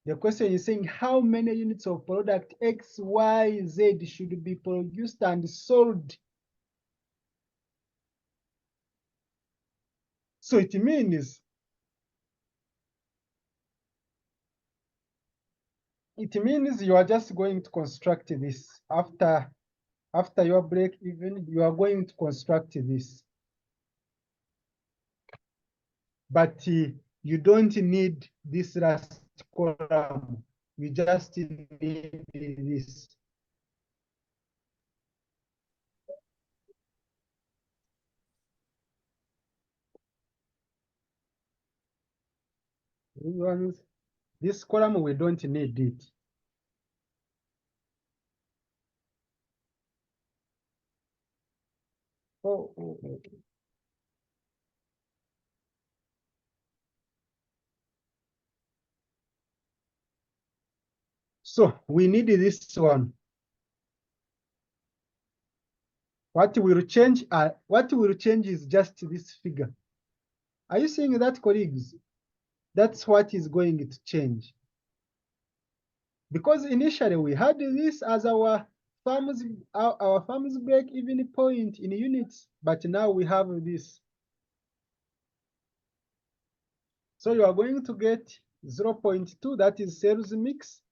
The question is saying how many units of product X, Y, Z should be produced and sold. So it means you are just going to construct this after your break even, you are going to construct this. But you don't need this last column. You just need this. This column, we don't need it. Oh. So we need this one. What will change is just this figure. Are you seeing that, colleagues? That's what is going to change. Because initially we had this as our farmers break even point in units, but now we have this. So you are going to get 0.2, that is sales mix,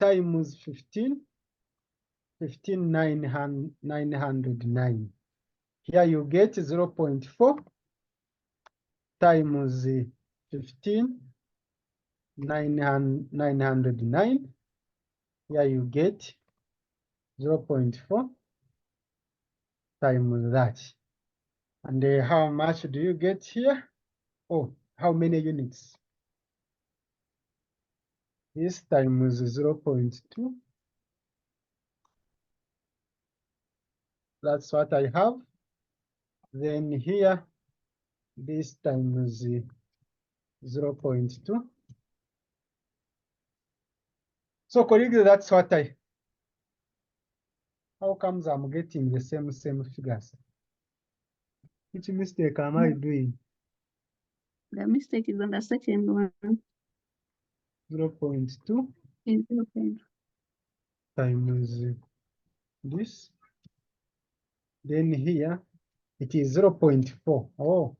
times 15,909. Here you get 0.4 times 15,909. Here you get 0.4 times that. And how much do you get here? Oh, how many units? This times 0.2. That's what I have. Then here, this times 0.2. So colleagues, that's what how comes I'm getting the same figures? Which mistake am I doing? The mistake is on the second one. 0.2 Is 0.2. times this. Then here, it is 0.4. Oh,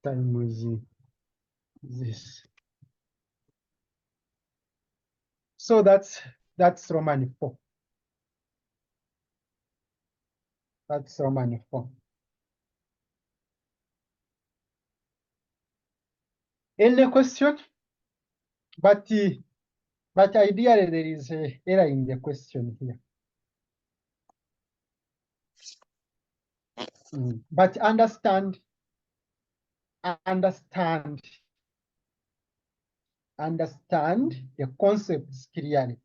times this. So that's Roman 4. That's Roman 4. Any question? But ideally there is an error in the question here. But understand the concepts clearly.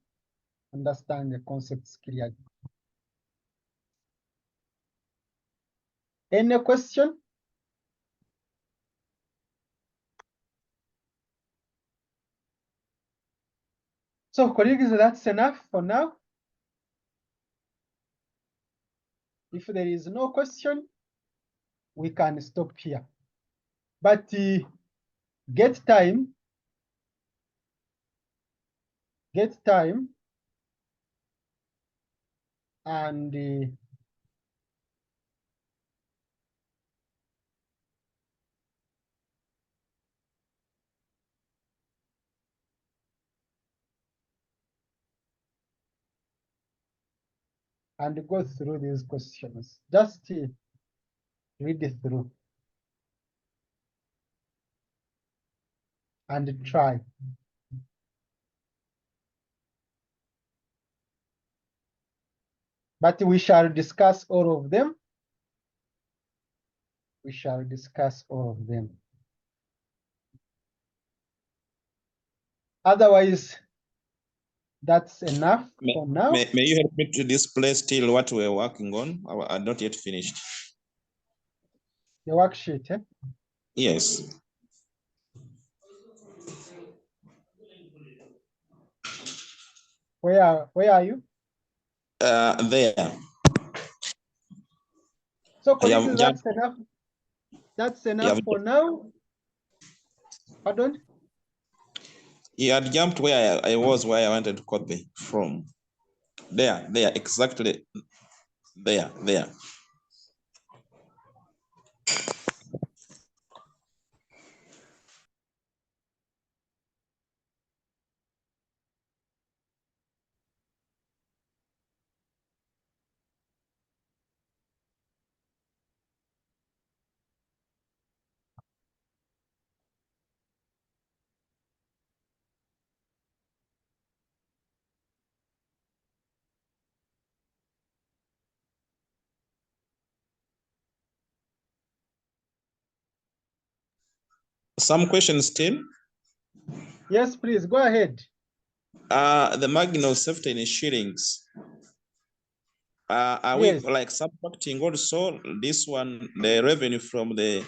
Understand the concepts clearly. Any question? So colleagues, that's enough for now. If there is no question, we can stop here. But get time and and go through these questions. Just read it through and try. But we shall discuss all of them. We shall discuss all of them. Otherwise, that's enough for now. May you help me to display still what we're working on? I'm not yet finished. The worksheet, eh? Yes. Where are you? There. So I have colleagues, that's enough. That's enough for now. Pardon? You had jumped where I was, where I wanted to copy from. There, exactly. There. Some questions still? Yes, please, go ahead. The margin of safety in shillings. Are Yes. we like subtracting also this one, the revenue from the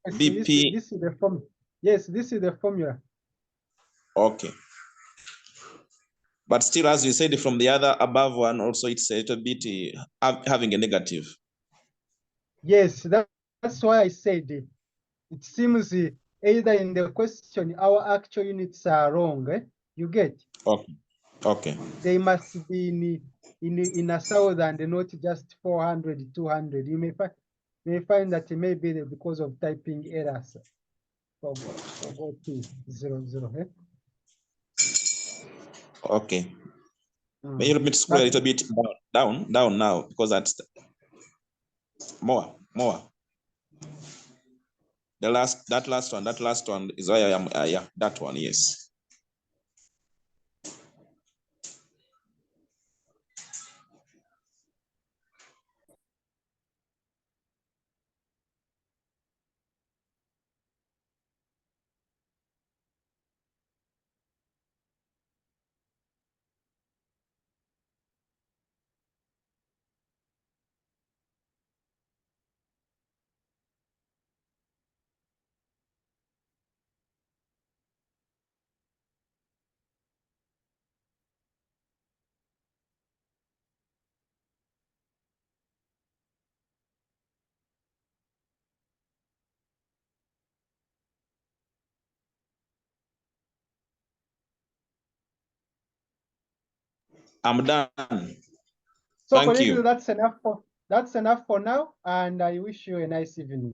Yes, BP? this is the formula. Yes, this is the formula. Okay. But still, as you said, from the other above one, also it's a little bit having a negative. Yes, that's why I said it. It seems either in the question our actual units are wrong. You get? Okay. They must be in a south and not just 400, 200. You may find that it may be because of typing errors. So go to 00. Okay. May you help me to scroll a little bit down now, because that's more. That last one is where I am. Yeah, that one, yes. I'm done. So Thank colleagues, you. that's enough for now, and I wish you a nice evening.